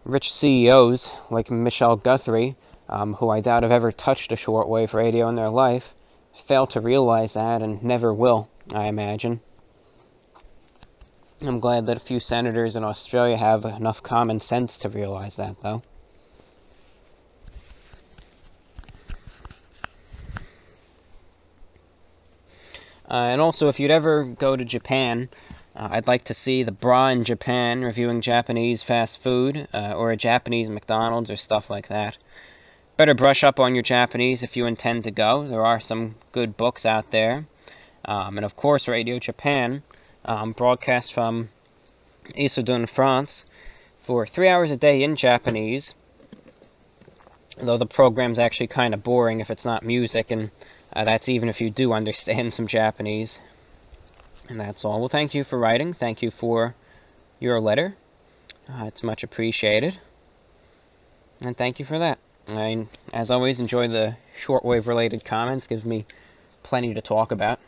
rich CEOs like Michelle Guthrie, who I doubt have ever touched a shortwave radio in their life, fail to realize that and never will, I imagine. I'm glad that a few senators in Australia have enough common sense to realize that, though. And also, if you'd ever go to Japan, I'd like to see the bra in Japan reviewing Japanese fast food, or a Japanese McDonald's or stuff like that. Better brush up on your Japanese if you intend to go. There are some good books out there. And of course, Radio Japan broadcasts from Issoudun, France, for 3 hours a day in Japanese. Though the program's actually kind of boring if it's not music, and that's even if you do understand some Japanese. And that's all. Well, thank you for writing. Thank you for your letter. It's much appreciated. And thank you for that. I, as always, enjoy the shortwave-related comments. Gives me plenty to talk about.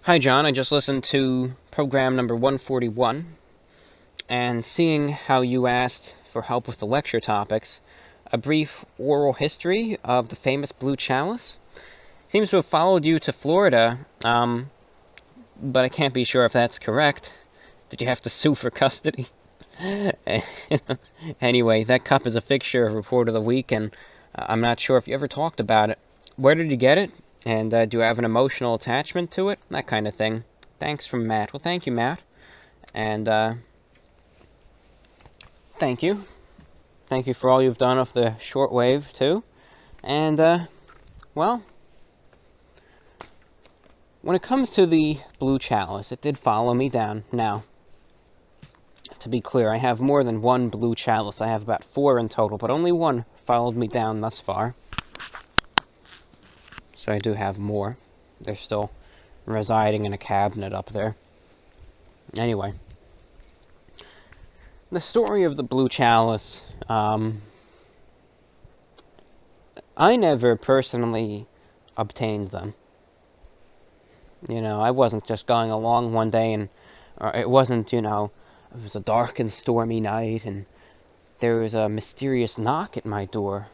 Hi, John. I just listened to program number 141, and seeing how you asked for help with the lecture topics, a brief oral history of the famous Blue Chalice seems to have followed you to Florida, but I can't be sure if that's correct. Did you have to sue for custody? Anyway, that cup is a fixture of Report of the Week, and I'm not sure if you ever talked about it. Where did you get it? And do you have an emotional attachment to it? That kind of thing. Thanks from Matt. Well, thank you, Matt. And thank you. Thank you for all you've done off the shortwave, too. And, well, when it comes to the Blue Chalice, it did follow me down. Now, to be clear, I have more than one Blue Chalice. I have about 4 in total, but only one followed me down thus far. So I do have more. They're still residing in a cabinet up there. Anyway, the story of the Blue Chalice, I never personally obtained them. I wasn't just going along one day and it wasn't, it was a dark and stormy night and there was a mysterious knock at my door.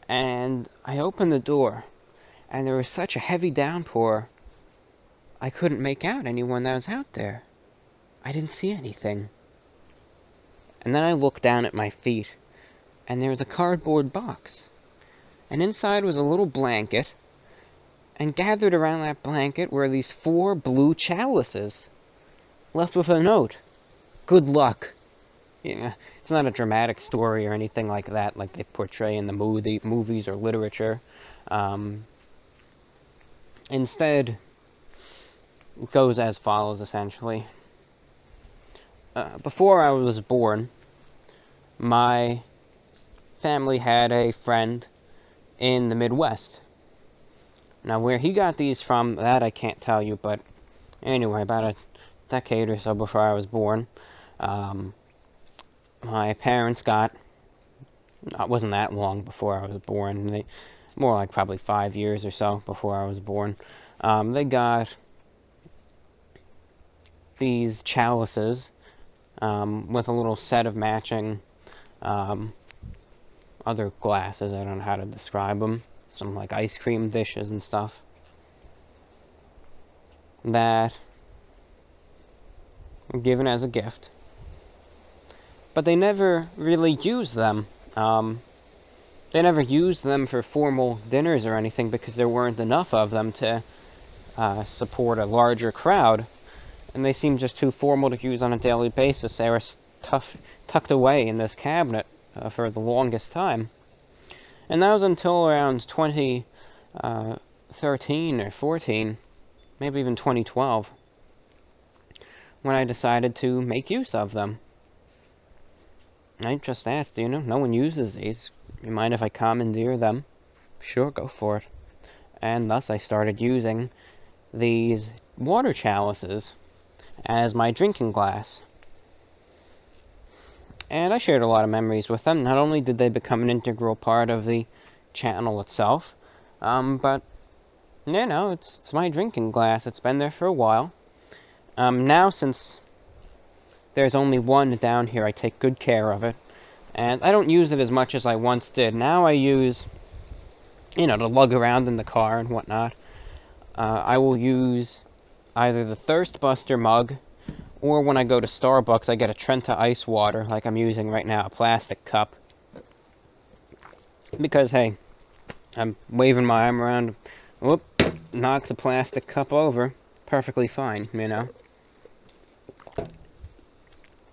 And I opened the door and there was such a heavy downpour, I couldn't make out anyone that was out there. I didn't see anything. And then I looked down at my feet and there was a cardboard box. And inside was a little blanket. And gathered around that blanket were these 4 blue chalices, left with a note. Good luck. It's not a dramatic story or anything like that, like they portray in the movies or literature. Instead, it goes as follows, essentially. Before I was born, my family had a friend in the Midwest. Now, where he got these from, that I can't tell you, but anyway, about a decade or so before I was born, my parents got, it wasn't that long before I was born, more like probably 5 years or so before I was born, they got these chalices, with a little set of matching other glasses. I don't know how to describe them. Some like ice cream dishes and stuff that were given as a gift. But they never really used them. They never used them for formal dinners or anything because there weren't enough of them to support a larger crowd. And they seemed just too formal to use on a daily basis. They were tucked away in this cabinet for the longest time. And that was until around 2013 or 14, maybe even 2012, when I decided to make use of them. I just asked, no one uses these. You mind if I commandeer them? Sure, go for it. And thus I started using these water chalices as my drinking glass. And I shared a lot of memories with them. Not only did they become an integral part of the channel itself, but, it's my drinking glass. It's been there for a while. Now, since there's only one down here, I take good care of it. And I don't use it as much as I once did. Now I use, to lug around in the car and whatnot. I will use either the Thirst Buster mug, or when I go to Starbucks, I get a Trenta ice water, like I'm using right now, a plastic cup. Because, hey, I'm waving my arm around, whoop, knock the plastic cup over, perfectly fine,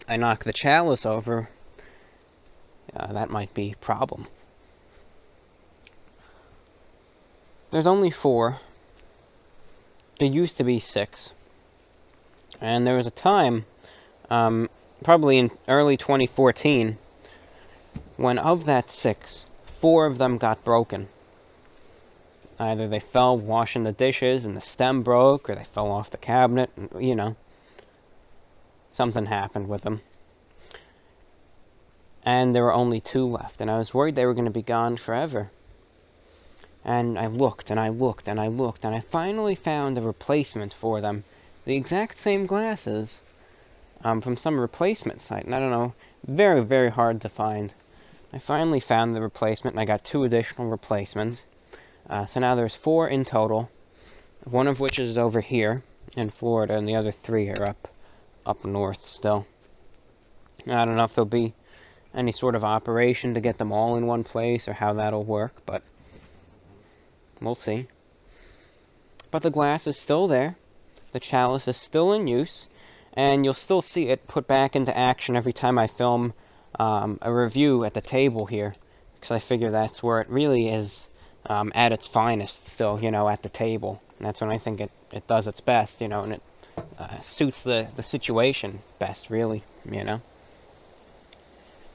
I knock the chalice over, that might be a problem. There's only 4. There used to be 6. And there was a time, probably in early 2014, when of that 6, 4 of them got broken. Either they fell washing the dishes and the stem broke, or they fell off the cabinet, and, something happened with them. And there were only 2 left, and I was worried they were going to be gone forever. And I looked, and I looked, and I looked, and I finally found a replacement for them. The exact same glasses, from some replacement site, and I don't know, very, very hard to find. I finally found the replacement, and I got 2 additional replacements. So now there's 4 in total, one of which is over here in Florida, and the other 3 are up north still. I don't know if there'll be any sort of operation to get them all in one place, or how that'll work, but we'll see. But the glass is still there, the chalice is still in use, and you'll still see it put back into action every time I film a review at the table here, because I figure that's where it really is at its finest still, at the table. And that's when I think it does its best, and it suits the situation best, really,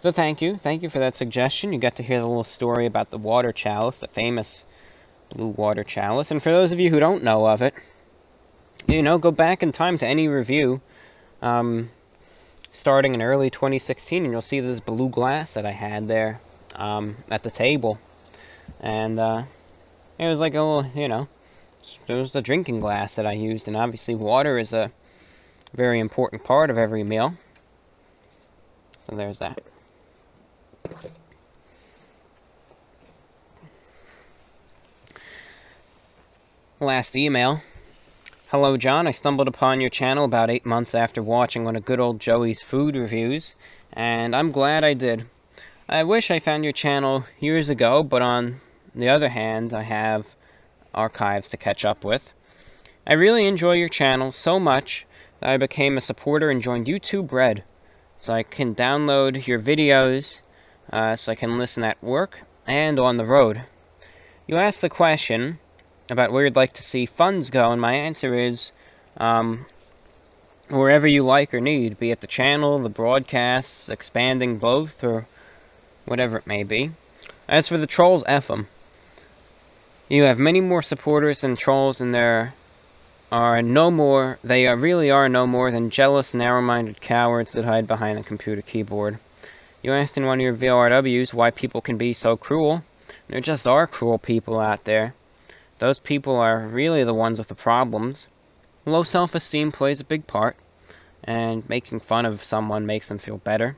So thank you for that suggestion. You got to hear the little story about the water chalice, the famous blue water chalice. And for those of you who don't know of it, go back in time to any review starting in early 2016, and you'll see this blue glass that I had there at the table. And it was like a little, it was the drinking glass that I used, and obviously water is a very important part of every meal. So there's that. Last email. Hello, John. I stumbled upon your channel about 8 months after watching one of good old Joey's food reviews, and I'm glad I did. I wish I found your channel years ago, but on the other hand, I have archives to catch up with. I really enjoy your channel so much that I became a supporter and joined YouTube Red, so I can download your videos, so I can listen at work and on the road. You asked the question about where you'd like to see funds go, and my answer is wherever you like or need, be it the channel, the broadcasts, expanding both, or whatever it may be. As for the trolls, F them. You have many more supporters than trolls, and there are no more, really are no more than jealous, narrow-minded cowards that hide behind a computer keyboard. You asked in one of your VORWs why people can be so cruel. There just are cruel people out there. Those people are really the ones with the problems. Low self-esteem plays a big part, and making fun of someone makes them feel better.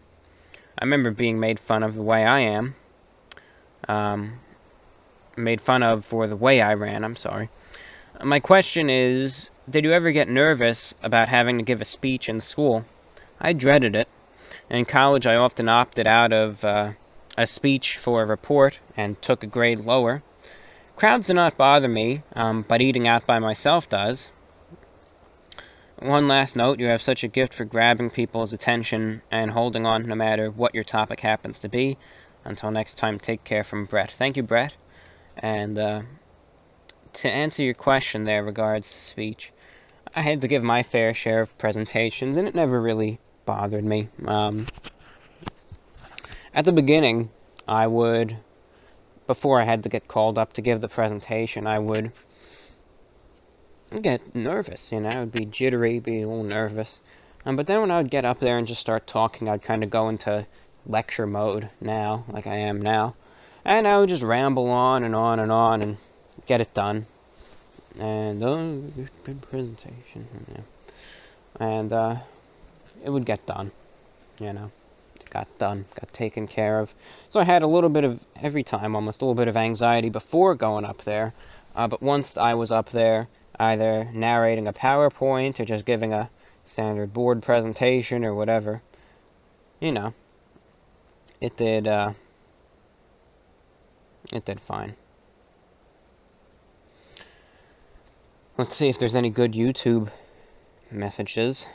I remember being made fun of the way I am. Made fun of for the way I ran, I'm sorry. My question is, did you ever get nervous about having to give a speech in school? I dreaded it. In college, I often opted out of a speech for a report and took a grade lower. Crowds do not bother me, but eating out by myself does. One last note, you have such a gift for grabbing people's attention and holding on no matter what your topic happens to be. Until next time, take care, from Brett. Thank you, Brett. And to answer your question there regards to speech, I had to give my fair share of presentations, and it never really bothered me. At the beginning, I would, before I had to get called up to give the presentation, I would get nervous, you know, I would be jittery, be a little nervous. But then when I would get up there and just start talking, I'd kind of go into lecture mode now, like I am now. And I would just ramble on and on and on and get it done. And, good presentation, yeah. And, it would get done, you know. It got done, got taken care of. So I had a little bit of, every time almost, a little bit of anxiety before going up there. But once I was up there, either narrating a PowerPoint or just giving a standard board presentation or whatever, you know, it did fine. Let's see if there's any good YouTube messages.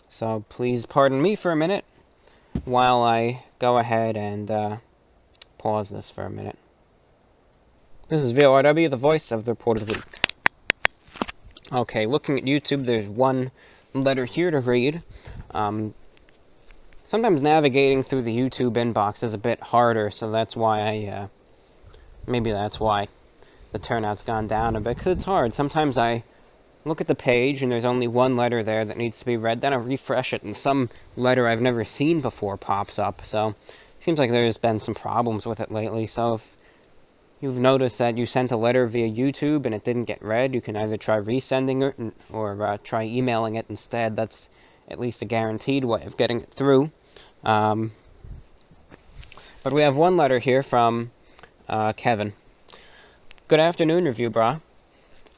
So please pardon me for a minute while I go ahead and pause this for a minute. This is VORW, the voice of the Report of the Week. Okay, looking at YouTube, there's one letter here to read. Sometimes navigating through the YouTube inbox is a bit harder, so that's why maybe that's why the turnout's gone down a bit, because it's hard. Sometimes I look at the page and there's only one letter there that needs to be read, then I refresh it and some letter I've never seen before pops up, so it seems like there's been some problems with it lately. So if you've noticed that you sent a letter via YouTube and it didn't get read, you can either try resending it or try emailing it instead. That's at least a guaranteed way of getting it through. But we have one letter here from Kevin. Good afternoon, Review Bra.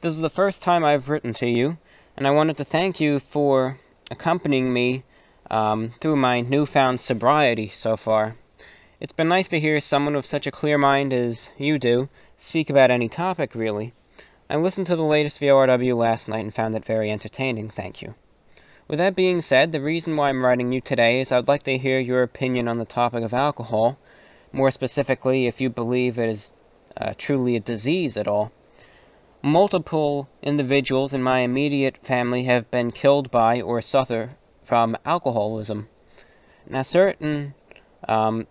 This is the first time I've written to you, and I wanted to thank you for accompanying me through my newfound sobriety so far. It's been nice to hear someone with such a clear mind as you do speak about any topic, really. I listened to the latest VORW last night and found it very entertaining, thank you. With that being said, the reason why I'm writing you today is I'd like to hear your opinion on the topic of alcohol, more specifically if you believe it is truly a disease at all. Multiple individuals in my immediate family have been killed by or suffer from alcoholism. Now, certain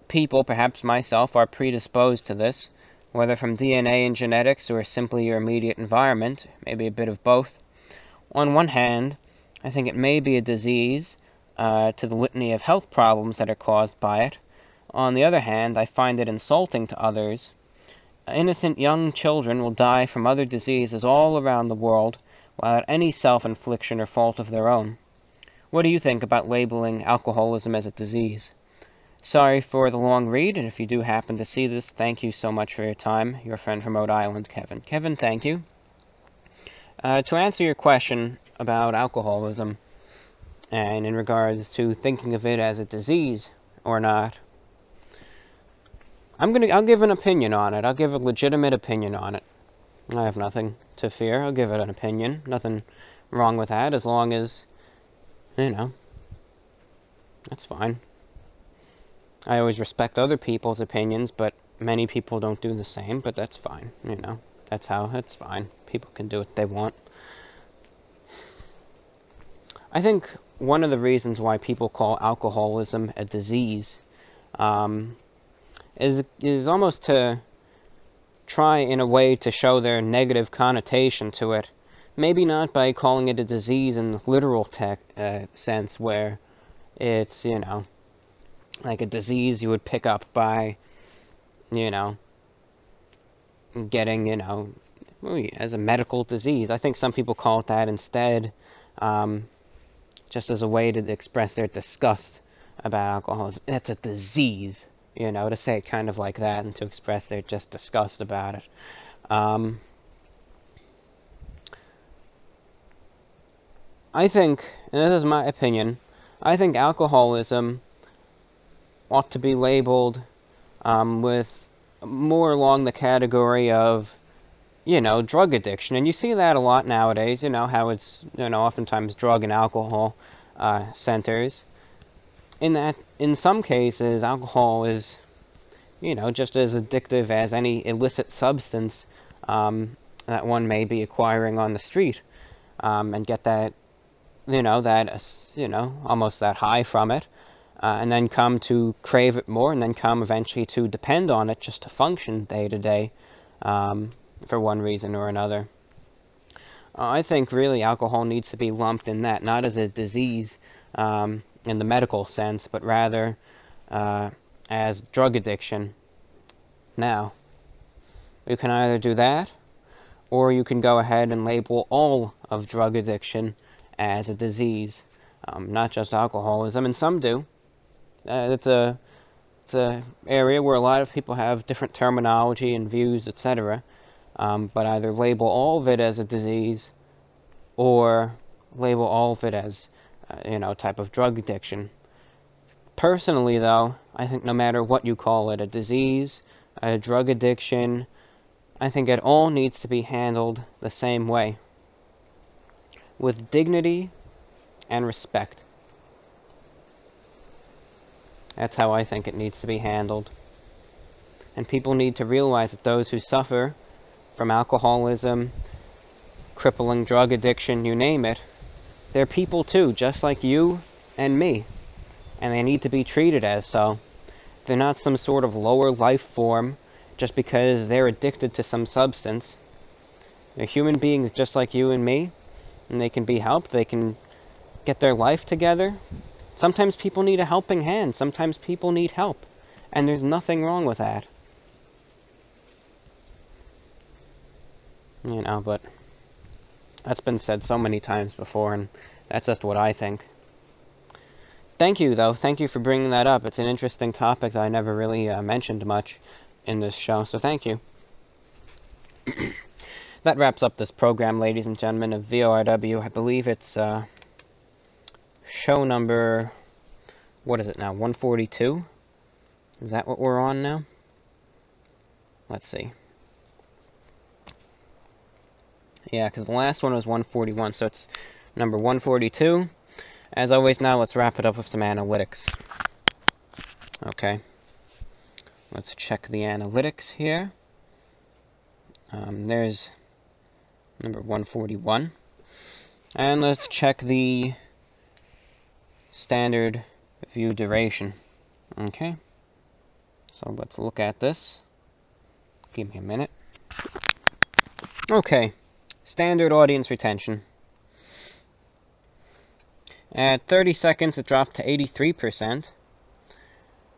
people, perhaps myself, are predisposed to this, whether from DNA and genetics or simply your immediate environment, maybe a bit of both. On one hand, I think it may be a disease to the litany of health problems that are caused by it. On the other hand, I find it insulting to others. Innocent young children will die from other diseases all around the world without any self-infliction or fault of their own. What do you think about labeling alcoholism as a disease? Sorry for the long read, and if you do happen to see this, thank you so much for your time. Your friend from Rhode Island, Kevin. Kevin, thank you. To answer your question about alcoholism, and in regards to thinking of it as a disease or not, I'll give an opinion on it. I'll give a legitimate opinion on it. I have nothing to fear. I'll give it an opinion. Nothing wrong with that, as long as, you know, that's fine. I always respect other people's opinions, but many people don't do the same, but that's fine, you know. That's fine. People can do what they want. I think one of the reasons why people call alcoholism a disease is almost to try in a way to show their negative connotation to it. Maybe not by calling it a disease in the literal sense, where it's, you know, like a disease you would pick up by, you know, getting, you know, as a medical disease. I think some people call it that instead, just as a way to express their disgust about alcoholism. It's a disease, you know, to say it kind of like that and to express their just disgust about it. I think, and this is my opinion, I think alcoholism ought to be labeled with more along the category of, you know, drug addiction. And you see that a lot nowadays, you know, how it's, you know, oftentimes drug and alcohol centers. In that, in some cases, alcohol is, you know, just as addictive as any illicit substance that one may be acquiring on the street, and get that, you know, almost that high from it, and then come to crave it more, and then come eventually to depend on it just to function day to day, for one reason or another. I think really alcohol needs to be lumped in that, not as a disease in the medical sense, but rather as drug addiction. Now, you can either do that, or you can go ahead and label all of drug addiction as a disease, not just alcoholism, and some do. It's a area where a lot of people have different terminology and views, etc. But either label all of it as a disease, or label all of it as, you know, type of drug addiction. Personally, though, I think no matter what you call it, a disease, a drug addiction, I think it all needs to be handled the same way, with dignity and respect. That's how I think it needs to be handled. And people need to realize that those who suffer from alcoholism, crippling drug addiction, you name it, they're people too, just like you and me. And they need to be treated as so. They're not some sort of lower life form just because they're addicted to some substance. They're human beings just like you and me, and they can be helped. They can get their life together. Sometimes people need a helping hand. Sometimes people need help. And there's nothing wrong with that. You know, but that's been said so many times before, and that's just what I think. Thank you, though. Thank you for bringing that up. It's an interesting topic that I never really mentioned much in this show, so thank you. That wraps up this program, ladies and gentlemen, of VORW. I believe it's show number, what is it now, 142? Is that what we're on now? Let's see. Yeah, because the last one was 141, so it's number 142. As always, now let's wrap it up with some analytics. Okay. Let's check the analytics here. There's number 141. And let's check the standard view duration. Okay. So let's look at this. Give me a minute. Okay. Standard audience retention. At 30 seconds, it dropped to 83%.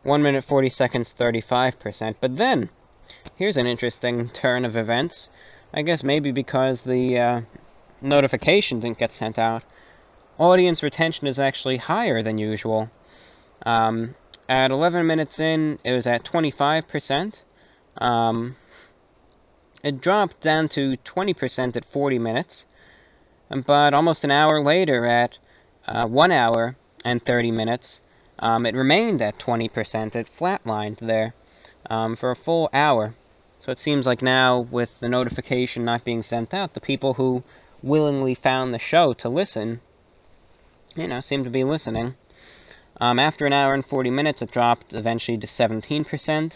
1 minute 40 seconds, 35%. But then, here's an interesting turn of events. I guess maybe because the notification didn't get sent out. Audience retention is actually higher than usual. At 11 minutes in, it was at 25%. It dropped down to 20% at 40 minutes. But almost an hour later, at 1 hour and 30 minutes, it remained at 20%. It flatlined there for a full hour. So it seems like now, with the notification not being sent out, the people who willingly found the show to listen, you know, seem to be listening. After an hour and 40 minutes, it dropped eventually to 17%.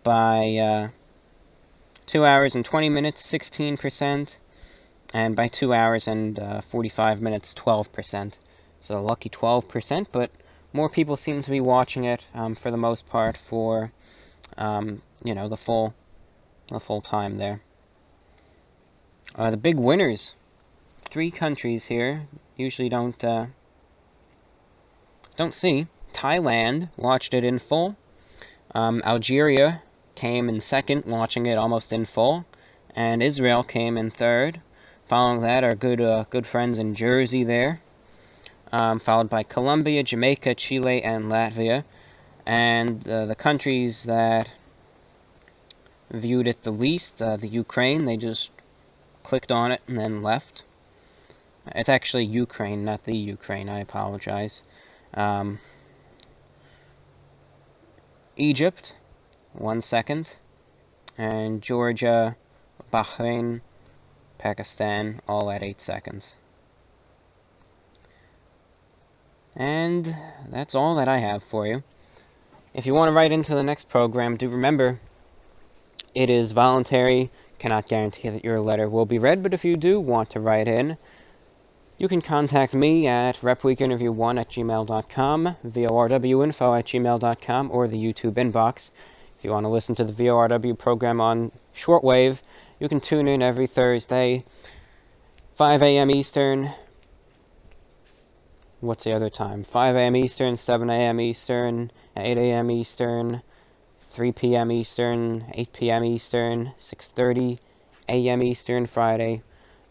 By 2 hours and 20 minutes, 16%. And by 2 hours and 45 minutes, 12%. So a lucky 12%, but more people seem to be watching it for the most part for, you know, the full time there. The big winners, 3 countries here, usually don't see. Thailand watched it in full. Algeria came in second, watching it almost in full, and Israel came in third, Following that, our good friends in Jersey there, followed by Colombia, Jamaica, Chile, and Latvia. And the countries that viewed it the least, the Ukraine, they just clicked on it and then left. It's actually Ukraine, not the Ukraine, I apologize. Egypt, 1 second. And Georgia, Bahrain, Pakistan, all at 8 seconds. And that's all that I have for you. If you want to write into the next program, do remember, it is voluntary. Cannot guarantee that your letter will be read, but if you do want to write in, you can contact me at repweekinterview1@gmail.com, vorwinfo@gmail.com, or the YouTube inbox. If you want to listen to the VORW program on Shortwave, you can tune in every Thursday, 5 a.m. Eastern. What's the other time? 5 a.m. Eastern, 7 a.m. Eastern, 8 a.m. Eastern, 3 p.m. Eastern, 8 p.m. Eastern, 6:30 a.m. Eastern, Friday,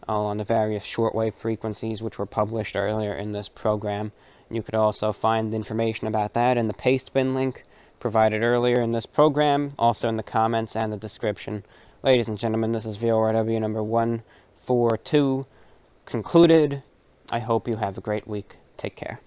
all on the various shortwave frequencies which were published earlier in this program. You could also find information about that in the pastebin link provided earlier in this program, also in the comments and the description. Ladies and gentlemen, this is VORW number 142 concluded. I hope you have a great week. Take care.